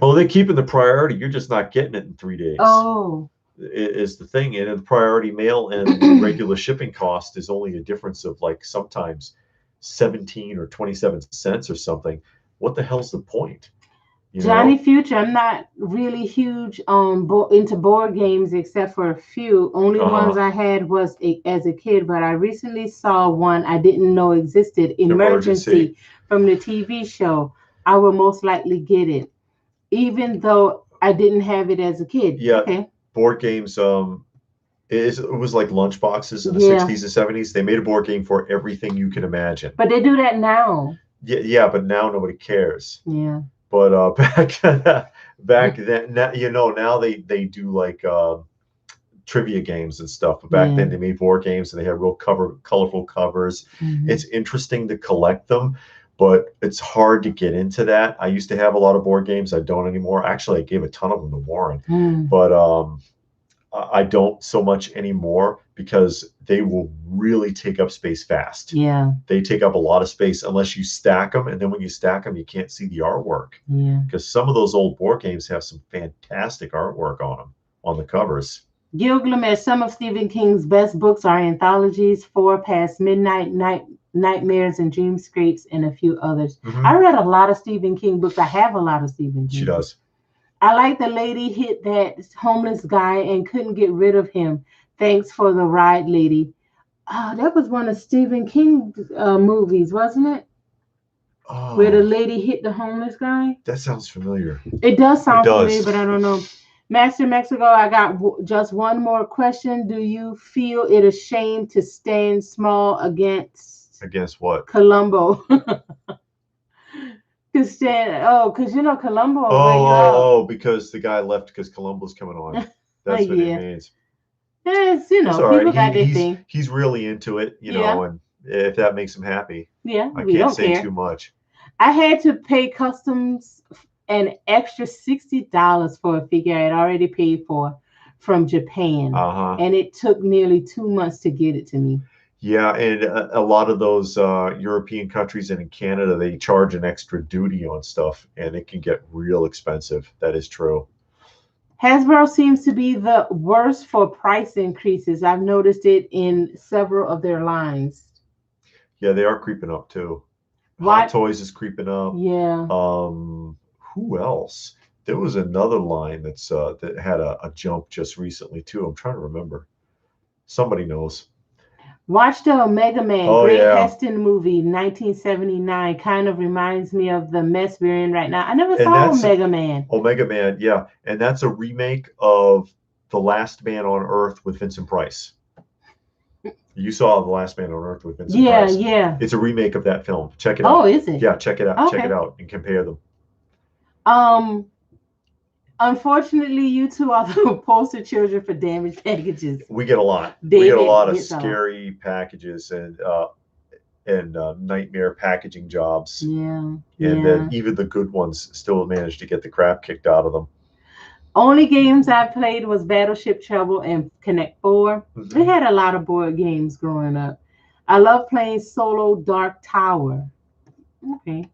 Oh, they're keeping the priority. You're just not getting it in 3 days. Oh, is the thing. And the priority mail and the regular shipping cost is only a difference of like sometimes 17 or 27 cents or something. What the hell's the point? Johnny Future, I'm not really huge into board games except for a few. Only ones I had was as a kid, but I recently saw one I didn't know existed, Emergency, from the TV show. I will most likely get it, even though I didn't have it as a kid. Yeah. Okay. Board games, it was like lunch boxes in the 60s and 70s. They made a board game for everything you can imagine. But they do that now. Yeah, but now nobody cares. Yeah. But back then, now they do like trivia games and stuff. But back then they made board games and they had real colorful covers. It's interesting to collect them, but it's hard to get into that. I used to have a lot of board games. I don't anymore. Actually, I gave a ton of them to Warren, but I don't so much anymore because they will really take up space fast. Yeah. They take up a lot of space unless you stack them. And then when you stack them, you can't see the artwork. Yeah. Because some of those old board games have some fantastic artwork on them, on the covers. Gil Glamet, some of Stephen King's best books are anthologies, Four Past Midnight, Nightmares and Dreamscapes, and a few others. I read a lot of Stephen King books. I have a lot of Stephen King. She does. I like the lady hit that homeless guy and couldn't get rid of him. Thanks for the ride, lady. Oh, that was one of Stephen King's movies, wasn't it? Oh, where the lady hit the homeless guy? That sounds familiar. It does sound familiar, but I don't know. Master Mexico, I got just one more question. Do you feel it a shame to stand small against what? Columbo? Because Columbo. Oh, because the guy left because Columbo's coming on. That's what it means. It's, That's all right. people got their thing. He's really into it, Yeah, and if that makes him happy, yeah, I we can't don't say care. too much. I had to pay customs an extra $60 for a figure I had already paid for from Japan, Uh-huh. and it took nearly 2 months to get it to me. Yeah, and a lot of those European countries and in Canada, they charge an extra duty on stuff, and it can get real expensive. That is true. Hasbro seems to be the worst for price increases. I've noticed it in several of their lines. Yeah, they are creeping up too. Hot What? Toys is creeping up. Yeah. Who else? There was another line that had a jump just recently too. I'm trying to remember. Somebody knows. Watch the Omega Man, Oh Great yeah, Heston movie, 1979. Kind of reminds me of the mess we're in right now. I never and saw that's Omega Man. Omega Man. Yeah, and that's a remake of The Last Man on Earth with Vincent Price. You saw The Last Man on Earth with Vincent Yeah, Price. yeah. It's a remake of that film. Check it Oh, out. is it? Yeah, check it out. Check it Okay. out and compare them. Um, Unfortunately, you two are the poster children for damaged packages. We get a lot. We get a David lot of gets a lot. scary packages and nightmare packaging jobs. Yeah, And then even the good ones still manage to get the crap kicked out of them. Only games I played was Battleship Trouble and Connect 4. We had a lot of board games growing up. I love playing solo Dark Tower. Okay.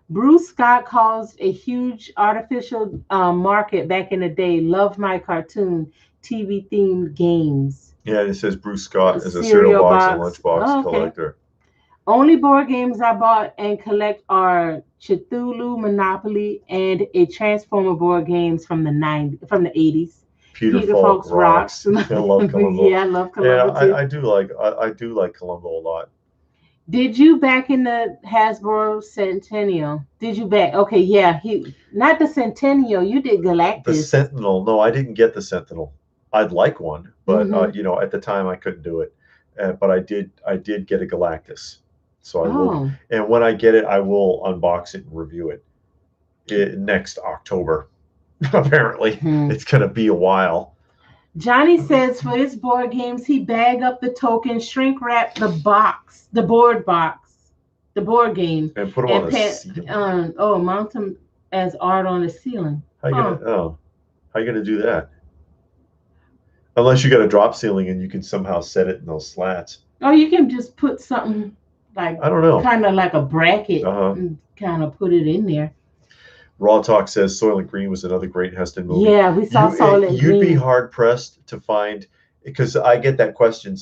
Bruce Scott caused a huge artificial market back in the day. Love my cartoon TV themed games. Yeah, and it says Bruce Scott is a Cereal cereal box and box. lunchbox Oh, okay. collector. Only board games I bought and collect are Cthulhu, Monopoly, and a Transformer board games from the 80s. Peter Falk rocks. I love Columbo. Yeah, I love Columbo too. I do like Columbo a lot. Did you back in the Hasbro Centennial? Did you back? Okay, yeah. He not the Centennial. You did Galactus. The Sentinel. No, I didn't get the Sentinel. I'd like one, but Mhm. at the time I couldn't do it. But I did get a Galactus. So I will, Oh, and when I get it, I will unbox it and review it next October. Apparently, it's gonna be a while. Johnny says for his board games, he bag up the tokens, shrink wrap the box, the board box, the board game, And put them on the ceiling. Mount them as art on the ceiling. How you gonna do that? Unless you got a drop ceiling and you can somehow set it in those slats. Oh, you can just put something like, I don't know, kind of like a bracket, and kind of put it in there. Raw Talk says Soylent Green was another great Heston movie. Yeah, we saw Soylent Green. You'd be hard pressed to find, because I get that question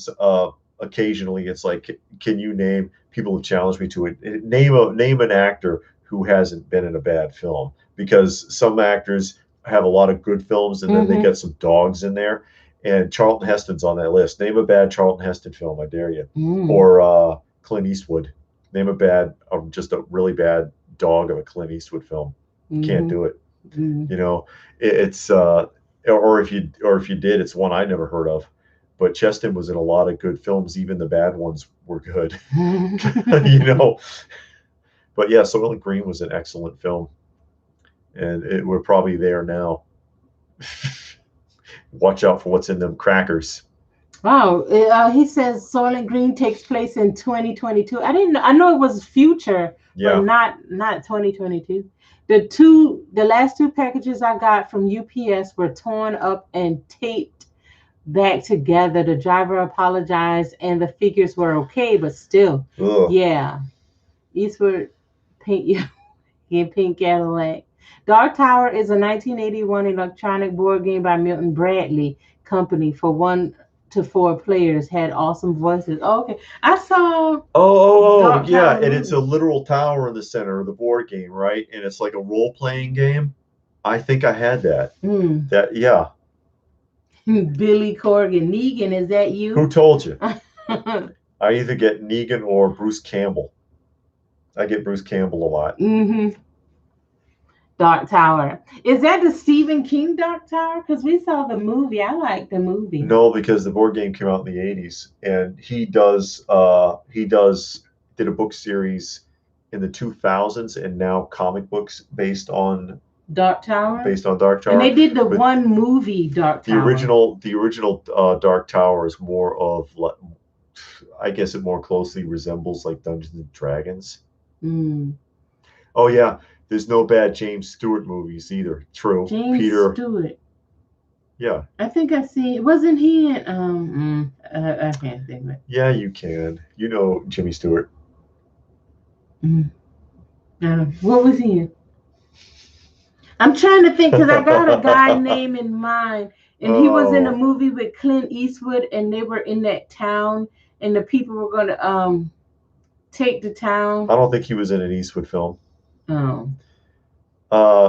occasionally. It's like, can you name? People have challenged me to it. Name an actor who hasn't been in a bad film, because some actors have a lot of good films and then they get some dogs in there. And Charlton Heston's on that list. Name a bad Charlton Heston film, I dare you. Or Clint Eastwood. Name a bad, or just a really bad dog of a Clint Eastwood film. Can't do it. It's or if you did, it's one I never heard of. But Cheston was in a lot of good films. Even the bad ones were good. But yeah, Soylent Green was an excellent film, and we're probably there now. Watch out for what's in them crackers. Wow, he says Soylent Green takes place in 2022. I didn't know. I know it was future, but not 2022. The last two packages I got from UPS were torn up and taped back together. The driver apologized, and the figures were okay, but still, yeah. Eastward pink, pink Cadillac. Dark Tower is a 1981 electronic board game by Milton Bradley Company for 1 to 4 players. Had awesome voices. Oh, okay, I saw. Yeah, and it's a literal tower in the center of the board game, right? And it's like a role-playing game. I think I had that. Yeah. Billy Corgan. Negan, is that you? Who told you? I either get Negan or Bruce Campbell. I get Bruce Campbell a lot. Dark Tower. Is that the Stephen King Dark Tower? Because we saw the movie. I like the movie. No, because the board game came out in the 80s, and he did a book series in the 2000s, and now comic books based on Dark Tower. based on Dark Tower. And they did the one movie, Dark Tower. The original Dark Tower is more of, I guess it more closely resembles like Dungeons and Dragons. Oh yeah, there's no bad James Stewart movies either. True. James Stewart. Yeah. I think I see. Wasn't he in? I can't think of it. Yeah, you can. You know Jimmy Stewart. What was he in? I'm trying to think because I got a guy name in mind, and he was in a movie with Clint Eastwood, and they were in that town, and the people were going to take the town. I don't think he was in an Eastwood film. Oh.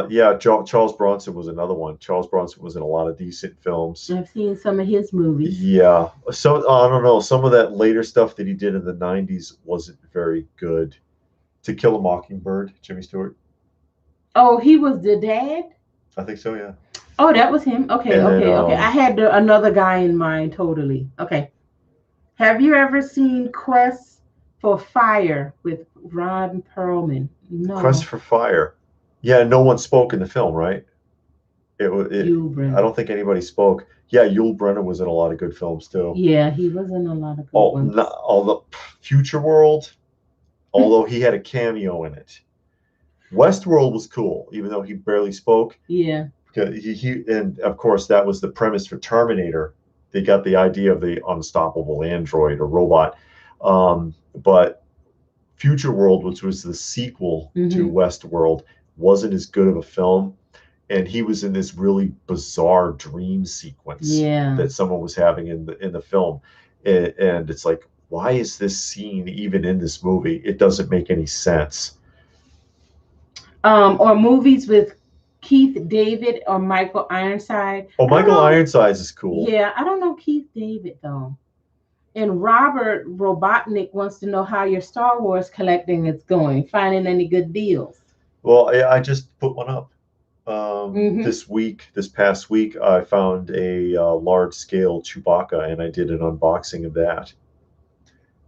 Yeah, Charles Bronson was another one. Charles Bronson was in a lot of decent films. I've seen some of his movies. Yeah. So I don't know. Some of that later stuff that he did in the 90s wasn't very good. To Kill a Mockingbird, Jimmy Stewart. Oh, he was the dad? I think so, yeah. Oh, that was him. Okay. I had another guy in mind totally. Okay. Have you ever seen Quest for Fire with Ron Perlman? No. Quest for Fire. Yeah, no one spoke in the film, right? Yul Brynner. I don't think anybody spoke. Yeah, Yul Brynner was in a lot of good films too. Yeah, he was in a lot of good ones. Although Future World, although he had a cameo in it. Westworld was cool, even though he barely spoke. Yeah. He and of course that was the premise for Terminator. They got the idea of the unstoppable android or robot. But Future World, which was the sequel to Westworld, wasn't as good of a film. And he was in this really bizarre dream sequence that someone was having in the film. And it's like, why is this scene even in this movie? It doesn't make any sense. Or movies with Keith David or Michael Ironside. Oh, Michael Ironside is cool. Yeah, I don't know Keith David though. And Robert Robotnik wants to know how your Star Wars collecting is going. Finding any good deals? Well, I just put one up this past week. I found a large-scale Chewbacca, and I did an unboxing of that.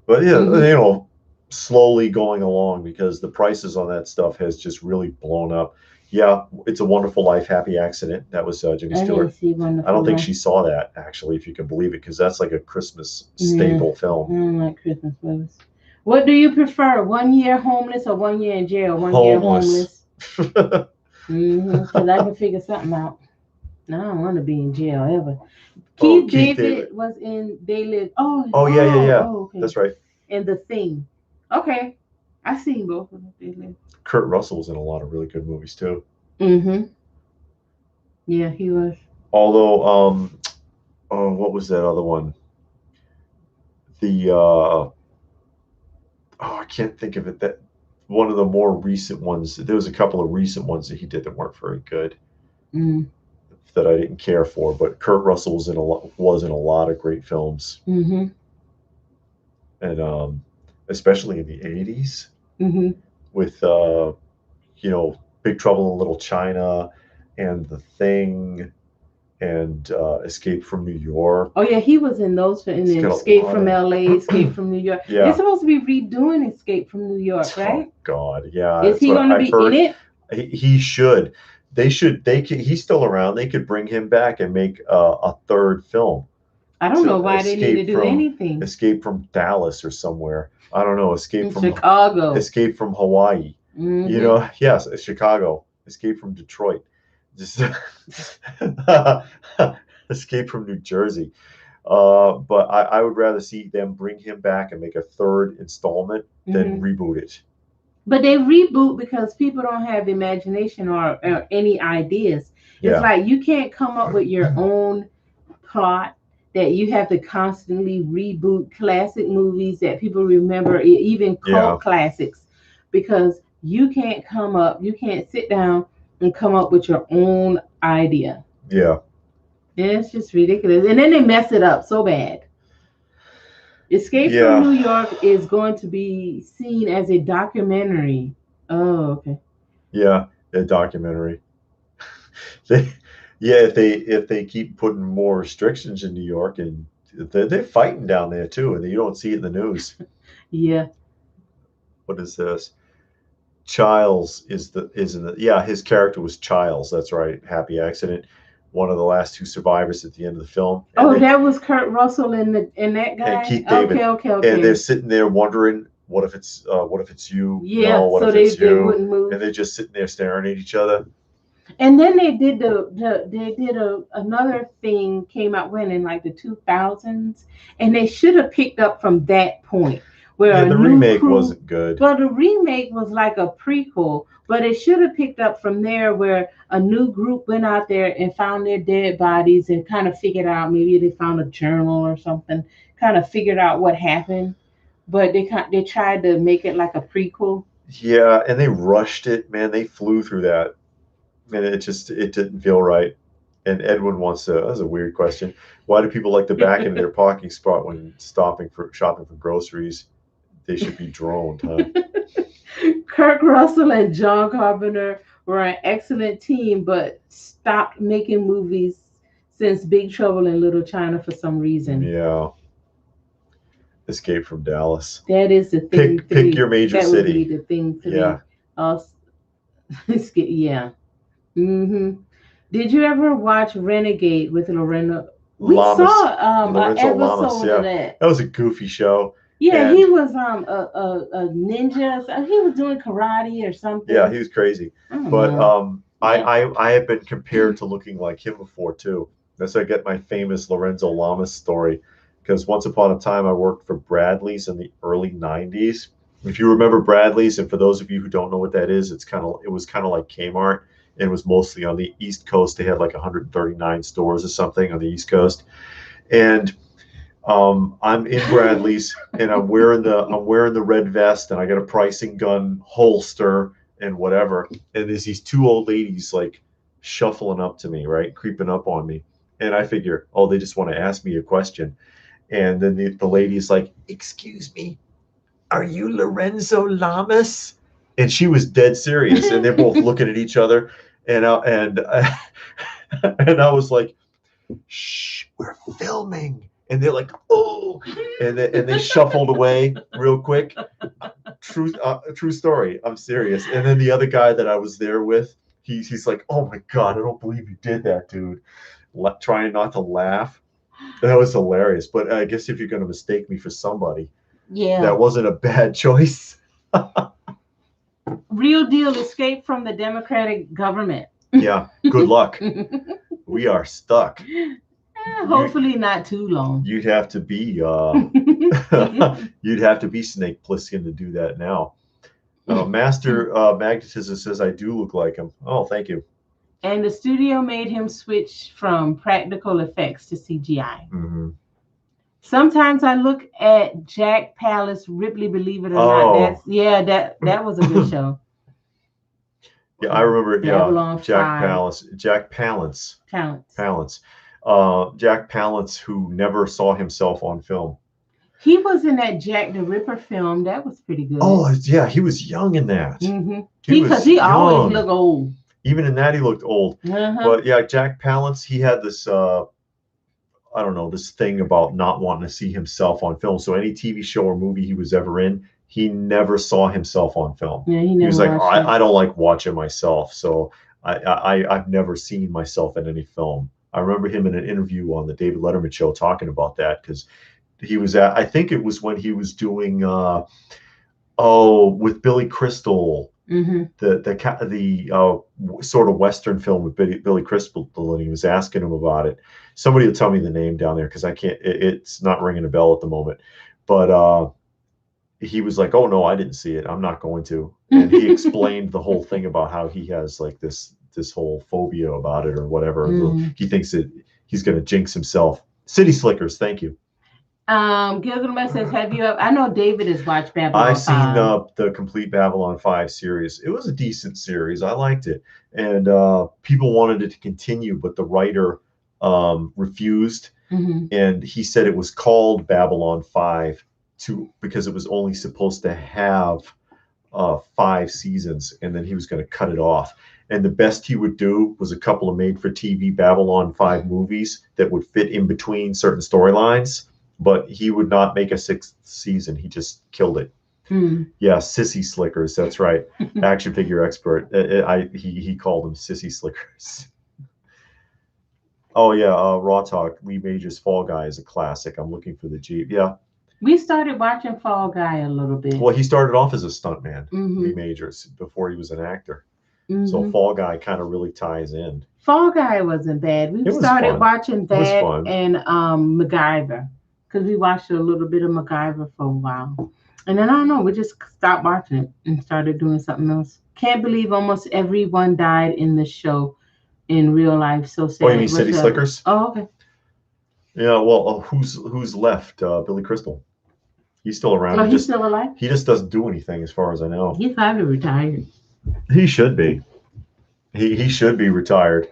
But yeah, you know, slowly going along because the prices on that stuff has just really blown up. Yeah, It's a Wonderful Life, Happy Accident. That was Jimmy Stewart. I don't think she saw that, actually, if you can believe it, because that's like a Christmas staple film. I don't like Christmas movies. What do you prefer, 1 year homeless or 1 year in jail? 1 year homeless. Because I can figure something out. I don't want to be in jail ever. Keith David was in They Live. Yeah. Okay. That's right. And The Thing. Okay. I've seen both of them. They Live. Kurt Russell's in a lot of really good movies too. Yeah, he was. Although, what was that other one? I can't think of it. That one of the more recent ones. There was a couple of recent ones that he did that weren't very good. That I didn't care for. But Kurt Russell was in a lot of great films. And especially in the 80s. With Big Trouble in Little China and The Thing and Escape from New York. Oh yeah, he was in those. In Escape from LA, Escape from New York. Yeah. They're supposed to be redoing Escape from New York, right? Oh God, yeah. Is he going to be in it? He should. He's still around. They could bring him back and make a third film. I don't know why they need to do anything. Escape from Dallas or somewhere. I don't know. Escape from Chicago. Escape from Hawaii. Yes, Chicago. Escape from Detroit. Just Escape from New Jersey. But I would rather see them bring him back and make a third installment than reboot it. But they reboot because people don't have imagination or any ideas. It's like you can't come up with your own plot, that you have to constantly reboot classic movies that people remember, even cult classics, because you can't sit down and come up with your own idea. Yeah. It's just ridiculous. And then they mess it up so bad. Escape from New York is going to be seen as a documentary. Oh, okay. Yeah, a documentary. If they keep putting more restrictions in New York, and they're fighting down there too, and you don't see it in the news. Yeah. What is this? Childs is in the, yeah, his character was Childs. That's right. Happy Accident. One of the last two survivors at the end of the film. Oh, that was Kurt Russell and that and guy. Keith David. Okay, okay, And they're okay. sitting there wondering, what if it's you? Yeah, No, what so if it's they you? wouldn't move. And they're just sitting there staring at each other. And then they did another thing came out when in like the 2000s, and they should have picked up from that point where Yeah, a the new remake crew. wasn't good. Well, the remake was like a prequel, but it should have picked up from there where a new group went out there and found their dead bodies and kind of figured out, maybe they found a journal or something, kind of figured out what happened. But they tried to make it like a prequel. Yeah, and they rushed it, man. They flew through that, and it didn't feel right. And Edwin wants to. That's a weird question. Why do people like to back into their parking spot when shopping for groceries? They should be droned, huh? Kirk Russell and John Carpenter were an excellent team, but stopped making movies since Big Trouble in Little China for some reason. Yeah. Escape from Dallas. That is the thing. Pick your major that city. Would be the thing. Yeah. Yeah. Mm-hmm. Did you ever watch Renegade with Lorena? We Lamas. saw Lorenzo an episode Lamas, yeah. of that. That was a goofy show. Yeah, he was a ninja. So he was doing karate or something. Yeah, he was crazy. But I have been compared to looking like him before too. That's how I get my famous Lorenzo Lamas story. Because once upon a time I worked for Bradley's in the early '90s. If you remember Bradley's, and for those of you who don't know what that is, it was kind of like Kmart. And it was mostly on the East Coast. They had like 139 stores or something on the East Coast. And I'm in Bradley's, and I'm wearing the red vest, and I got a pricing gun holster and whatever. And there's these two old ladies like shuffling up to me, right, creeping up on me. And I figure, oh, they just want to ask me a question. And then the lady's like, "Excuse me, are you Lorenzo Lamas?" And she was dead serious. And they're both looking at each other. And and I was like, "Shh, we're filming." And they're like, "Oh," and they shuffled away real quick. True story. I'm serious. And then the other guy that I was there with, he's like, "Oh my God, I don't believe you did that, dude." Trying not to laugh. That was hilarious. But I guess if you're going to mistake me for somebody, yeah, that wasn't a bad choice. Real deal. Escape from the Democratic government. Yeah. Good luck. We are stuck. Hopefully not too long. You'd have to be you'd have to be Snake Plissken to do that now. Master Magnetism says I do look like him. Oh, thank you. And the studio made him switch from practical effects to CGI. Mm-hmm. Sometimes I look at Jack Palance, Ripley, believe it or not. That was a good show. Yeah, I remember. Babylon Jack 5. Palance. Jack Palance, who never saw himself on film. He was in that Jack the Ripper film. That was pretty good. Oh yeah, he was young in that. Mm-hmm. Because he always looked old. Even in that, he looked old. But yeah, Jack Palance, he had this, I don't know, this thing about not wanting to see himself on film. So any TV show or movie he was ever in, he never saw himself on film. Yeah, he was like, I don't like watching myself. So I've never seen myself in any film. I remember him in an interview on the David Letterman show talking about that, because he was at, I think it was when he was doing, with Billy Crystal. Mm-hmm. The sort of Western film with Billy Crystal, and he was asking him about it. Somebody will tell me the name down there, because I can't. It's not ringing a bell at the moment. But he was like, "Oh no, I didn't see it. I'm not going to." And he explained the whole thing about how he has like this whole phobia about it or whatever. Mm. He thinks that he's going to jinx himself. City Slickers, thank you. Gilgamesh says, "Have you ever?" I know David has watched Babylon 5. I've seen the complete Babylon 5 series. It was a decent series. I liked it, and people wanted it to continue, but the writer refused, and he said it was called Babylon 5 because it was only supposed to have 5 seasons, and then he was going to cut it off. And the best he would do was a couple of made-for-TV Babylon 5 movies that would fit in between certain storylines. But he would not make a 6th season. He just killed it. Yeah, Sissy Slickers. That's right. Action figure expert. He called them Sissy Slickers. Oh yeah, Raw Talk. Lee Majors Fall Guy is a classic. I'm looking for the Jeep. Yeah. We started watching Fall Guy a little bit. Well, he started off as a stuntman, Lee Majors, before he was an actor. So Fall Guy kind of really ties in. Fall Guy wasn't bad. We started watching that and MacGyver, because we watched a little bit of MacGyver for a while. And then I don't know, we just stopped watching it and started doing something else. Can't believe almost everyone died in the show in real life. So sad. Oh, you mean City Slickers? Oh, okay. Yeah, well, who's left? Billy Crystal. He's still around. Oh, he's still alive? He just doesn't do anything as far as I know. He's probably retired. He should be. He should be retired.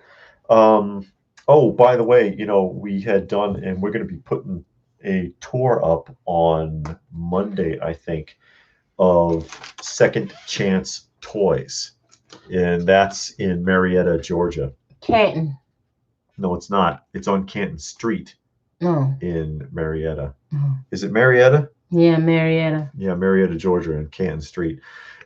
Oh, by the way, we had done, and we're going to be putting a tour up on Monday, I think, of Second Chance Toys. And that's in Marietta, Georgia. Canton. No, it's not. It's on Canton Street in Marietta. Oh. Is it Marietta? Yeah, Marietta. Yeah, Marietta, Georgia, and Canton Street.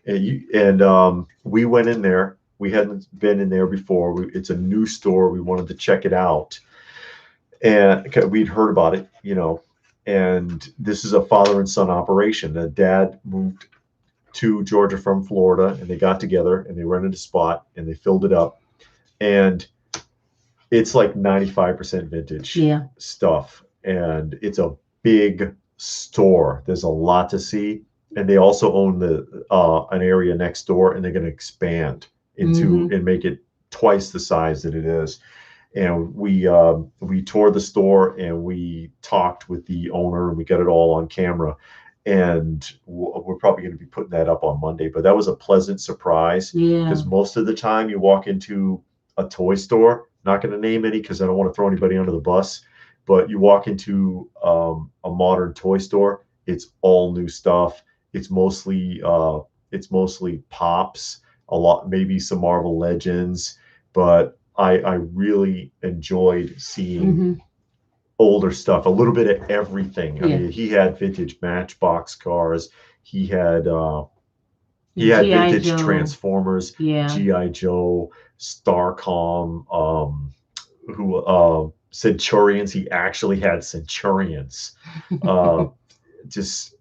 And we went in there. We hadn't been in there before. It's a new store. We wanted to check it out. And we'd heard about it, and this is a father and son operation. The dad moved to Georgia from Florida, and they got together and they rented a spot and they filled it up. And it's like 95% vintage stuff. And it's a big store. There's a lot to see. And they also own an area next door, and they're going to expand into and make it twice the size that it is. And we toured the store and we talked with the owner, and we got it all on camera. And we're probably going to be putting that up on Monday. But that was a pleasant surprise, because most of the time you walk into a toy store, not going to name any because I don't want to throw anybody under the bus, but you walk into a modern toy store, it's all new stuff. It's mostly pops, a lot, maybe some Marvel Legends, but I really enjoyed seeing older stuff, a little bit of everything. I mean, he had vintage Matchbox cars. He had vintage Joe. Transformers, G.I. Joe, Starcom, Centurions. He actually had Centurions.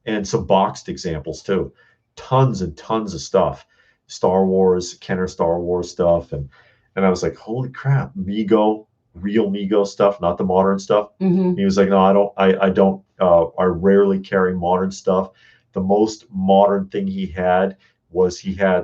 And some boxed examples too. Tons and tons of stuff. Star Wars, Kenner Star Wars stuff. And I was like, holy crap, Mego, real Mego stuff, not the modern stuff. He was like, no, I rarely carry modern stuff. The most modern thing he had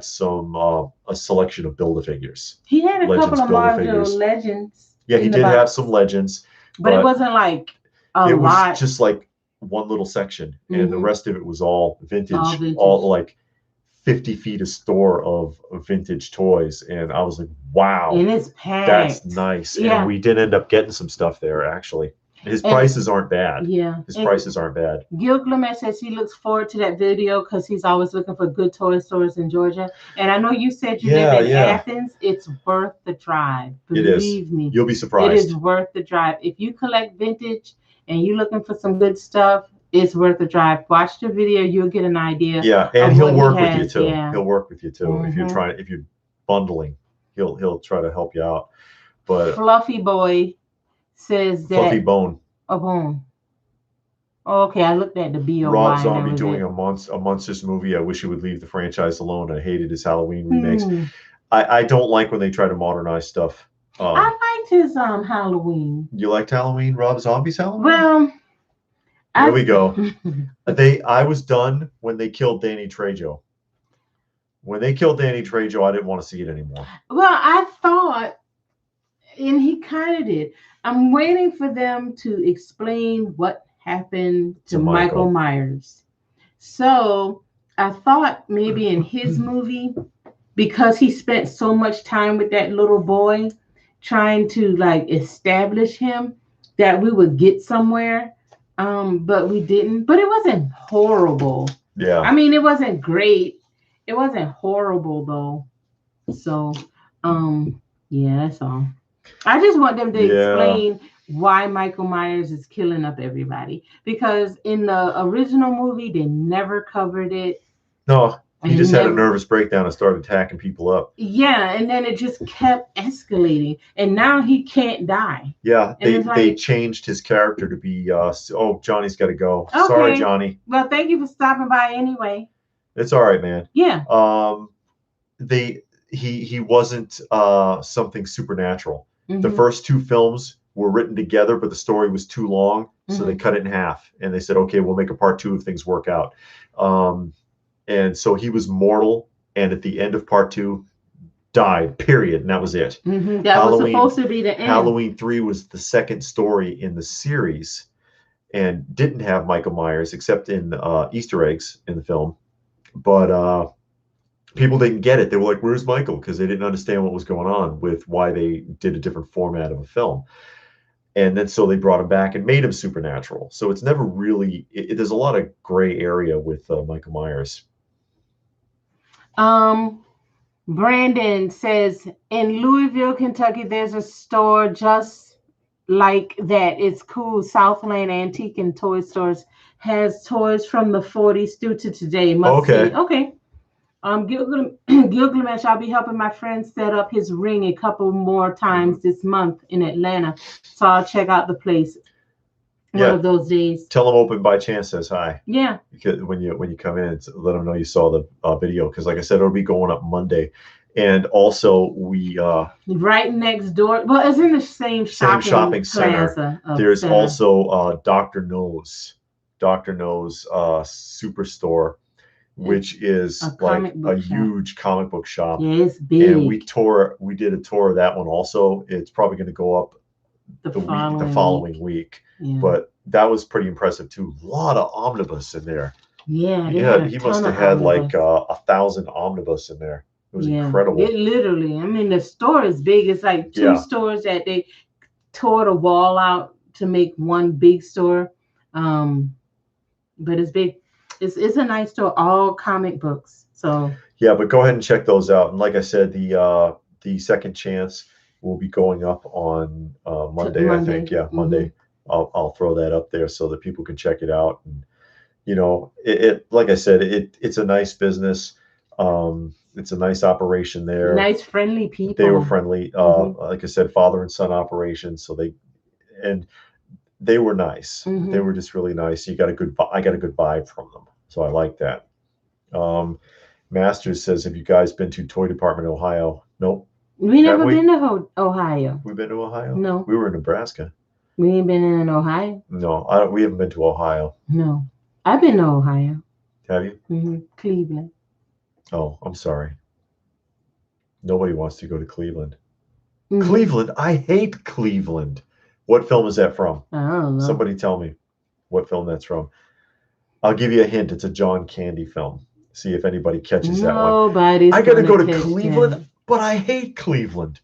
some a selection of Build-A-Figures. He had a couple of Marvel Legends. Yeah, he did have some Legends. But it wasn't like a lot. It was just like one little section, and the rest of it was all vintage, all like 50 feet of store of vintage toys. And I was like, wow, and it's packed. That's nice. Yeah. And we did end up getting some stuff there, actually. His prices aren't bad. Yeah. His prices aren't bad. Gil Clement says he looks forward to that video because he's always looking for good toy stores in Georgia. And I know you said you live in Athens. It's worth the drive. Believe me. You'll be surprised. It is worth the drive. If you collect vintage and you're looking for some good stuff, it's worth the drive. Watch the video. You'll get an idea. Yeah, and he'll work with you too. Yeah. He'll work with you too. If you're bundling, he'll try to help you out. But Fluffy Boy says that Fluffy Bone. A bone. Oh, okay, I looked at the BOY. Rob Zombie doing a monstrous movie. I wish he would leave the franchise alone. I hated his Halloween remakes. I don't like when they try to modernize stuff. I liked his Halloween. You liked Halloween? Rob Zombie's Halloween? Well, there we go. I was done when they killed Danny Trejo. When they killed Danny Trejo, I didn't want to see it anymore. Well, I thought, and he kind of did. I'm waiting for them to explain what happened to Michael Myers. So I thought maybe in his movie, because he spent so much time with that little boy trying to like establish him, that we would get somewhere. But we didn't. But it wasn't horrible. Yeah. I mean, it wasn't great. It wasn't horrible though. So yeah, that's all. I just want them to explain why Michael Myers is killing up everybody. Because in the original movie, they never covered it. No, he And just had a never- nervous breakdown and started attacking people up. Yeah, and then it just kept escalating, and now he can't die. Yeah, And they it's they like, changed his character to be. Oh, Johnny's got to go. okay, Sorry, Johnny. well, thank you for stopping by anyway. It's all right, man. Yeah. He wasn't something supernatural. Mhm. The first two films were written together, but the story was too long, so they cut it in half, and they said, okay, we'll make a part two if things work out. And so he was mortal, and at the end of part two, died, period, and that was it. That was supposed to be the end. Halloween 3 was the second story in the series and didn't have Michael Myers except in Easter eggs in the film. But people didn't get it. They were like, where's Michael? Because they didn't understand what was going on with why they did a different format of a film. And then so they brought him back and made him supernatural. So it's never really, there's a lot of gray area with Michael Myers. Brandon says, in Louisville, Kentucky, there's a store just like that. It's cool. Southland Antique and Toy Stores has toys from the 40s through to today. Must see. Okay. Gilgamesh, I'll be helping my friend set up his ring a couple more times this month in Atlanta. So I'll check out the place one of those days. Tell him Open by Chance says hi. Yeah. Because when you come in, let them know you saw the video. Because like I said, it'll be going up Monday. And also we right next door. Well, it's in the same shopping center. There's also Dr. No's Superstore, which is like a huge comic book shop. Yeah, it's big. And we did a tour of that one also. It's probably going to go up the following week. Yeah. But that was pretty impressive too. A lot of omnibus in there. Yeah, he must have had like 1,000 omnibus in there. It was incredible. It literally, I mean, the store is big. It's like two stores that they tore the wall out to make one big store. But it's big. It's a nice store, all comic books. So yeah, but go ahead and check those out. And like I said, the Second Chance will be going up on Monday, I think. Yeah, Monday. I'll throw that up there so that people can check it out. And it like I said, it's a nice business. It's a nice operation there. Nice, friendly people. They were friendly. Like I said, father and son operation. So they were nice. They were just really nice. I got a good vibe from them. So I like that. Masters says, have you guys been to Toy Department, Ohio? Nope. We never been to Ohio. We've been to Ohio? No. We were in Nebraska. We ain't been in Ohio? No, we haven't been to Ohio. No. I've been to Ohio. Have you? Cleveland. Oh, I'm sorry. Nobody wants to go to Cleveland. Cleveland? I hate Cleveland. What film is that from? I don't know. Somebody tell me what film that's from. I'll give you a hint. It's a John Candy film. See if anybody catches that one. I got to go to Cleveland, but I hate Cleveland.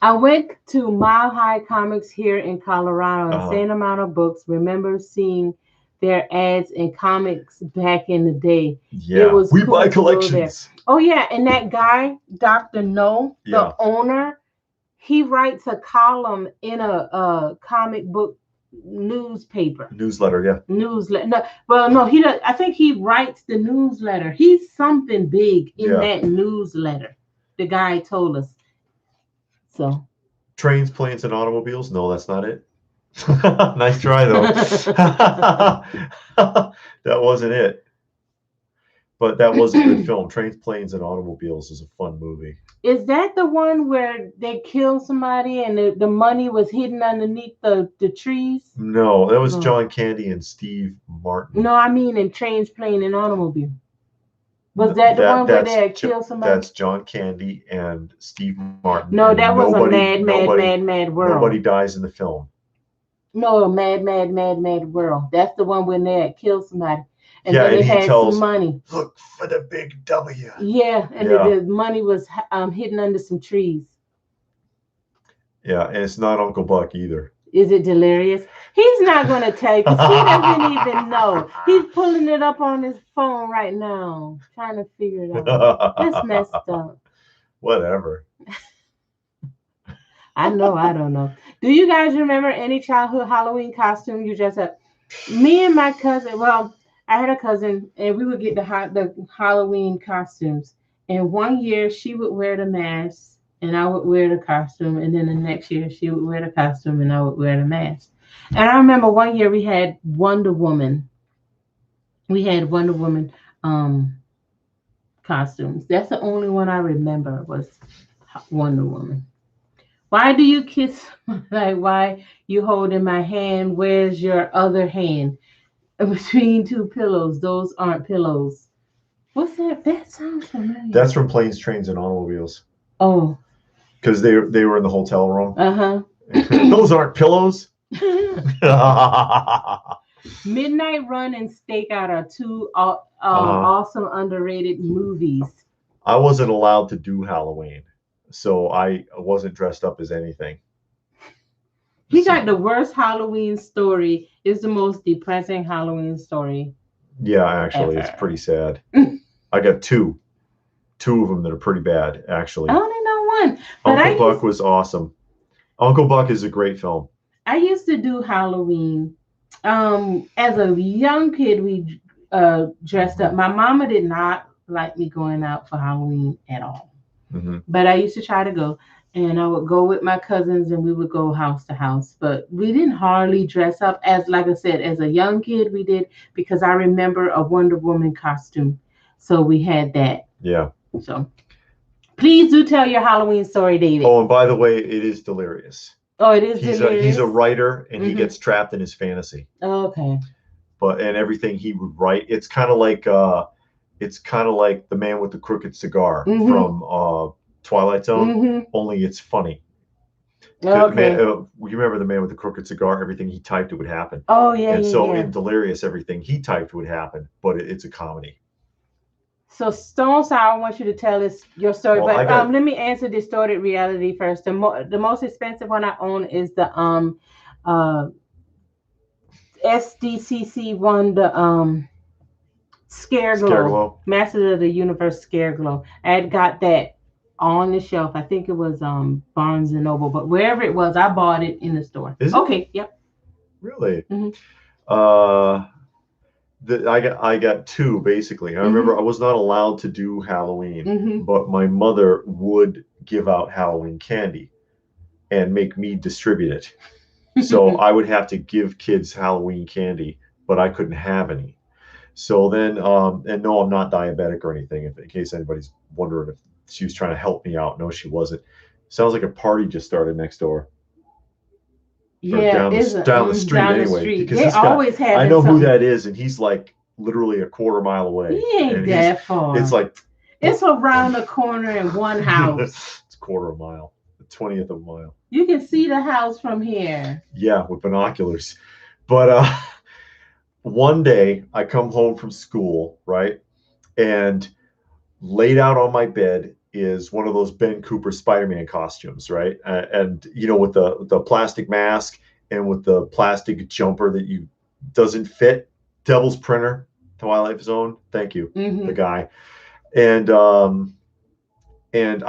I went to Mile High Comics here in Colorado. Insane amount of books. Remember seeing their ads in comics back in the day. Yeah, it was we cool buy collections. Oh yeah, and that guy, Dr. No, the owner, he writes a column in a comic book newsletter. No, he does. I think he writes the newsletter. He's something big in that newsletter. The guy told us. So Trains, Planes, and Automobiles? No, that's not it. Nice try though. That wasn't it. But that was a good film. Trains, Planes, and Automobiles is a fun movie. Is that the one where they killed somebody and the money was hidden underneath the trees? No, that was John Candy and Steve Martin. No, I mean in Trains, Plane, and Automobile. Was that the one where they had killed somebody? That's John Candy and Steve Martin. No, that was a Mad World. Nobody dies in the film. No, Mad World. That's the one when they had killed somebody. And then they had some money. Look for the big W. Yeah, and the money was hidden under some trees. Yeah, and it's not Uncle Buck either. Is it delirious? He's not going to tell you because he doesn't even know. He's pulling it up on his phone right now, trying to figure it out. That's messed up. Whatever. I know, I don't know. Do you guys remember any childhood Halloween costume you dressed up? Me and my cousin, well, I had a cousin, and we would get the Halloween costumes. And one year she would wear the mask, and I would wear the costume. And then the next year she would wear the costume, and I would wear the mask. And I remember one year we had Wonder Woman. We had Wonder Woman costumes. That's the only one I remember was Wonder Woman. Why do you kiss? Like, why you holding my hand? Where's your other hand? Between two pillows. Those aren't pillows. What's that? That sounds familiar. That's from Planes, Trains, and Automobiles. Oh. Because they were in the hotel room. Uh-huh. Those aren't pillows. Midnight Run and Stakeout are two awesome underrated movies. I wasn't allowed to do Halloween, so I wasn't dressed up as anything. We got the worst Halloween story. It's the most depressing Halloween story. Yeah, actually, it's pretty sad. I got two of them that are pretty bad, actually. I only know one. Uncle Buck was awesome. Uncle Buck is a great film. I used to do Halloween. As a young kid, we dressed up. My mama did not like me going out for Halloween at all. Mm-hmm. But I used to try to go. And I would go with my cousins and we would go house to house. But we didn't hardly dress up like I said, as a young kid we did, because I remember a Wonder Woman costume. So we had that. Yeah. So please do tell your Halloween story, David. Oh, and by the way, it is delirious. Oh, it is delirious. He's a writer and he gets trapped in his fantasy. Oh, okay. And everything he would write, it's kind of like The Man with the Crooked Cigar from Twilight Zone, only it's funny. Okay. You remember The Man with the Crooked Cigar? Everything he typed, it would happen. Oh, yeah. And so in Delirious, everything he typed would happen, but it's a comedy. So Stone Sour, I want you to tell us your story, Well, but let me answer Distorted Reality first. The most expensive one I own is the SDCC one, the Scare Glow, Masters of the Universe Scare Glow. I had got that on the shelf. I think it was Barnes and Noble, but wherever it was, I bought it in the store. Is it? Okay, yep. Really? I got two basically. I remember I was not allowed to do Halloween, but my mother would give out Halloween candy and make me distribute it. So I would have to give kids Halloween candy, but I couldn't have any. So then, and no, I'm not diabetic or anything, in case anybody's wondering if she was trying to help me out. No, she wasn't. Sounds like a party just started next door. Yeah, down the street anyway. Because they always have. I know who that is, and he's like literally a quarter mile away. He ain't that far. It's like it's around the corner in one house. It's a quarter of a mile, the 20th of a mile. You can see the house from here. Yeah, with binoculars. But one day I come home from school, right, and laid out on my bed is one of those Ben Cooper Spider-Man costumes, right? And with the plastic mask and with the plastic jumper that doesn't fit. Devil's Printer, Twilight Zone. Thank you, the guy. And I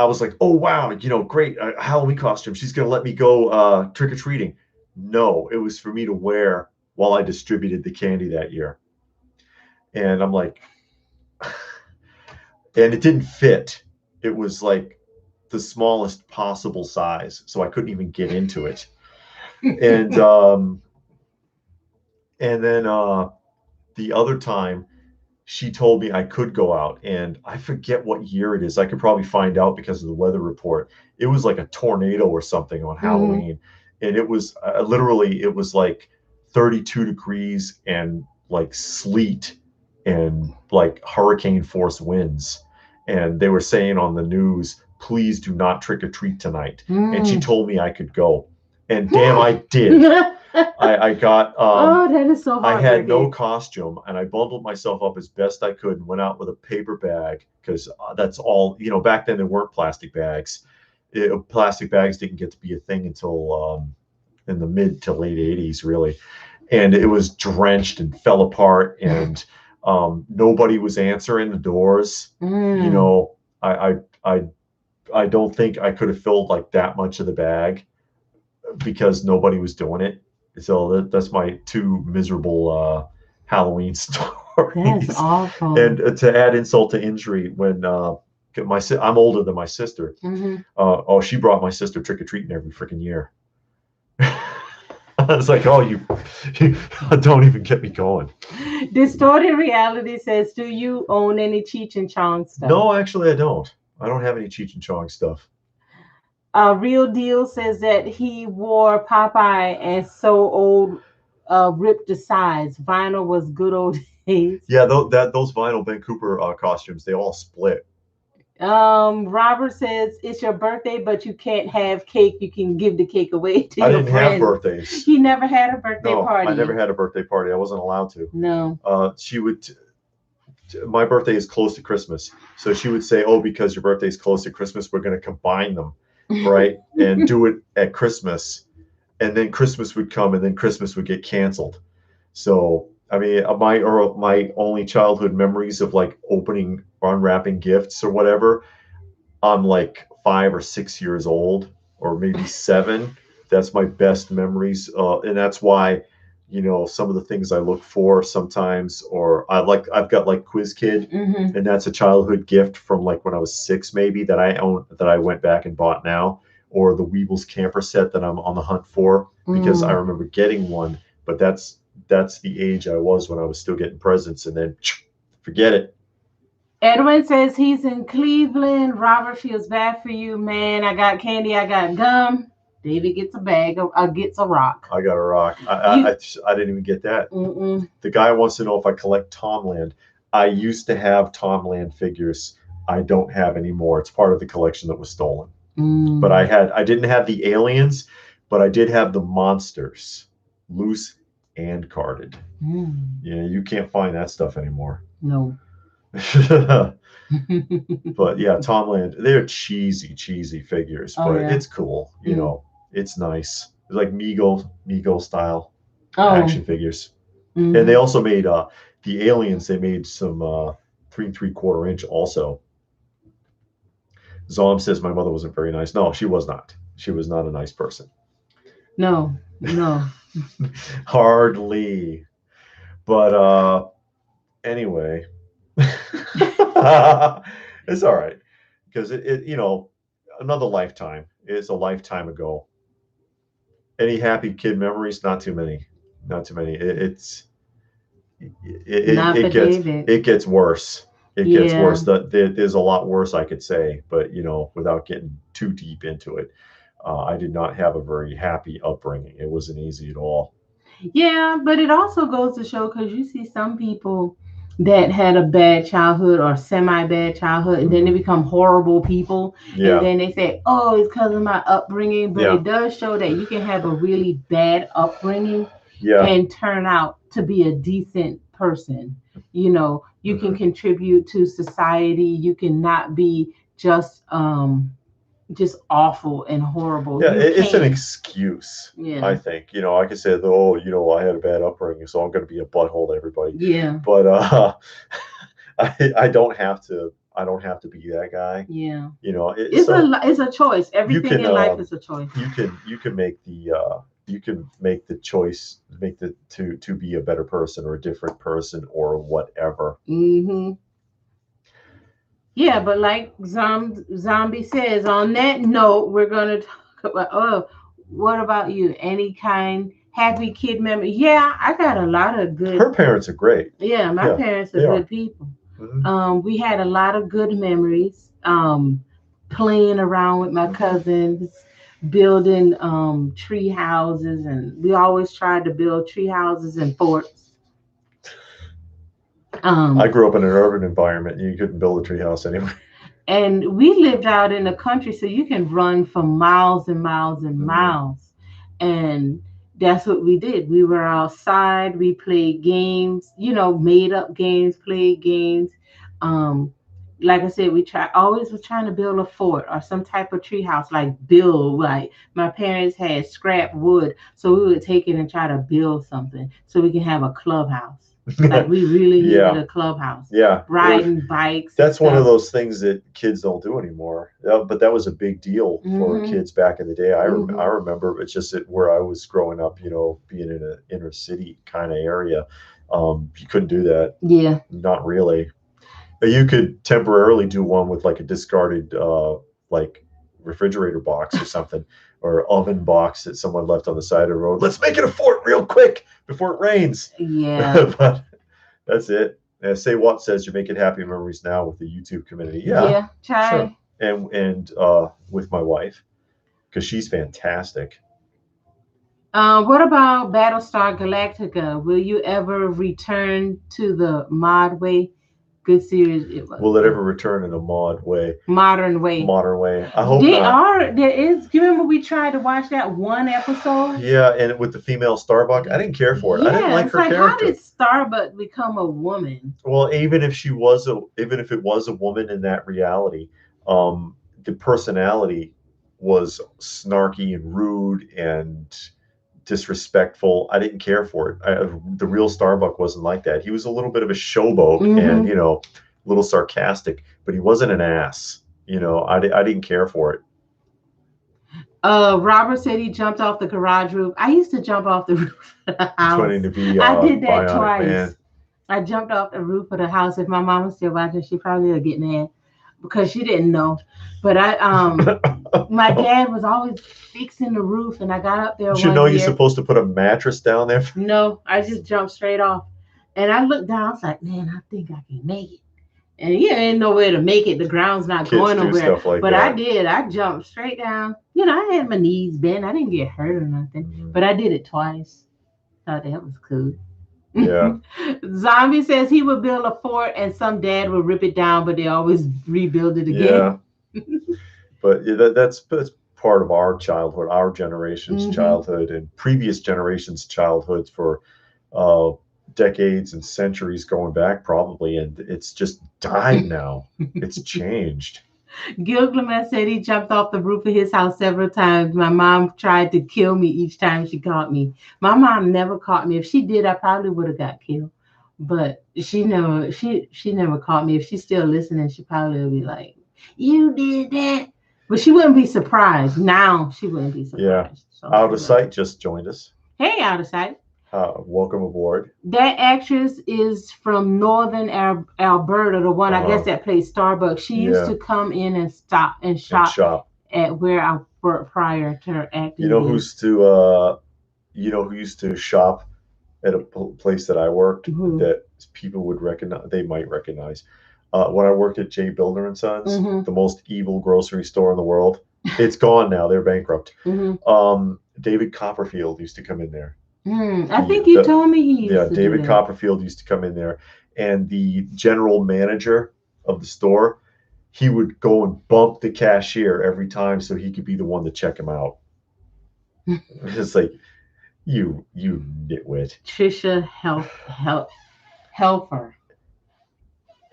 was like, oh wow, great, Halloween costume. She's gonna let me go trick or treating. No, it was for me to wear while I distributed the candy that year. And I'm like, and it didn't fit. It was like the smallest possible size, so I couldn't even get into it. And then the other time, she told me I could go out, and I forget what year it is. I could probably find out because of the weather report. It was like a tornado or something on Halloween, and it was literally, it was like 32 degrees and like sleet and like hurricane force winds. And they were saying on the news, please do not trick or treat tonight. And she told me I could go. And damn, I did. I got, that is so hard. I had no costume, and I bundled myself up as best I could and went out with a paper bag because that's all, back then there weren't plastic bags. Plastic bags didn't get to be a thing until in the mid to late 80s, really. And it was drenched and fell apart, and nobody was answering the doors. I don't think I could have filled like that much of the bag because nobody was doing it. So that's my two miserable Halloween stories. That's parties. awful. And to add insult to injury, when I'm older than my sister. Oh, she brought my sister trick or treating every freaking year. I was like, oh, you don't even get me going. Distorted Reality says, do you own any Cheech and Chong stuff? No, actually, I don't. I don't have any Cheech and Chong stuff. Real Deal says that he wore Popeye and so old, ripped the sides. Vinyl was good old days. Yeah, those vinyl Ben Cooper costumes, they all split. Robert says it's your birthday, but you can't have cake. You can give the cake away to I your didn't friends. have birthdays. He never had a birthday No, party. I never had a birthday party. I wasn't allowed to. No. She would. My birthday is close to Christmas, so she would say, "Oh, because your birthday is close to Christmas, we're going to combine them, right, and do it at Christmas." And then Christmas would come, and then Christmas would get canceled. So, I mean, my only childhood memories of like opening or unwrapping gifts or whatever, I'm like 5 or 6 years old, or maybe 7. That's my best memories, and that's why, some of the things I look for sometimes, or I've got like Quiz Kid, and that's a childhood gift from like when I was 6, maybe, that I own, that I went back and bought now, or the Weebles camper set that I'm on the hunt for, because I remember getting one, but that's the age I was when I was still getting presents, and then forget it. Edwin says he's in Cleveland. Robert feels bad for you, man. I got candy. I got gum. David gets a bag. Gets a rock. I got a rock. I didn't even get that. The guy wants to know if I collect Tomland. I used to have Tomland figures. I don't have anymore. It's part of the collection that was stolen. But I didn't have the aliens, but I did have the monsters, loose and carded. Yeah, you can't find that stuff anymore. No. But yeah, Tomland, they're cheesy figures, but it's cool. It's nice. It's like Mego style action figures. And they also made the aliens. They made some 3 3/4 inch also. Zom says my mother wasn't very nice. No, she was not. She was not a nice person. No. Hardly. But anyway. It's all right, because it another lifetime. It's a lifetime ago. Any happy kid memories? Not too many. It gets worse. It gets worse. There's a lot worse I could say, but without getting too deep into it, I did not have a very happy upbringing. It wasn't easy at all. Yeah, but it also goes to show, because you see some people that had a bad childhood or semi bad childhood, and then they become horrible people. Yeah. And then they say, oh, it's because of my upbringing. But it does show that you can have a really bad upbringing and turn out to be a decent person. You can contribute to society. You can not be just awful and horrible. Yeah, it's an excuse. Yeah. I think. I could say, oh, I had a bad upbringing, so I'm going to be a butthole to everybody. Yeah. But I don't have to. I don't have to be that guy. Yeah. It's a choice. Everything in life is a choice. You can make the choice, to be a better person or a different person or whatever. Yeah, but like Zombie says, on that note, we're going to talk about, what about you? Any kind happy kid memory? Yeah, I got a lot of good. Her parents are great. Yeah, my parents are good people. We had a lot of good memories. Playing around with my cousins, building tree houses, and we always tried to build tree houses and forts. I grew up in an urban environment. You couldn't build a treehouse anywhere. And we lived out in the country, so you can run for miles and miles and miles. And that's what we did. We were outside. We played games, made up games, played games. Like I said, always was trying to build a fort or some type of tree house, like my parents had scrap wood, so we would take it and try to build something so we can have a clubhouse. Like we really needed a clubhouse. Yeah. Riding bikes. That's one of those things that kids don't do anymore. But that was a big deal for kids back in the day. I remember. It's just that where I was growing up, being in an inner city kind of area, You couldn't do that. Yeah. Not really. You could temporarily do one with like a discarded like refrigerator box or something, or oven box that someone left on the side of the road. Let's make it a fort real quick before it rains. Yeah. But that's it. Say what says you're making happy memories now with the YouTube community. Yeah, Yeah. Try. sure. And with my wife, because she's fantastic. What about Battlestar Galactica? Will you ever return to the mod way? Good series it was. Will it ever return in a modern way? Modern way. I hope not. There is. Do you remember we tried to watch that one episode? Yeah, and with the female Starbuck, I didn't care for it. I didn't like it's her like, character. How did Starbuck become a woman? Well, even if it was a woman in that reality, the personality was snarky and rude and disrespectful. I didn't care for it. The real Starbuck wasn't like that. He was a little bit of a showboat and, a little sarcastic, but he wasn't an ass. I didn't care for it. Robert said he jumped off the garage roof. I used to jump off the roof of the house. To be, I did that Bionic twice. Man. I jumped off the roof of the house. If my mom was still watching, she probably would get mad because she didn't know. But my dad was always fixing the roof, and I got up there. You're supposed to put a mattress down there? No, I just jumped straight off, and I looked down. I was like, man, I think I can make it. And ain't nowhere to make it. The ground's not going nowhere. But I did. I jumped straight down. I had my knees bent. I didn't get hurt or nothing. But I did it twice. Thought that was cool. Yeah. Zombie says he would build a fort and some dad would rip it down, but they always rebuild it again. Yeah. But that's part of our childhood, our generation's childhood, and previous generations' childhoods for decades and centuries going back, probably, and it's just died now. It's changed. Gilgamesh said he jumped off the roof of his house several times. My mom tried to kill me each time she caught me. My mom never caught me. If she did, I probably would have got killed. But she never caught me. If she's still listening, she probably would be like, "You did that." But she wouldn't be surprised. Now she wouldn't be surprised. Yeah. So Out of Sight just joined us. Hey, Out of Sight. Welcome aboard. That actress is from Northern Alberta, the one I guess that plays Starbucks. She used to come in and stop and shop at where I worked prior to her acting. Who used to shop at a place that I worked that people would recognize? They might recognize. When I worked at J. Builder and Sons, the most evil grocery store in the world. It's gone now. They're bankrupt. David Copperfield used to come in there. I think you told me he used to David Copperfield used to come in there, and the general manager of the store, he would go and bump the cashier every time so he could be the one to check him out. It's like, you nitwit. Trisha Helfer.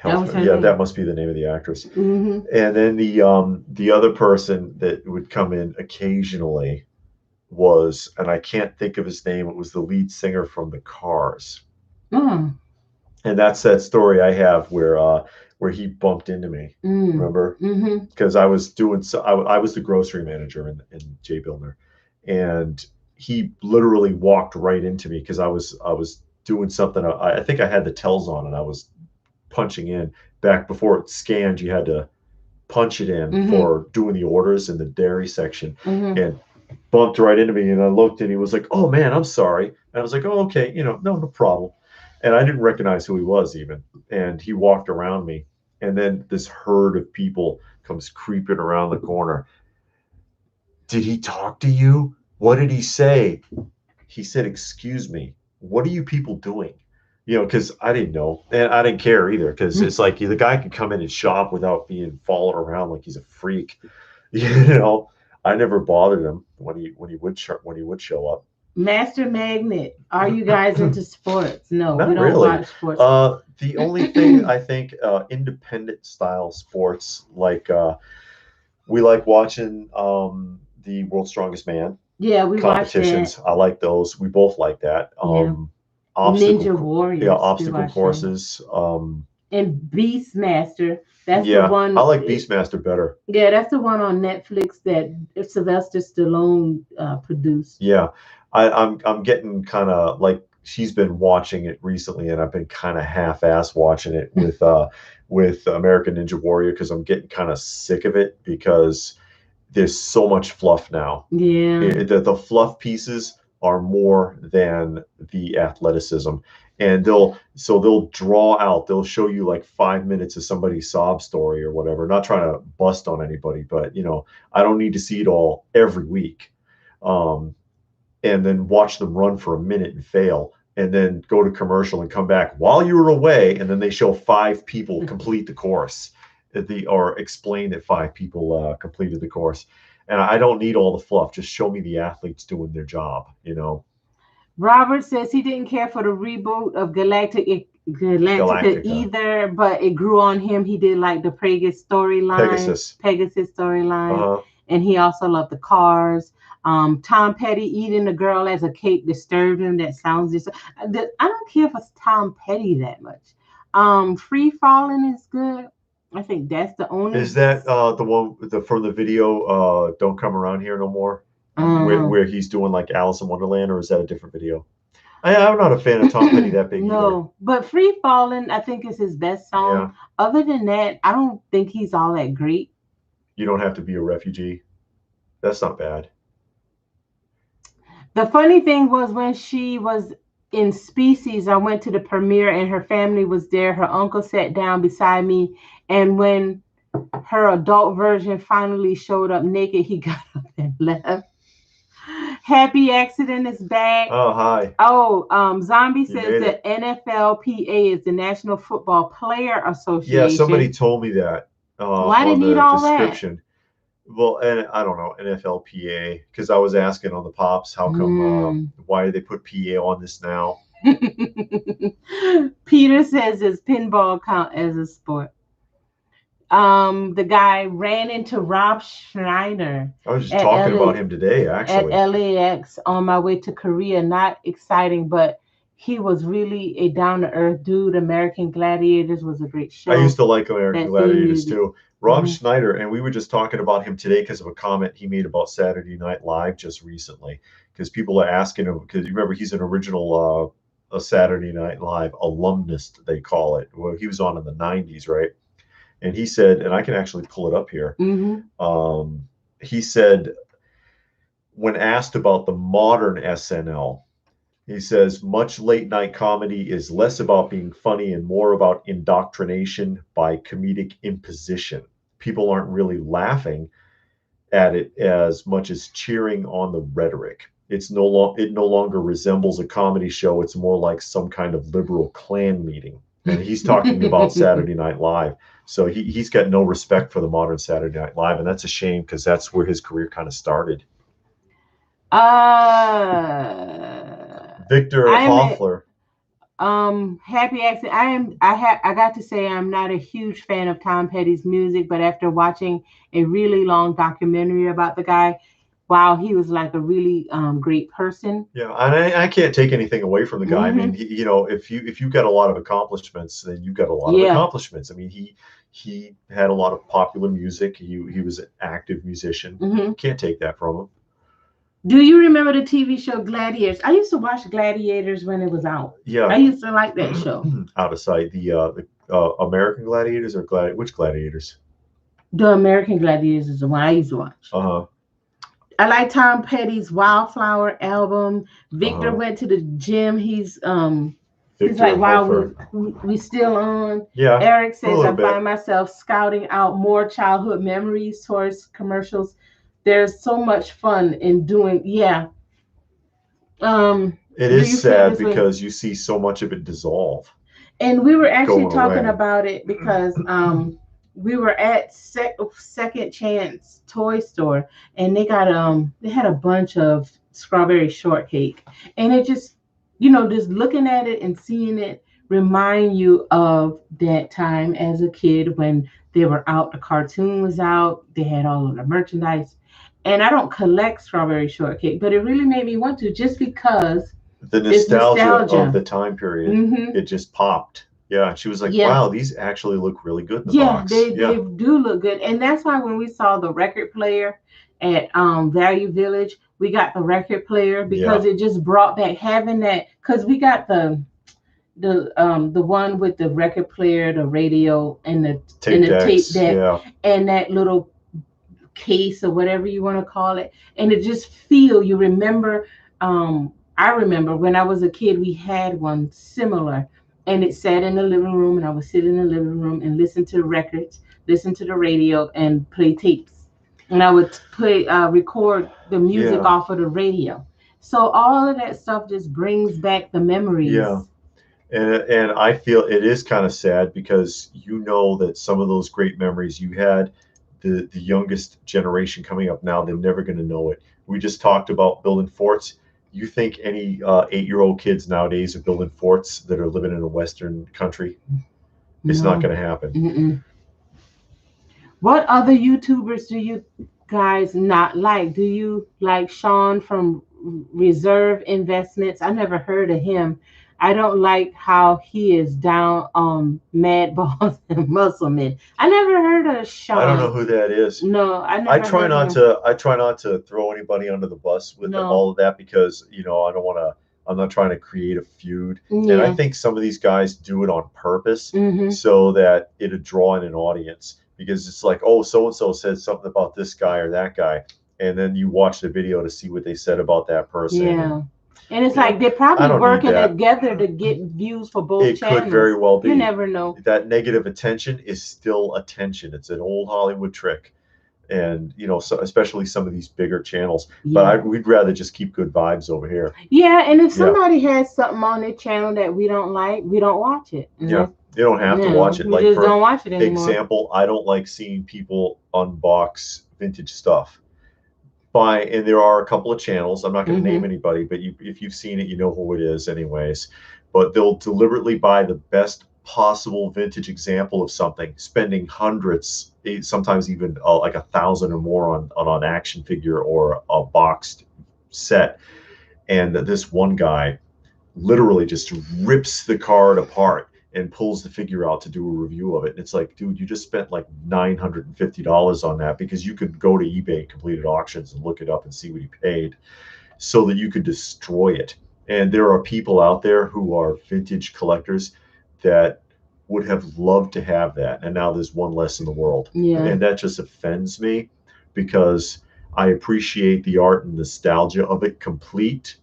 That must be the name of the actress. And then the other person that would come in occasionally was, and I can't think of his name, it was the lead singer from the Cars. And that's that story I have where he bumped into me. Remember? Because I was I was the grocery manager in J. Builder, and he literally walked right into me because I was doing something. I think I had the tells on and I was punching in. Back before it scanned, you had to punch it in for doing the orders in the dairy section, and bumped right into me, and I looked and he was like, "Oh man, I'm sorry." And I was like, "Oh, okay, no problem." And I didn't recognize who he was even. And he walked around me, and then this herd of people comes creeping around the corner. "Did he talk to you? What did he say?" He said, "Excuse me, what are you people doing?" Because I didn't know, and I didn't care either, because it's like the guy can come in and shop without being followed around like he's a freak. I never bothered him when he would show up. Master Magnet, are you guys into sports? No, Not we don't really. watch sports. The only thing I think independent style sports, like we like watching the World's Strongest Man. Yeah, we competitions. Watch that. I like those. We both like that. Ninja Warriors. Yeah, obstacle courses. And Beastmaster. That's the one. I like Beastmaster better. Yeah, that's the one on Netflix that Sylvester Stallone produced. Yeah, I'm getting kind of like she's been watching it recently, and I've been kind of half-ass watching it with American Ninja Warrior because I'm getting kind of sick of it because there's so much fluff now. Yeah. The fluff pieces are more than the athleticism, and they'll draw out. They'll show you like 5 minutes of somebody's sob story or whatever. Not trying to bust on anybody, but I don't need to see it all every week. And then watch them run for a minute and fail, and then go to commercial and come back while you were away, and then they show 5 people complete the course, or explain that 5 people completed the course. And I don't need all the fluff. Just show me the athletes doing their job, Robert says he didn't care for the reboot of Galactica either, but it grew on him. He did like the Pegasus storyline, and he also loved the cars. Tom Petty eating a girl as a cake disturbed him. That sounds just. I don't care for Tom Petty that much. Free Falling is good. I think that's the only. Is that the one from the video? Don't Come Around Here No More, where he's doing like Alice in Wonderland, or is that a different video? I'm not a fan of Tom Petty that big. No, but Free Falling I think is his best song. Yeah. Other than that, I don't think he's all that great. You Don't Have to Be a Refugee. That's not bad. The funny thing was when she was in Species, I went to the premiere and her family was there. Her uncle sat down beside me, and when her adult version finally showed up naked, he got up and left. Happy Accident is back. Oh, hi. Oh, Zombie says that NFLPA is the National Football Player Association. Yeah, somebody told me that. Why did he need all description. That? Well, and I don't know, NFLPA, because I was asking on the Pops, how come, why do they put PA on this now? Peter says, does pinball count as a sport? The guy ran into Rob Schneider. I was just talking about him today, actually. At LAX on my way to Korea. Not exciting, but he was really a down-to-earth dude. American Gladiators was a great show. I used to like American Gladiators, too. Rob Schneider, and we were just talking about him today because of a comment he made about Saturday Night Live just recently. Because people are asking him, because you remember he's an original a Saturday Night Live alumnus, they call it. Well, he was on in the 90s, right? And he said, and I can actually pull it up here. He said, when asked about the modern SNL, he says, much late night comedy is less about being funny and more about indoctrination by comedic imposition. People aren't really laughing at it as much as cheering on the rhetoric. It no longer resembles a comedy show. It's more like some kind of liberal Klan meeting. And he's talking about Saturday Night Live. So he's got no respect for the modern Saturday Night Live, and that's a shame because that's where his career kind of started. Victor Hoffler. Happy Accident. I got to say I'm not a huge fan of Tom Petty's music, but after watching a really long documentary about the guy, wow, he was like a really great person. Yeah, and I can't take anything away from the guy. I mean, if you've got a lot of accomplishments, then you've got a lot of accomplishments. I mean, he had a lot of popular music. He was an active musician. Can't take that from him. Do you remember the TV show Gladiators? I used to watch Gladiators when it was out. Yeah, I used to like that show. Out of sight. The American Gladiators or which Gladiators? The American Gladiators is the one I used to watch. I like Tom Petty's Wildflower album. Victor went to the gym. He's like, wow, we still on. Yeah. Eric says, I find myself scouting out more childhood memories towards commercials. There's so much fun in doing. Yeah. It is sad because you see so much of it dissolve. And we were actually talking about it because we were at Second Chance Toy Store, and they had a bunch of strawberry shortcake, and it just, just looking at it and seeing it remind you of that time as a kid when they were out, the cartoon was out, they had all of the merchandise. And I don't collect strawberry shortcake, but it really made me want to, just because the nostalgia of the time period. It just popped. Yeah, she was like, wow, these actually look really good in the box. They do look good. And that's why when we saw the record player at Value Village, We got the record player because it just brought back having that, because we got the one with the record player, the radio, and the tape deck, and that little case or whatever you want to call it, and it just feel, you remember, I remember when I was a kid we had one similar, and it sat in the living room, and I would sit in the living room and listen to the records, listen to the radio, and play tapes, and I would play record the music off of the radio. So all of that stuff just brings back the memories. And I feel it is kind of sad, because you know that some of those great memories you had, the youngest generation coming up now, they're never going to know it. We just talked about building forts. You think any 8-year-old kids nowadays are building forts that are living in a Western country? It's not going to happen. Mm-mm. What other YouTubers do you guys not like? Do you like Sean from Reserve Investments? I never heard of him. I don't like how he is down on Mad Balls and Muscleman. I never heard of Sean. I don't know who that is. No, I try not to throw anybody under the bus with all of that, because I don't want to. I'm not trying to create a feud, and I think some of these guys do it on purpose so that it'll draw in an audience. Because it's like, oh, so and so said something about this guy or that guy, and then you watch the video to see what they said about that person. Yeah. And it's like they're probably working together to get views for both channels. It could very well be. You never know. That negative attention is still attention. It's an old Hollywood trick. And, so especially some of these bigger channels. But we'd rather just keep good vibes over here. Yeah, and if somebody has something on their channel that we don't like, we don't watch it. Yeah, you don't have to watch it. We just don't watch it anymore. Example, I don't like seeing people unbox vintage stuff. And there are a couple of channels, I'm not going to name anybody, but if you've seen it, you know who it is anyways. But they'll deliberately buy the best possible vintage example of something, spending hundreds, sometimes even like 1,000 or more on an action figure or a boxed set. And this one guy literally just rips the card apart and pulls the figure out to do a review of it. And it's like, dude, you just spent like $950 on that, because you could go to eBay completed auctions and look it up and see what he paid, so that you could destroy it. And there are people out there who are vintage collectors that would have loved to have that, and now there's one less in the world. And that just offends me, because I appreciate the art and nostalgia of it complete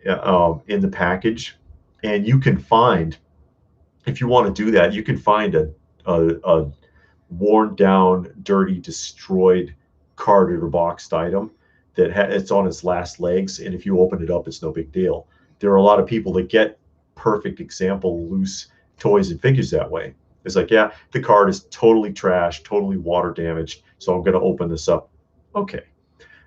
in the package. And you can find, if you want to do that, you can find a worn down, dirty, destroyed carded or boxed item that it's on its last legs, and if you open it up, it's no big deal. There are a lot of people that get perfect example loose toys and figures that way. It's like, yeah, the card is totally trashed, totally water damaged, so I'm going to open this up. Okay.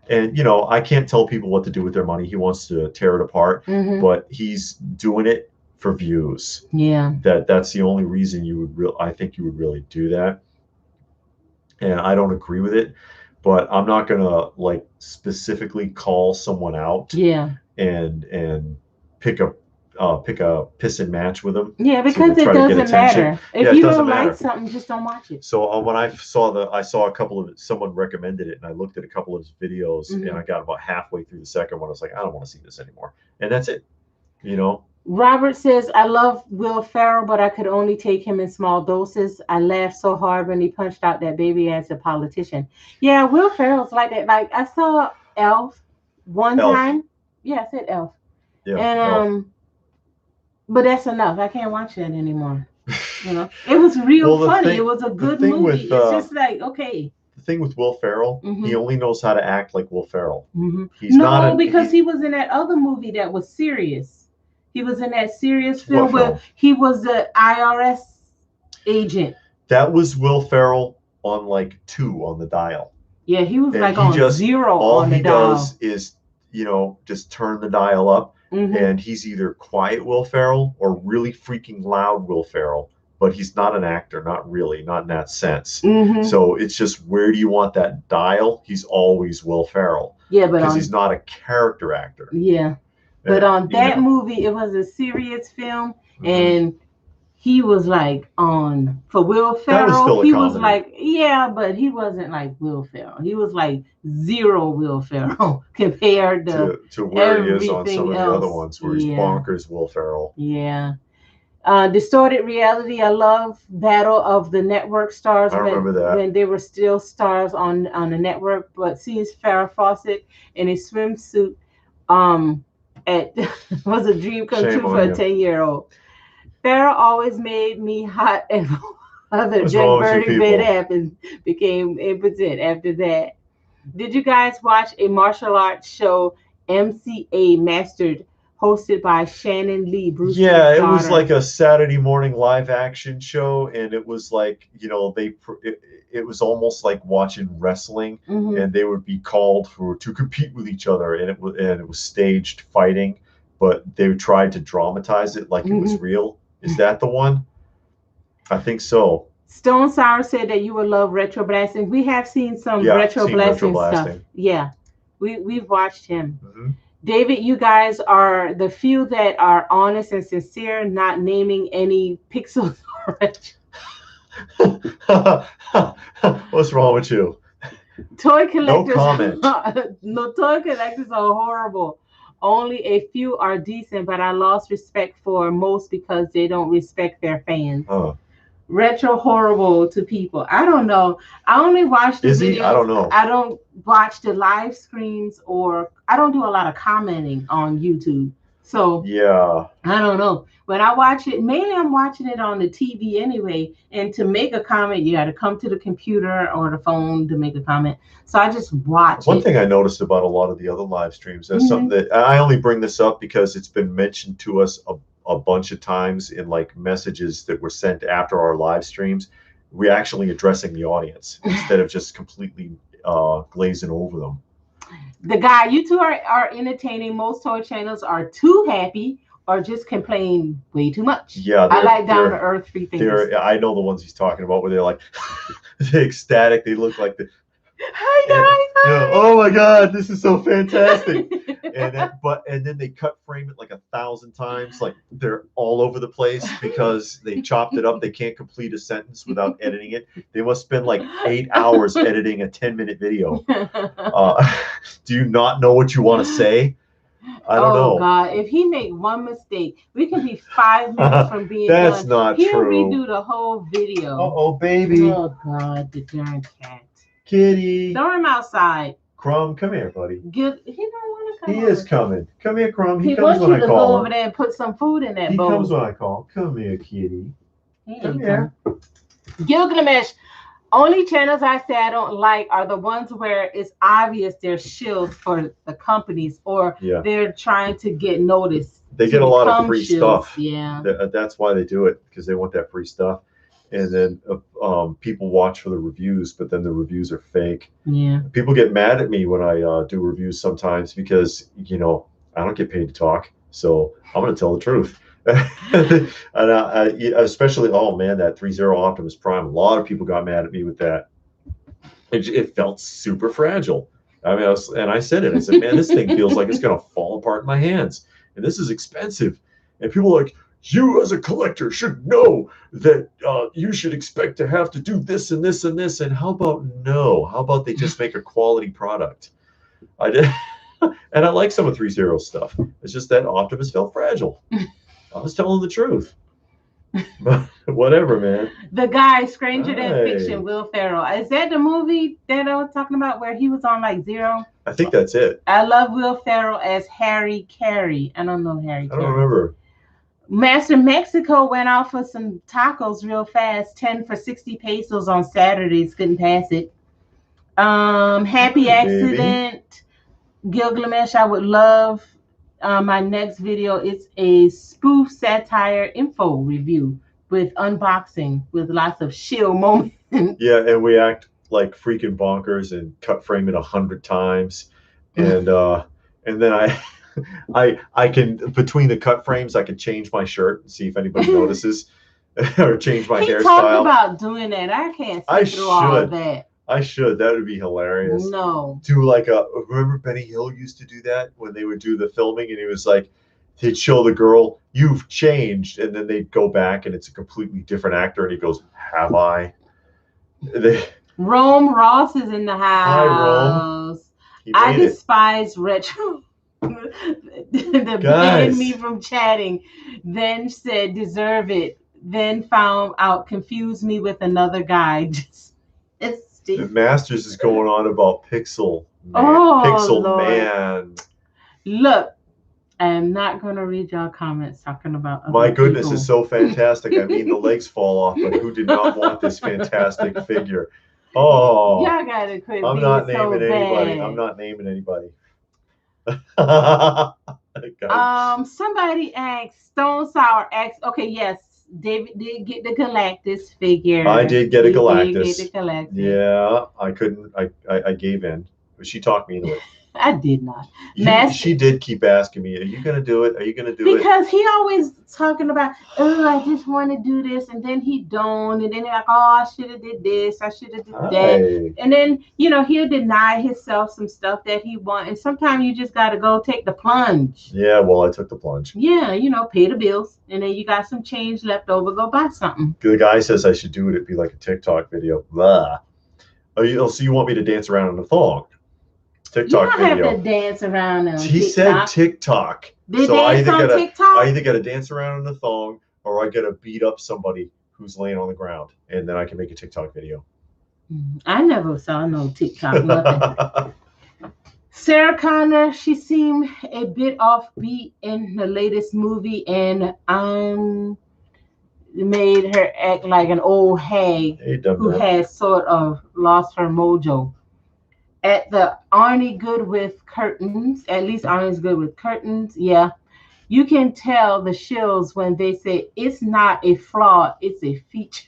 And I can't tell people what to do with their money. He wants to tear it apart, but he's doing it for views. That's the only reason I think you would really do that. And I don't agree with it, but I'm not gonna like specifically call someone out and pick a piss and match with them. Yeah, because it doesn't matter. If you don't like something, just don't watch it. So when I saw a couple of, someone recommended it, and I looked at a couple of his videos, and I got about halfway through the second one. I was like, I don't want to see this anymore, and that's it. Robert says, I love Will Ferrell, but I could only take him in small doses. I laughed so hard when he punched out that baby as a politician. Yeah, Will Ferrell's like that. Like, I saw Elf one time. Yeah, I said Elf. Yeah, and Elf. But that's enough. I can't watch that anymore. It was real funny. It was a good movie. It's just like, okay. The thing with Will Ferrell, he only knows how to act like Will Ferrell. He's because he was in that other movie that was serious. He was in that serious film where he was the IRS agent. That was Will Ferrell on like 2 on the dial. Yeah, he was like on 0 on the dial. All he does is, just turn the dial up, and he's either quiet Will Ferrell or really freaking loud Will Ferrell. But he's not an actor, not really, not in that sense. So it's just, where do you want that dial? He's always Will Ferrell. Yeah, but because he's not a character actor. Yeah. But on that movie, it was a serious film, and he was like on for Will That was Ferrell. still a He was comedy. like, yeah, but he wasn't like Will Ferrell. He was like zero Will Ferrell compared to where he is on some everything of the other else. ones where he's Yeah, bonkers Will Ferrell. yeah. Distorted Reality. I love Battle of the Network Stars I remember that. when they were still stars on the network. But seeing Farrah Fawcett in a swimsuit, at was a dream come Shame true on for a you. 10-year-old. Farrah always made me hot, and other What's Jack wrong with you Burning bed people? happened, became impotent after that. Did you guys watch a martial arts show, MCA Mastered, hosted by Shannon Lee, Bruce Lee's Yeah, it daughter? was like a Saturday morning live action show, and it was like, it was almost like watching wrestling, Mhm. and they would be called to compete with each other, and it was staged fighting, but they tried to dramatize it like it was real. Is that the one? I think so. Stone Sour said that you would love retro blasting. We have seen some Yeah, retro seen Retro blasting stuff. Blasting. Yeah, we've watched him. hmm David, you guys are the few that are honest and sincere, not naming any pixels. What's wrong with you? Toy collectors. No comment. No, toy collectors are horrible. Only a few are decent, but I lost respect for most because they don't respect their fans. Huh. Retro horrible to people. I don't know. I only watch the Is videos. he? I don't know. I don't watch the live streams, or I don't do a lot of commenting on YouTube. So Yeah. I don't know. When I watch it, mainly I'm watching it on the TV anyway. And to make a comment, you got to come to the computer or the phone to make a comment. So I just watch One it. thing I noticed about a lot of the other live streams, that's something that I only bring this up because it's been mentioned to us a bunch of times in like messages that were sent after our live streams. We're actually addressing the audience instead of just completely glazing over them. The guy, you two are entertaining. Most toy channels are too happy or just complain way too much. Yeah, I like down to earth free fingers. I know the ones he's talking about where they're like they're ecstatic. They look like the Hi guys. Yeah, oh my God, this is so fantastic. And then they cut frame it like 1,000 times, like they're all over the place because they chopped it up. They can't complete a sentence without editing it. They must spend like 8 hours editing a 10-minute video. Do you not know what you want to say? I don't know. Oh God! If he make one mistake, we can be 5 minutes from being That's done. not He'll true. redo the whole video. Oh, baby. Oh God, the darn cat. Kitty. Throw him outside. Crumb, come here, buddy. He don't want to come. He is coming. Come here, Crumb. He comes wants when you I to call go him. over there and put some food in that He bowl. comes when I call. Come here, kitty. Come here. Gilgamesh. Only channels I say I don't like are the ones where it's obvious they're shills for the companies, or they're trying to get noticed. They get a lot of free stuff. Yeah. That's why they do it, because they want that free stuff. And then people watch for the reviews, but then the reviews are fake. Yeah. People get mad at me when I do reviews sometimes because, I don't get paid to talk. So I'm going to tell the truth. And especially, oh man, that 3.0 Optimus Prime. A lot of people got mad at me with that. It felt super fragile. I mean, I said it. I said, man, this thing feels like it's going to fall apart in my hands. And this is expensive. And people are like, you as a collector should know that you should expect to have to do this and this and this. And how about no? How about they just make a quality product? I did. And I like some of 3.0 stuff. It's just that Optimus felt fragile. I was telling the truth. But whatever, man. The guy, Stranger Than Fiction, Will Ferrell. Is that the movie that I was talking about where he was on like Zero? I think that's it. I love Will Ferrell as Harry Carey. I don't know Harry Carey. I don't remember. Master Mexico went out for some tacos real fast. 10 for 60 pesos on Saturdays. Couldn't pass it. Happy Accident. Gilgamesh, I would love my next video. It's a spoof satire info review with unboxing with lots of shill moments. Yeah, and we act like freaking bonkers and cut frame it 100 times. And then I can, between the cut frames, I can change my shirt and see if anybody notices, or change my hairstyle. He talked about doing that. I can't sit through all of that. I should. That would be hilarious. No. Do remember Benny Hill used to do that when they would do the filming, and he was like, He'd show the girl, "You've changed," and then they'd go back and it's a completely different actor, and he goes, "Have I?" Rome Ross is in the house. Hi, Rome. I despise retro. The banned me from chatting, then said deserve it, then found out confused me with another guy. The Masters is going on about Pixel Man. Pixel Lord. Man. Look, I am not going to read y'all comments talking about other My goodness, people. is so fantastic. I mean, the legs fall off, but who did not want this fantastic figure? Oh, y'all gotta quit. I'm not naming anybody. I'm not naming anybody. Somebody asked, Stone Sour asked, okay, yes, David did get the Galactus figure. I did get a Galactus. Did get the Galactus. Yeah, I couldn't. I gave in. But she talked me into it. I did not. She did keep asking me, "Are you going to do it? Are you going to do it?" Because he always talking about, "Oh, I just want to do this," and then he don't, and then like, "Oh, I should have did this. I should have did that," and then he'll deny himself some stuff that he wants, and sometimes you just got to go take the plunge. Yeah, well, I took the plunge. Yeah, pay the bills, and then you got some change left over, go buy something. The guy says I should do it. It'd be like a TikTok video. Blah. Oh, so you want me to dance around in a thong? TikTok you don't video. Have to dance around on He TikTok. Said TikTok. They so dance on TikTok? I either got to dance around in the thong or I got to beat up somebody who's laying on the ground, and then I can make a TikTok video. I never saw no TikTok. Nothing. Sarah Connor, she seemed a bit offbeat in the latest movie, and made her act like an old hag who has sort of lost her mojo. At the Arnie good with curtains, at least Arnie's good with curtains, yeah. You can tell the shills when they say it's not a flaw, it's a feature.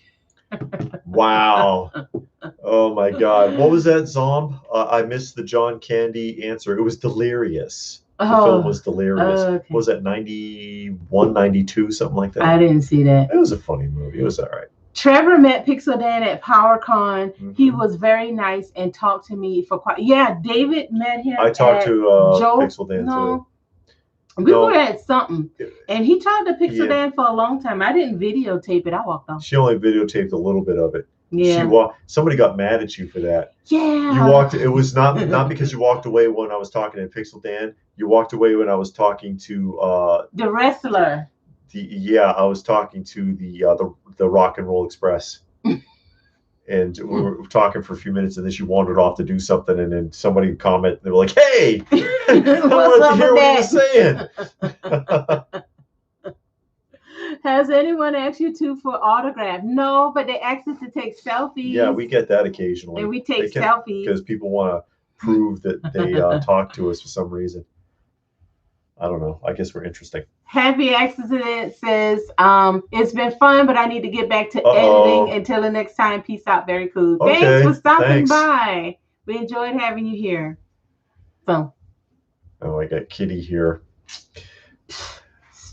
Wow. Oh my God. What was that, Zomb? I missed the John Candy answer. It was Delirious. The film was Delirious. Okay. What was that, 91, 92, something like that? I didn't see that. It was a funny movie. It was all right. Trevor met Pixel Dan at PowerCon. Mm-hmm. He was very nice and talked to me for quite. Yeah, David met him. I talked to Pixel Dan too. We were at something, and he talked to Pixel Dan for a long time. I didn't videotape it. I walked off. She only videotaped a little bit of it. Yeah. Somebody got mad at you for that. Yeah. You walked. It was not because you walked away when I was talking to Pixel Dan. You walked away when I was talking to the wrestler. I was talking to the Rock and Roll Express. And we were talking for a few minutes, and then she wandered off to do something, and then somebody commented, they were like, "Hey, I wanted to hear what you were saying." Has anyone asked you to for autograph? No, but they asked us to take selfies. Yeah, we get that occasionally. And we take selfies. Because people want to prove that they talk to us for some reason. I don't know. I guess we're interesting. Happy Accident says, it's been fun, but I need to get back to editing. Until the next time, peace out. Very cool. Okay, thanks for stopping by. We enjoyed having you here. So. Oh, I got Kitty here.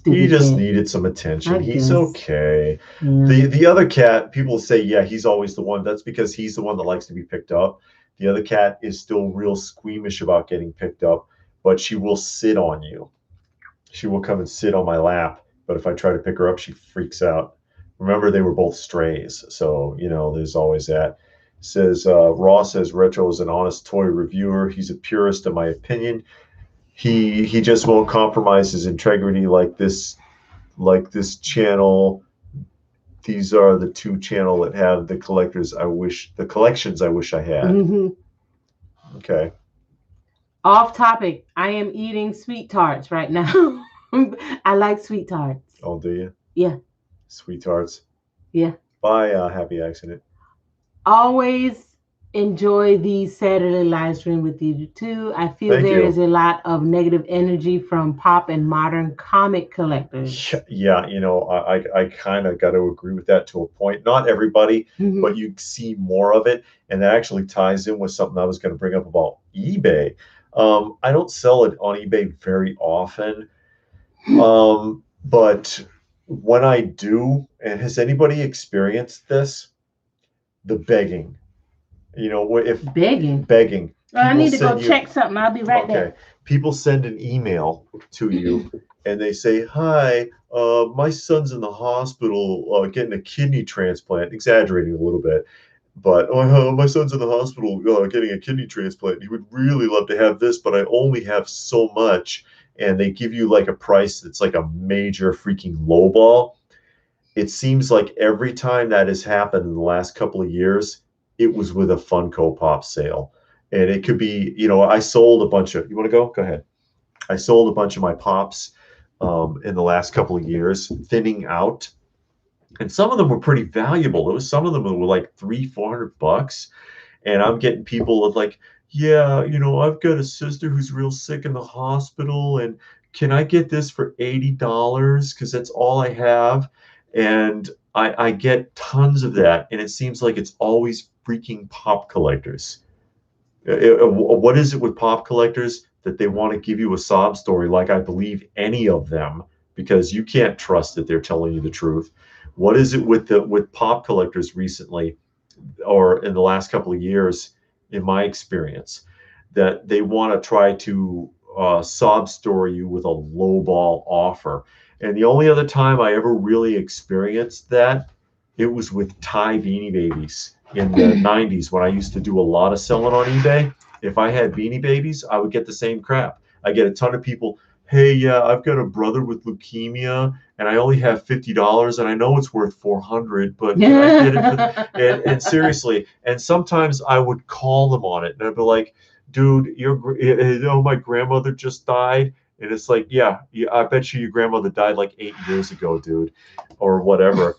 He just needed some attention. He's okay. Yeah. The other cat, people say, yeah, he's always the one. That's because he's the one that likes to be picked up. The other cat is still real squeamish about getting picked up, but she will sit on you. She will come and sit on my lap, but if I try to pick her up, she freaks out. Remember, they were both strays, so there's always that. Says Ross says Retro is an honest toy reviewer. He's a purist, in my opinion. He just won't compromise his integrity like this channel. These are the two channels that have the collections I wish I had. Mm-hmm. Okay. Off topic. I am eating sweet tarts right now. I like sweet tarts. Oh, do you? Yeah. Sweet tarts. Yeah. Bye, Happy Accident. Always enjoy the Saturday live stream with you too. I feel there is a lot of negative energy from pop and modern comic collectors. Yeah, I kind of got to agree with that to a point. Not everybody, but you see more of it, and that actually ties in with something I was going to bring up about eBay. I don't sell it on eBay very often, but when I do, and has anybody experienced this? The begging. If begging. I need to go check something. I'll be right there. People send an email to you and they say, "Hi, my son's in the hospital getting a kidney transplant," exaggerating a little bit. But my son's in the hospital getting a kidney transplant. He would really love to have this, but I only have so much. And they give you like a price that's like a major freaking lowball. It seems like every time that has happened in the last couple of years, it was with a Funko Pop sale. And it could be, I sold a bunch of, you want to go? Go ahead. I sold a bunch of my pops in the last couple of years, thinning out. And some of them were pretty valuable. There was some of them were like $300-400, and I'm getting people of like, yeah, I've got a sister who's real sick in the hospital, and can I get this for $80 because that's all I have? And I get tons of that, and it seems like it's always freaking pop collectors. What is it with pop collectors that they want to give you a sob story like I believe any of them because you can't trust that they're telling you the truth? What is it with pop collectors recently or in the last couple of years, in my experience, that they want to try to sob story you with a lowball offer? And the only other time I ever really experienced that, it was with Thai Beanie Babies in the 90s when I used to do a lot of selling on eBay. If I had Beanie Babies, I would get the same crap. I get a ton of people, hey, yeah, I've got a brother with leukemia and I only have $50 and I know it's worth 400, but can I get it for and seriously, and sometimes I would call them on it and I'd be like, dude, my grandmother just died. And it's like, yeah, I bet you your grandmother died like 8 years ago, dude, or whatever.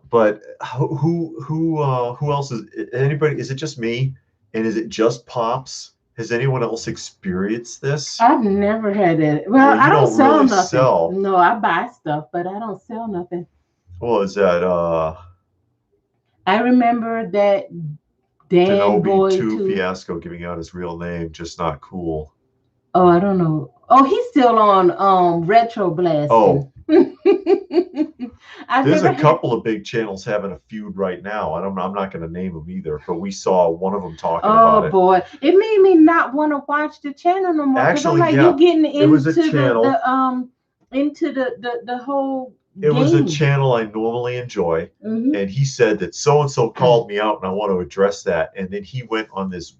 But who else is anybody? Is it just me? And is it just pops? Has anyone else experienced this? I've never had it. Well, Well, I you don't don't sell really nothing. sell. No, I buy stuff, but I don't sell nothing. What was that? I remember that Dan Denobi Boy 2 too. Fiasco giving out his real name, just not cool. Oh, I don't know. Oh, he's still on retro blasting. Oh, I've there's never a had. couple of big channels having a feud right now. I'm not going to name them either, but we saw one of them talking about Oh it. boy, it made me not want to watch the channel no more because I'm Actually, like, yeah, you getting it was a into channel. the whole It was a game. channel I normally enjoy. Hmm. And he said that so and so called me out and I want to address that. And then he went on this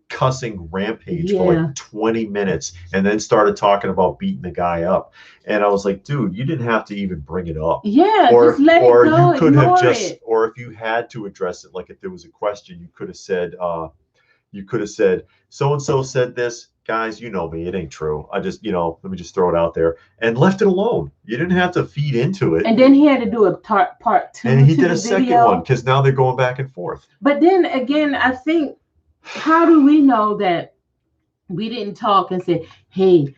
cussing rampage for Yeah, like 20 minutes and then started talking about beating the guy up. And I was like, dude, you didn't have to even bring it up. yeah, just let it go, You could have ignore just, it. or if you had to address it, like if there was a question, you could have said, so and so said this. Guys, you know me, it ain't true. I just, let me just throw it out there and left it alone. You didn't have to feed into it. And then he had to do a part two And he to did the a second one video. because now they're going back and forth. But then again, I think, how do we know that we didn't talk and say, hey,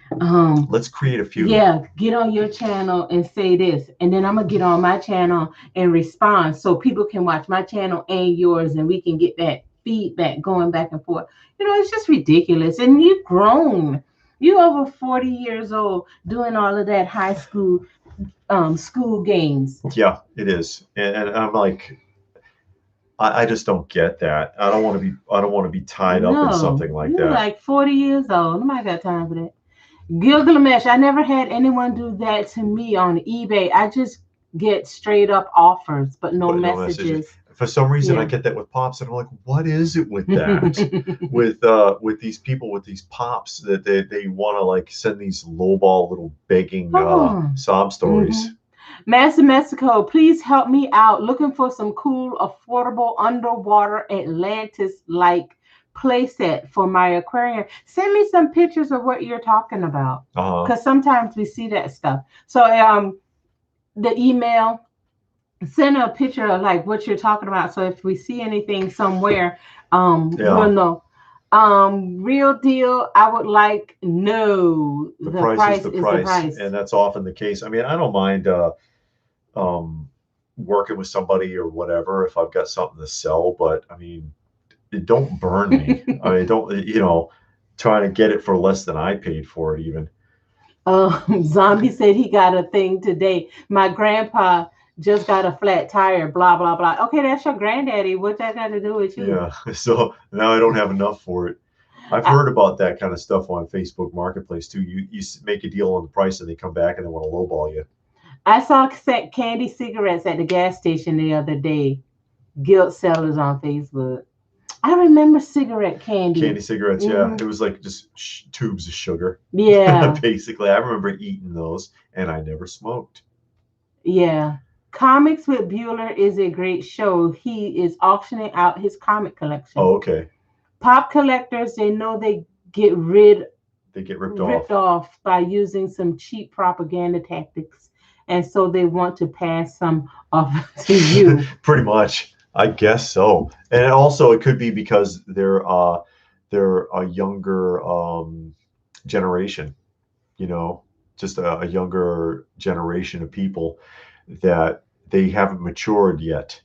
let's create a feud. yeah, get on your channel and say this, and then I'm gonna get on my channel and respond so people can watch my channel and yours, and we can get that feedback going back and forth. It's just ridiculous. And you've grown. You over 40 years old doing all of that high school school games. Yeah, it is. And I'm like, I just don't get that. I don't want to be tied up in something like you're that. like 40 years old. Nobody got time for that. Gilgamesh, I never had anyone do that to me on eBay. I just get straight up offers, but no messages. For some reason, Yeah. I get that with pops, and I'm like, what is it with that? with these people with these pops that they want to like send these lowball little begging sob stories. Mm-hmm. Master Mexico, please help me out. Looking for some cool, affordable underwater Atlantis-like playset for my aquarium. Send me some pictures of what you're talking about, because sometimes we see that stuff. So the email, send a picture of like what you're talking about. So if we see anything somewhere, we'll know. Real deal, I would like no. The price is the price, and that's often the case. I mean, I don't mind working with somebody or whatever if I've got something to sell, but I mean, don't burn me. I mean, don't trying to get it for less than I paid for it even. Zombie said he got a thing today. My grandpa just got a flat tire, blah blah blah. Okay, that's your granddaddy. What that got to do with you? Yeah, so now I don't have enough for it. I've heard about that kind of stuff on Facebook Marketplace too. You make a deal on the price and they come back and they want to lowball you. I saw candy cigarettes at the gas station the other day. Guilt sellers on Facebook. I remember cigarette candy. Candy cigarettes, yeah. It was like just tubes of sugar. Yeah. Basically, I remember eating those, and I never smoked. Yeah. Comics with Bueller is a great show. He is auctioning out his comic collection. Oh, okay. Pop collectors, they know they get ripped off by using some cheap propaganda tactics. And so they want to pass some off to you. Pretty much. I guess so. And also it could be because they're a younger generation, you know, just a younger generation of people that they haven't matured yet,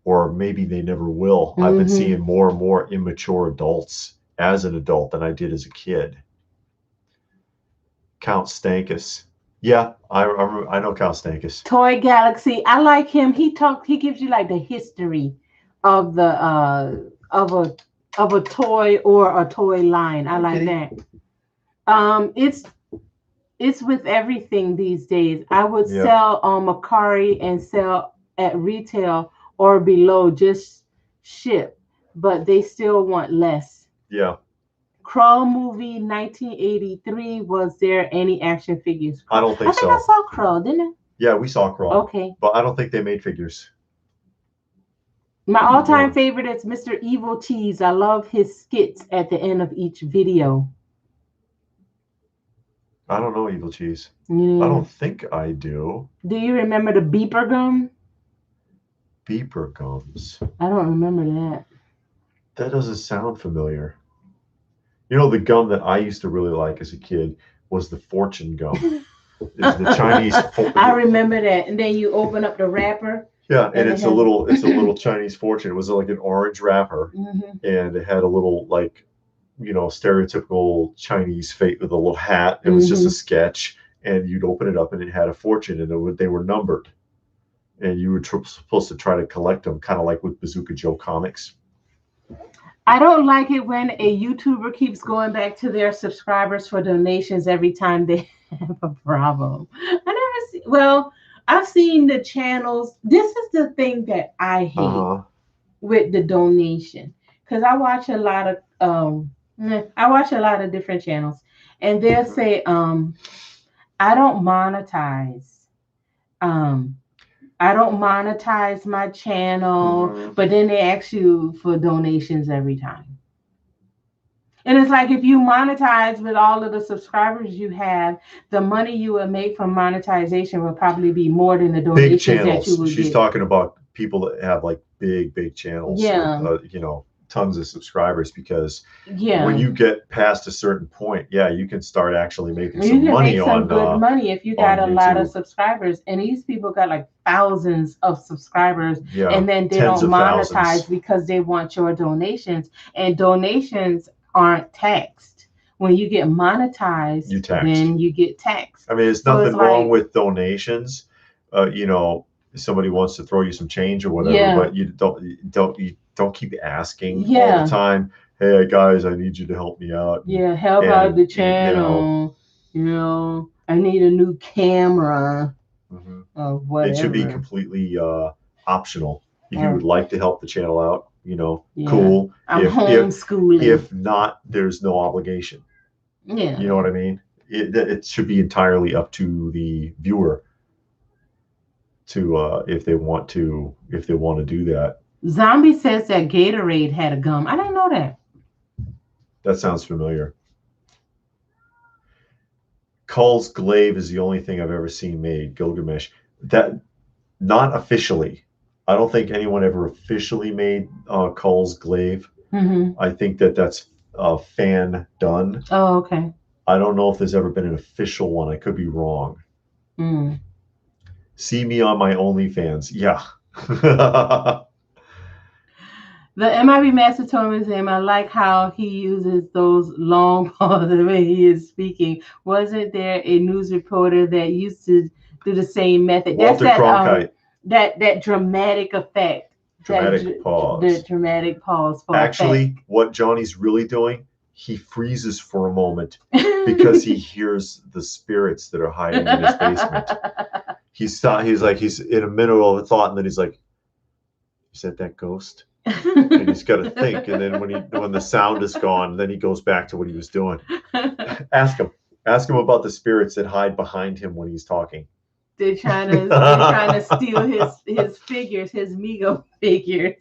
or maybe they never will. I've been seeing more and more immature adults as an adult than I did as a kid. Count Stankus. Yeah, I know Count Stankus. Toy Galaxy. I like him. He gives you like the history of the of a toy or a toy line. I like that. It's with everything these days. I would sell on Macari and sell at retail or below, just ship, but they still want less. Yeah. Crawl movie 1983. Was there any action figures? I don't think so. I saw Crawl, didn't I? Yeah, we saw Crawl. Okay. But I don't think they made figures. My all-time favorite is Mr. Evil Cheese. I love his skits at the end of each video. I don't know Evil Cheese. I don't think I do. Do you remember the beeper gum? Beeper gums. I don't remember that. That doesn't sound familiar. You know, the gum that I used to really like as a kid was the fortune gum. It's the Chinese. I remember that. And then you open up the wrapper. Yeah, and it's a little Chinese fortune. It was like an orange wrapper, and it had a little, like, you know, stereotypical Chinese face with a little hat. It was just a sketch, and you'd open it up and it had a fortune, and they were numbered, and you were supposed to try to collect them, kind of like with Bazooka Joe comics. I don't like it when a YouTuber keeps going back to their subscribers for donations every time they have a problem. I've seen the channels. This is the thing that I hate with the donation, because I watch a lot of different channels, and they'll say, I don't monetize. I don't monetize my channel, but then they ask you for donations every time. And it's like, if you monetize with all of the subscribers you have, the money you will make from monetization will probably be more than the donations that you would get. She's talking about people that have like big channels, with, you know, tons of subscribers, because when you get past a certain point, you can start actually making some money on good money if you got a lot of subscribers. And these people got like thousands of subscribers, and then they don't monetize because they want your donations, and donations aren't taxed. When you get monetized, then you get taxed. I mean, there's nothing wrong with donations. You know, if somebody wants to throw you some change or whatever, but you don't keep asking all the time. Hey guys, I need you to help me out. Help out the channel. You know, I need a new camera. Or whatever. It should be completely optional. If you would like to help the channel out, you know, cool. I'm homeschooling. If not, there's no obligation. You know what I mean? It should be entirely up to the viewer to if they want to do that. Zombie says that Gatorade had a gum. I didn't know that. That sounds familiar. Cull's glaive is the only thing I've ever seen made. Gilgamesh. That, not officially. I don't think anyone ever officially made Cull's glaive. I think that's fan done. Oh, okay. I don't know if there's ever been an official one. I could be wrong. See me on my OnlyFans. Yeah. The MIB Master told me him. I like how he uses those long pauses the way he is speaking. Wasn't there a news reporter that used to do the same method? Walter Cronkite. That dramatic effect. Dramatic pause. The dramatic pause. Actually, what Johnny's really doing, he freezes for a moment because he hears the spirits that are hiding in his basement. He's like, he's in the middle of a thought, and then he's like, is that ghost? And he's got to think. And then when the sound is gone, then he goes back to what he was doing. Ask him about the spirits that hide behind him when he's talking. They're trying to steal his figures, his Mego figures.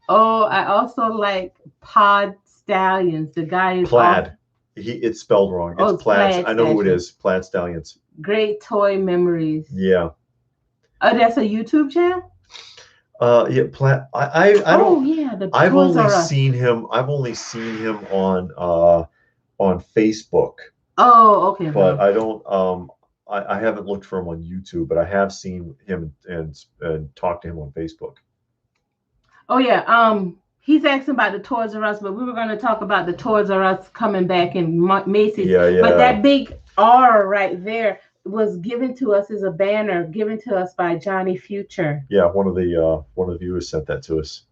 Oh, I also like Pod Stallions. The guy is Plaid. It's spelled wrong. It's Plaid. I know who it is. Plaid Stallions. Great toy memories. Yeah. Oh, that's a YouTube channel? Yeah, Plaid. I don't. Oh yeah, I've only seen him on Facebook. Oh, okay. But I don't. I haven't looked for him on YouTube, but I have seen him and talked to him on Facebook. Oh yeah. He's asking about the Toys R Us, but we were going to talk about the Toys R Us coming back in Macy's. Yeah. But that big R right there was given to us as a banner given to us by Johnny Future. Yeah, one of the viewers sent that to us.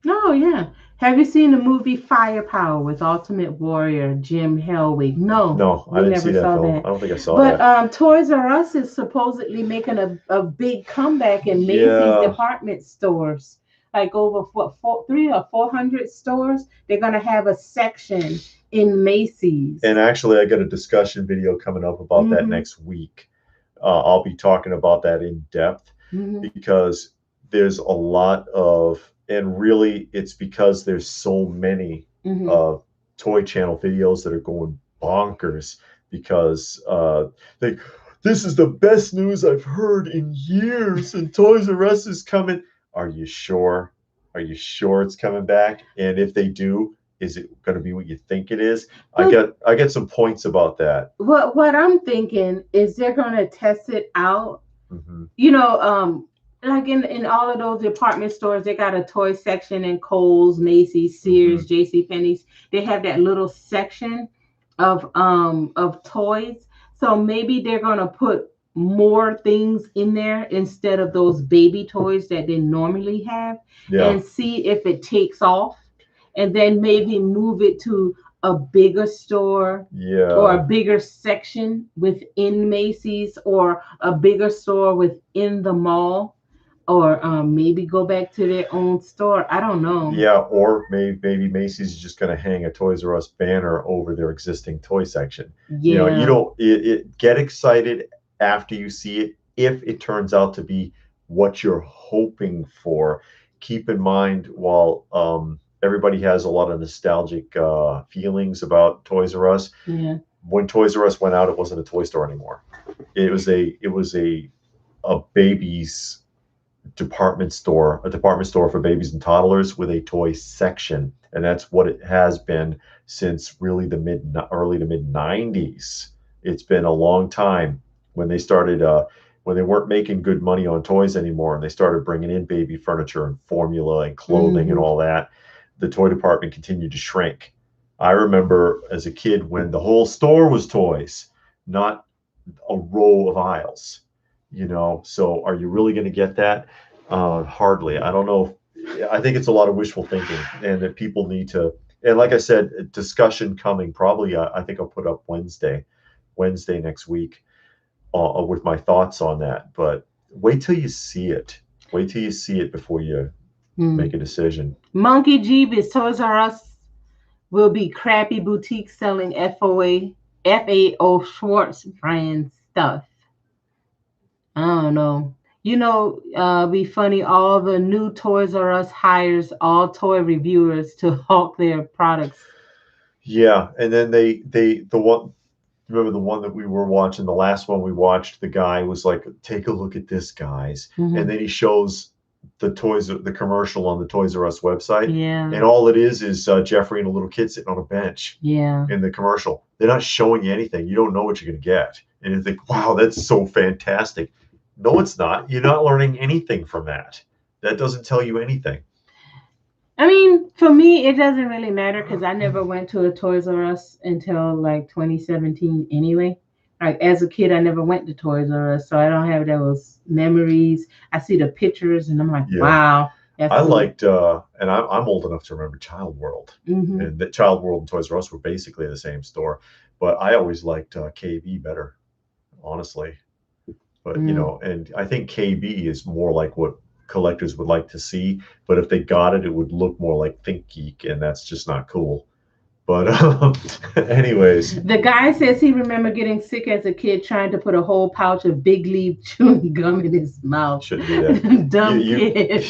Oh yeah. Have you seen the movie Firepower with Ultimate Warrior Jim Hellwig? No, I didn't see that film. I don't think I saw that. But Toys R Us is supposedly making a big comeback in Macy's department stores. Like over 300 or 400 stores, they're gonna have a section in Macy's. And actually, I got a discussion video coming up about that next week. I'll be talking about that in depth because there's a lot of. And really, it's because there's so many Toy Channel videos that are going bonkers because this is the best news I've heard in years, and Toys R Us is coming. Are you sure? Are you sure it's coming back? And if they do, is it going to be what you think it is? I get some points about that. What I'm thinking is they're going to test it out. You know, like in all of those department stores, they got a toy section in Kohl's, Macy's, Sears, JCPenney's. They have that little section of toys. So maybe they're gonna put more things in there instead of those baby toys that they normally have, and see if it takes off, and then maybe move it to a bigger store, or a bigger section within Macy's, or a bigger store within the mall. Or maybe go back to their own store. I don't know. Yeah, or maybe Macy's is just going to hang a Toys R Us banner over their existing toy section. Yeah. You know, get excited after you see it if it turns out to be what you're hoping for. Keep in mind, while everybody has a lot of nostalgic feelings about Toys R Us, when Toys R Us went out, it wasn't a toy store anymore. It was a baby's department store for babies and toddlers with a toy section, and that's what it has been since really the early to mid 90s. It's been a long time. When they started when they weren't making good money on toys anymore, and they started bringing in baby furniture and formula and clothing and all that, the toy department continued to shrink. I remember as a kid when the whole store was toys, not a row of aisles. You know, so are you really going to get that? Hardly. I don't know. I think it's a lot of wishful thinking, and that people need to. And like I said, discussion coming. Probably, I think I'll put up Wednesday next week, with my thoughts on that. But wait till you see it. Wait till you see it before you make a decision. Monkey Jeebus Toys R Us will be crappy boutique selling FAO Schwartz brand stuff. I don't know. You know, be funny. All the new Toys R Us hires all toy reviewers to hawk their products. Yeah, and then remember the one that we were watching, the last one we watched, the guy was like, take a look at this, guys. And then he shows the commercial on the Toys R Us website. And all it is Jeffrey and a little kid sitting on a bench. In the commercial. They're not showing you anything. You don't know what you're going to get. And you think, wow, that's so fantastic. No, it's not. You're not learning anything from that. That doesn't tell you anything. I mean, for me, it doesn't really matter because I never went to a Toys R Us until like 2017 anyway. Like as a kid, I never went to Toys R Us, so I don't have those memories. I see the pictures and I'm like, wow. That's I cool. liked, and I'm old enough to remember Child World, and that Child World and Toys R Us were basically the same store. But I always liked KB better, honestly. But you know, and I think KB is more like what collectors would like to see. But if they got it, it would look more like Think Geek, and that's just not cool. But anyways, The guy says he remember getting sick as a kid trying to put a whole pouch of big leaf chewing gum in his mouth. shouldn't do that. Dumb kid.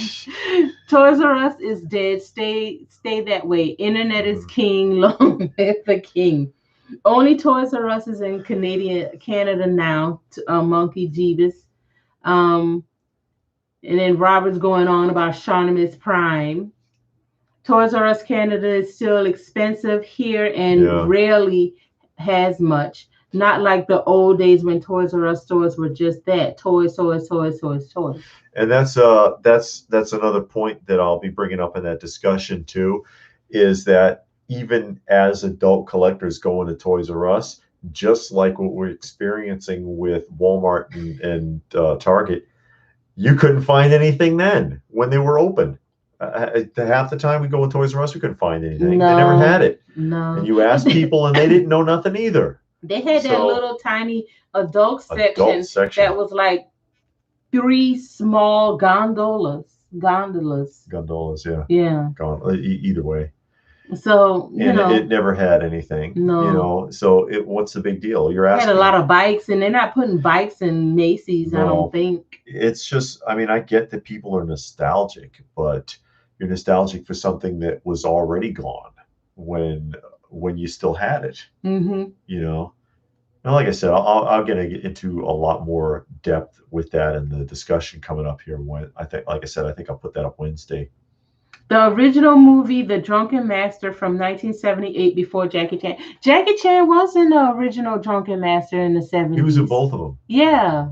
Toys R Us is dead. Stay that way. Internet is king. Long live the king. Only Toys R Us is in Canada now. Monkey Jeebus. Um, and then Robert's going on about Shaunimus Prime. Toys R Us Canada is still expensive here and rarely has much. Not like the old days when Toys R Us stores were just that toys. And that's another point that I'll be bringing up in that discussion too, is that even as adult collectors going to Toys R Us, just like what we're experiencing with Walmart and Target, you couldn't find anything then when they were open. Half the time we go with Toys R Us, we couldn't find anything. No, they never had it. No. And you ask people, and they didn't know nothing either. They had that little tiny adult section that was like 3 small gondolas. Gondolas, yeah. Yeah. Either way. So it never had anything. No. So what's the big deal? You're asking. Had a lot of bikes, and they're not putting bikes in Macy's. No, I don't think. It's just, I mean, I get that people are nostalgic, but you're nostalgic for something that was already gone when you still had it. And like I said, I'll get into a lot more depth with that in the discussion coming up here. When I think I'll put that up Wednesday. The original movie, The Drunken Master from 1978, before Jackie Chan. Jackie Chan was in the original Drunken Master in the 70s. He was in both of them. Yeah.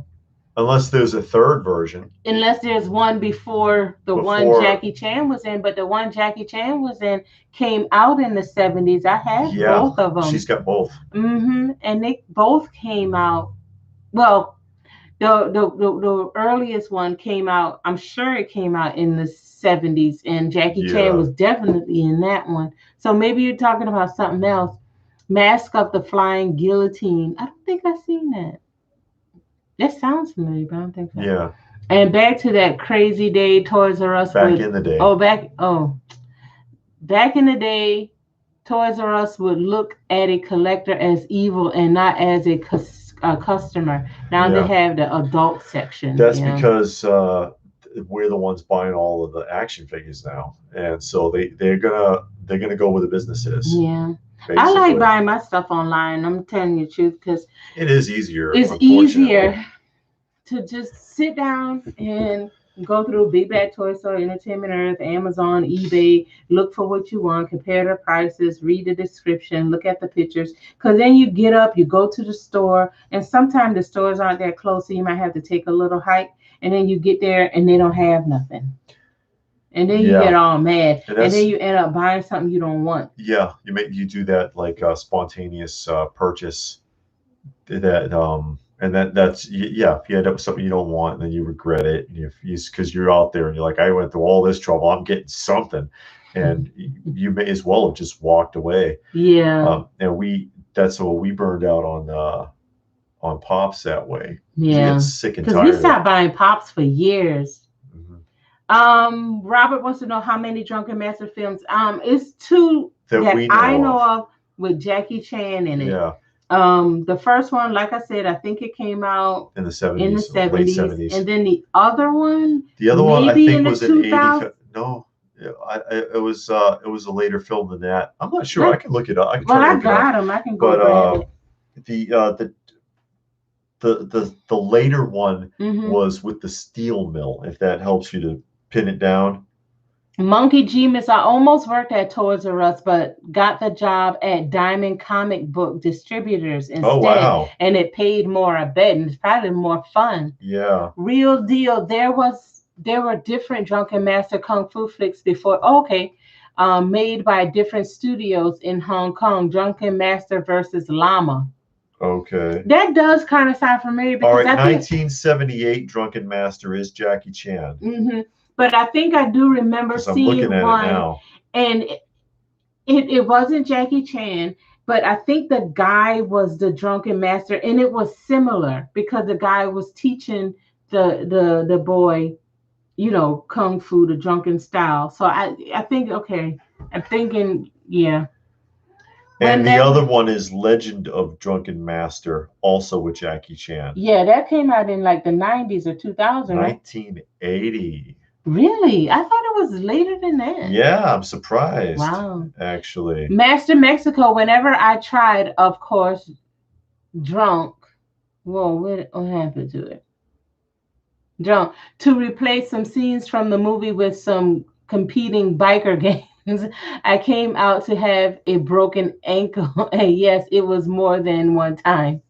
Unless there's a third version. Unless there's one before one Jackie Chan was in, but the one Jackie Chan was in came out in the 70s. I have both of them. She's got both. And they both came out. Well, the earliest one came out, I'm sure it came out in the 70s, and Jackie Chan was definitely in that one. So maybe you're talking about something else. Mask of the Flying Guillotine. I don't think I've seen that. That sounds familiar, but I don't think so. Yeah. And back to that crazy day, Toys R Us. Back in the day, Toys R Us would look at a collector as evil and not as a customer. Now they have the adult section. That's because we're the ones buying all of the action figures now, and so they're gonna go where the business is. Yeah. Basically. I like buying my stuff online. I'm telling you the truth, because it is easier. It's easier to just sit down and go through Big Bad Toy Store, Entertainment Earth, Amazon, eBay, look for what you want, compare the prices, read the description, look at the pictures. Because then you get up, you go to the store, and sometimes the stores aren't that close, so you might have to take a little hike, and then you get there and they don't have nothing. And then you get all mad, and then you end up buying something you don't want. Yeah, you do that like spontaneous purchase. And that's if you end up with something you don't want, and then you regret it, and because you're out there and you're like, I went through all this trouble, I'm getting something, and you may as well have just walked away. Yeah. And that's what we burned out on Pops that way. Yeah. Sick and tired. Because we stopped buying Pops for years. Robert wants to know how many Drunken Master films. It's 2 that I know of with Jackie Chan in it. Yeah. The first one, like I said, I think it came out in the 70s. Late 70s. And then the other one. The other one I think was in 80. No, it was a later film than that. I'm not sure. I can look it up. I got them. I can go. But the later one was with the steel mill. If that helps you to pin it down. Monkey Jeebus, I almost worked at Toys R Us, but got the job at Diamond Comic Book Distributors instead. Oh, wow. And it paid more, I bet, and it's probably more fun. Yeah. Real deal. There were different Drunken Master Kung Fu flicks before. Made by different studios in Hong Kong. Drunken Master versus Llama. Okay. That does kind of sound familiar. All right, 1978 Drunken Master is Jackie Chan. But I think I do remember 'Cause I'm looking seeing at it one, now. and it wasn't Jackie Chan, but I think the guy was the drunken master, and it was similar because the guy was teaching the boy, you know, kung fu, the drunken style. So I think, okay, I'm thinking, yeah. And the Whenever, other one is Legend of Drunken Master, also with Jackie Chan. yeah, that came out in like the 90s or 2000, right? 1980. Really? I thought it was later than that. Yeah, I'm surprised. Wow. Actually. Master Mexico, whenever I tried, of course, drunk. Whoa, what happened to it? Drunk. To replace some scenes from the movie with some competing biker games, I came out to have a broken ankle. And yes, it was more than one time.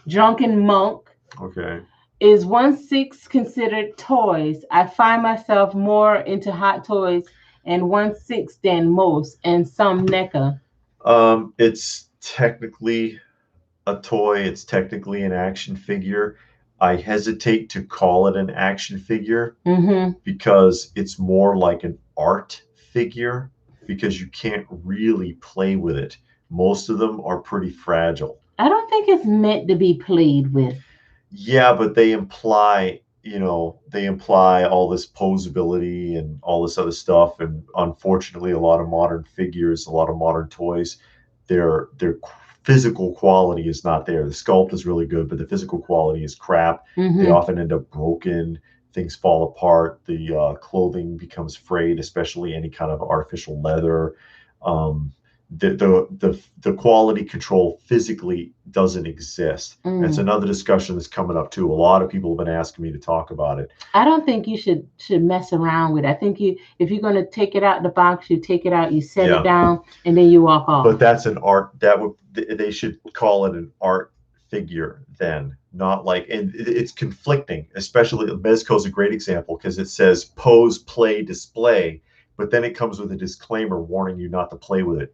Drunken Monk. Okay. Is 1/6 considered toys? I find myself more into hot toys and 1/6 than most, and some NECA. It's technically a toy. It's technically an action figure. I hesitate to call it an action figure because it's more like an art figure because you can't really play with it. Most of them are pretty fragile. I don't think it's meant to be played with. Yeah, but they imply, they imply all this posability and all this other stuff. And unfortunately, a lot of modern figures, a lot of modern toys, their physical quality is not there. The sculpt is really good, but the physical quality is crap. They often end up broken. Things fall apart. The clothing becomes frayed, especially any kind of artificial leather. The quality control physically doesn't exist. It's another discussion that's coming up too. A lot of people have been asking me to talk about it. I don't think you should mess around with it. I think if you're going to take it out the box, you take it out, you set it down, and then you walk off. But that's an art. They should call it an art figure then, not like. And it's conflicting. Especially Mezco is a great example because it says pose, play, display, but then it comes with a disclaimer warning you not to play with it.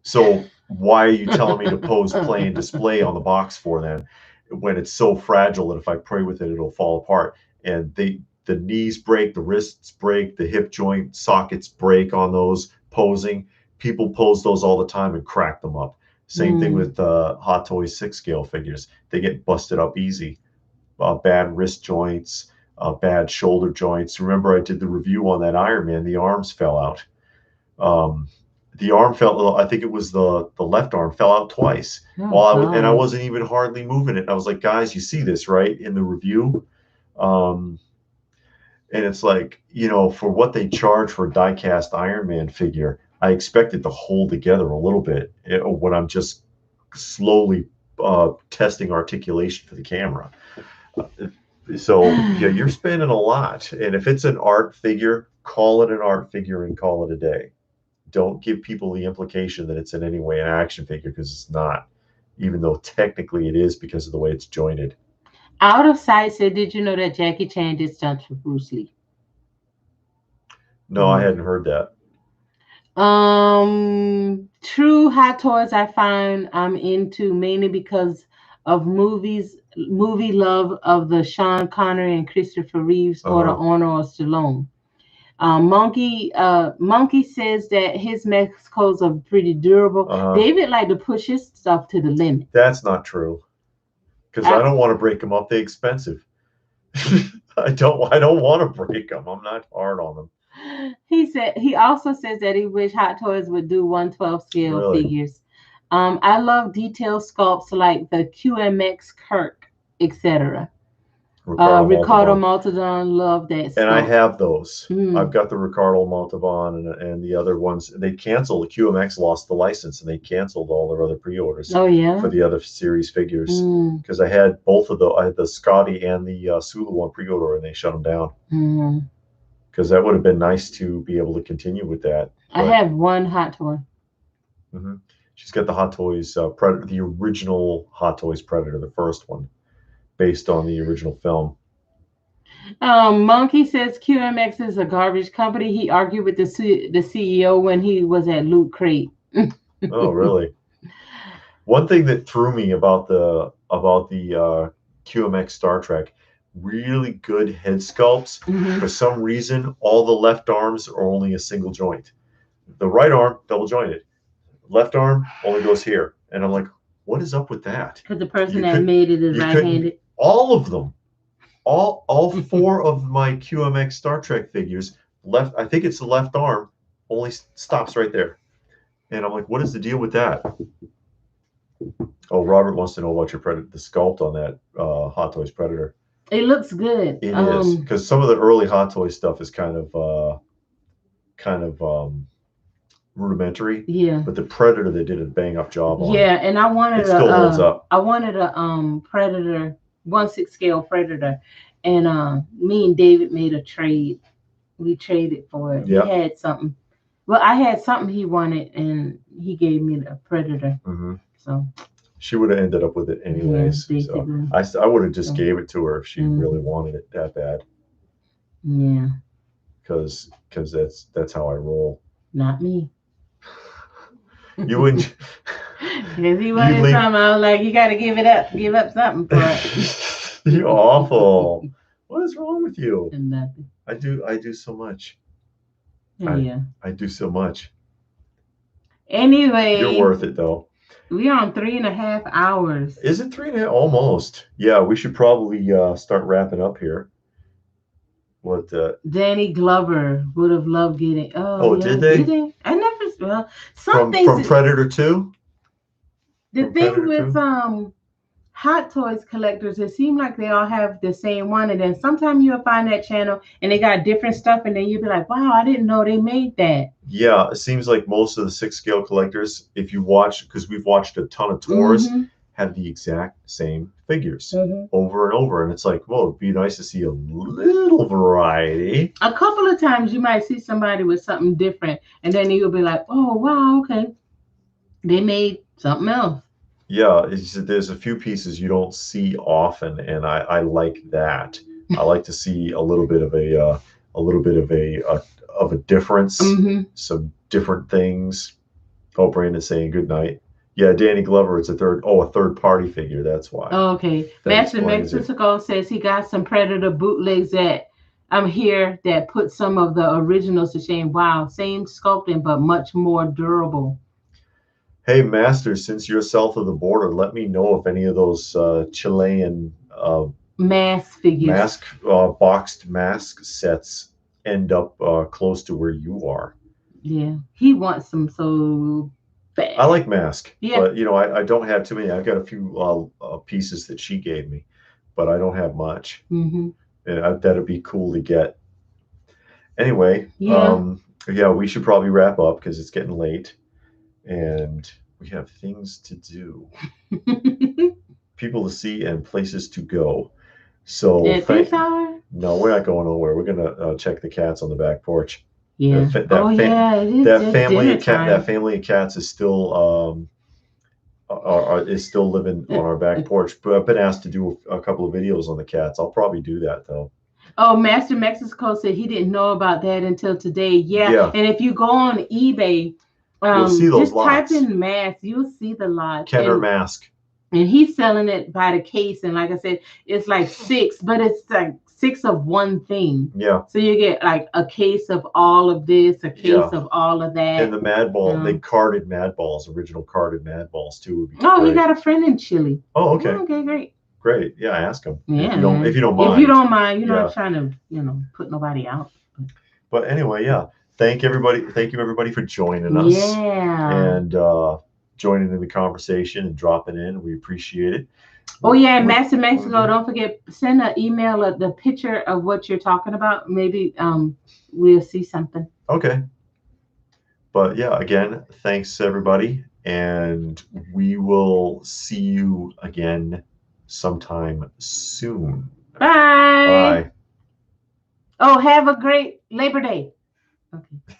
So why are you telling me to pose, play, and display on the box for then, when it's so fragile that if I play with it, it'll fall apart? And the knees break, the wrists break, the hip joint sockets break on those posing. People pose those all the time and crack them up. Same thing with Hot Toys 6-scale figures. They get busted up easy. Bad wrist joints, bad shoulder joints. Remember, I did the review on that Iron Man. The arms fell out. The arm fell. I think it was the left arm fell out twice. And I wasn't even hardly moving it. I was like, guys, you see this, right, in the review? And it's like, for what they charge for a die-cast Iron Man figure, I expect it to hold together a little bit when I'm just slowly testing articulation for the camera. So yeah, you're spending a lot. And if it's an art figure, call it an art figure and call it a day. Don't give people the implication that it's in any way an action figure, because it's not, even though technically it is because of the way it's jointed. Out of Sight said, did you know that Jackie Chan did stunts for Bruce Lee? No, I hadn't heard that. True Hot Toys I find I'm into mainly because of movie love of the Sean Connery and Christopher Reeves or the Arnold or Stallone. Monkey says that his Mexicos are pretty durable. David like to push his stuff to the limit. That's not true, because I don't want to break them up. They're expensive. I don't want to break them. I'm not hard on them. He also says that he wish Hot Toys would do 1/12 scale figures. I love detailed sculpts like the QMX Kirk, etc. Ricardo Montalban, love that sculpt. And I have those. I've got the Ricardo Montalban and the other ones. They canceled. The QMX lost the license, and they canceled all their other pre-orders. For the other series figures, because I had both of I had the Scotty and the Sulu one pre-order, and they shut them down. Because that would have been nice to be able to continue with that. I have one Hot Toy. She's got the Hot Toys Predator, the original Hot Toys Predator, the first one, based on the original film. Monkey says QMX is a garbage company. He argued with the CEO when he was at Loot Crate. Oh, really? One thing that threw me about the QMX Star Trek, really good head sculpts. For some reason, all the left arms are only a single joint. The right arm, double jointed. Left arm only goes here. And I'm like, what is up with that? Because the person that made it is right-handed. All of them. All 4 of my QMX Star Trek figures, left, I think it's the left arm, only stops right there. And I'm like, what is the deal with that? Oh, Robert wants to know about your the sculpt on that Hot Toys Predator. It looks good. It is, because some of the early Hot Toys stuff is kind of rudimentary. Yeah. But the Predator, they did a bang up job on. Yeah, and I wanted it still holds up. I wanted a Predator, 1/6 scale Predator, and me and David made a trade. We traded for it. Yep. He had something. Well, I had something he wanted, and he gave me the Predator. So she would have ended up with it anyways. Yeah, so I would have just gave it to her if she really wanted it that bad. Yeah. Because that's how I roll. Not me. You wouldn't. Because he wanted something, I was like, you got to give it up. Give up something for it. You're awful. What is wrong with you? Nothing. I do so much. Yeah. I do so much. Anyway. You're worth it, though. We're on 3.5 hours. Is it 3.5? Almost. Yeah, we should probably start wrapping up here. What? Danny Glover would have loved getting. Oh, yeah. Did they? Did they? I never. Well, some things from Predator 2. The thing with Hot Toys collectors, it seems like they all have the same one, and then sometimes you'll find that channel and they got different stuff, and then you'll be like, wow, I didn't know they made that. Yeah, it seems like most of the 6 scale collectors, if you watch, because we've watched a ton of tours, have the exact same figures over and over, and it's like, well, it'd be nice to see a little variety. A couple of times you might see somebody with something different, and then you'll be like, oh wow, okay, they made something else. Yeah, there's a few pieces you don't see often, and I like that. I like to see a little bit of a difference, some different things. Oh, Brandon's saying good night. Yeah, Danny Glover, it's a third party figure. That's why. Oh, okay. Master Mexico says he got some Predator bootlegs that I'm here that put some of the originals to shame. Wow, same sculpting but much more durable. Hey, Master, since you're south of the border, let me know if any of those Chilean mask figures, boxed mask sets end up close to where you are. Yeah, he wants them so bad. I like mask, but I don't have too many. I've got a few pieces that she gave me, but I don't have much. And that'd be cool to get. Anyway, we should probably wrap up because it's getting late. And we have things to do, people to see, and places to go. So no, we're not going nowhere. We're gonna check the cats on the back porch. Yeah. That family of cats is still living on our back porch. But I've been asked to do a couple of videos on the cats. I'll probably do that though. Oh, Master Mexico said he didn't know about that until today. Yeah. And if you go on eBay. You'll see those just lots. Type in mask, you'll see the lot. Kenner mask. And he's selling it by the case. And like I said, it's like 6, but it's like 6 of one thing. Yeah. So you get like a case of all of this, a case of all of that. And the Mad Ball, they carded Mad Balls, original carded Mad Balls too. Would be great. He got a friend in Chile. Oh, okay. Okay, great. Great. Yeah, ask him. Yeah. If you don't mind. If you don't mind, you're not trying to, put nobody out. But anyway, Thank you, everybody, for joining us. Yeah. And joining in the conversation and dropping in. We appreciate it. Oh, yeah. Master Mexico, don't forget, send an email of the picture of what you're talking about. Maybe we'll see something. Okay. But, again, thanks, everybody. And we will see you again sometime soon. Bye. Oh, have a great Labor Day. Okay.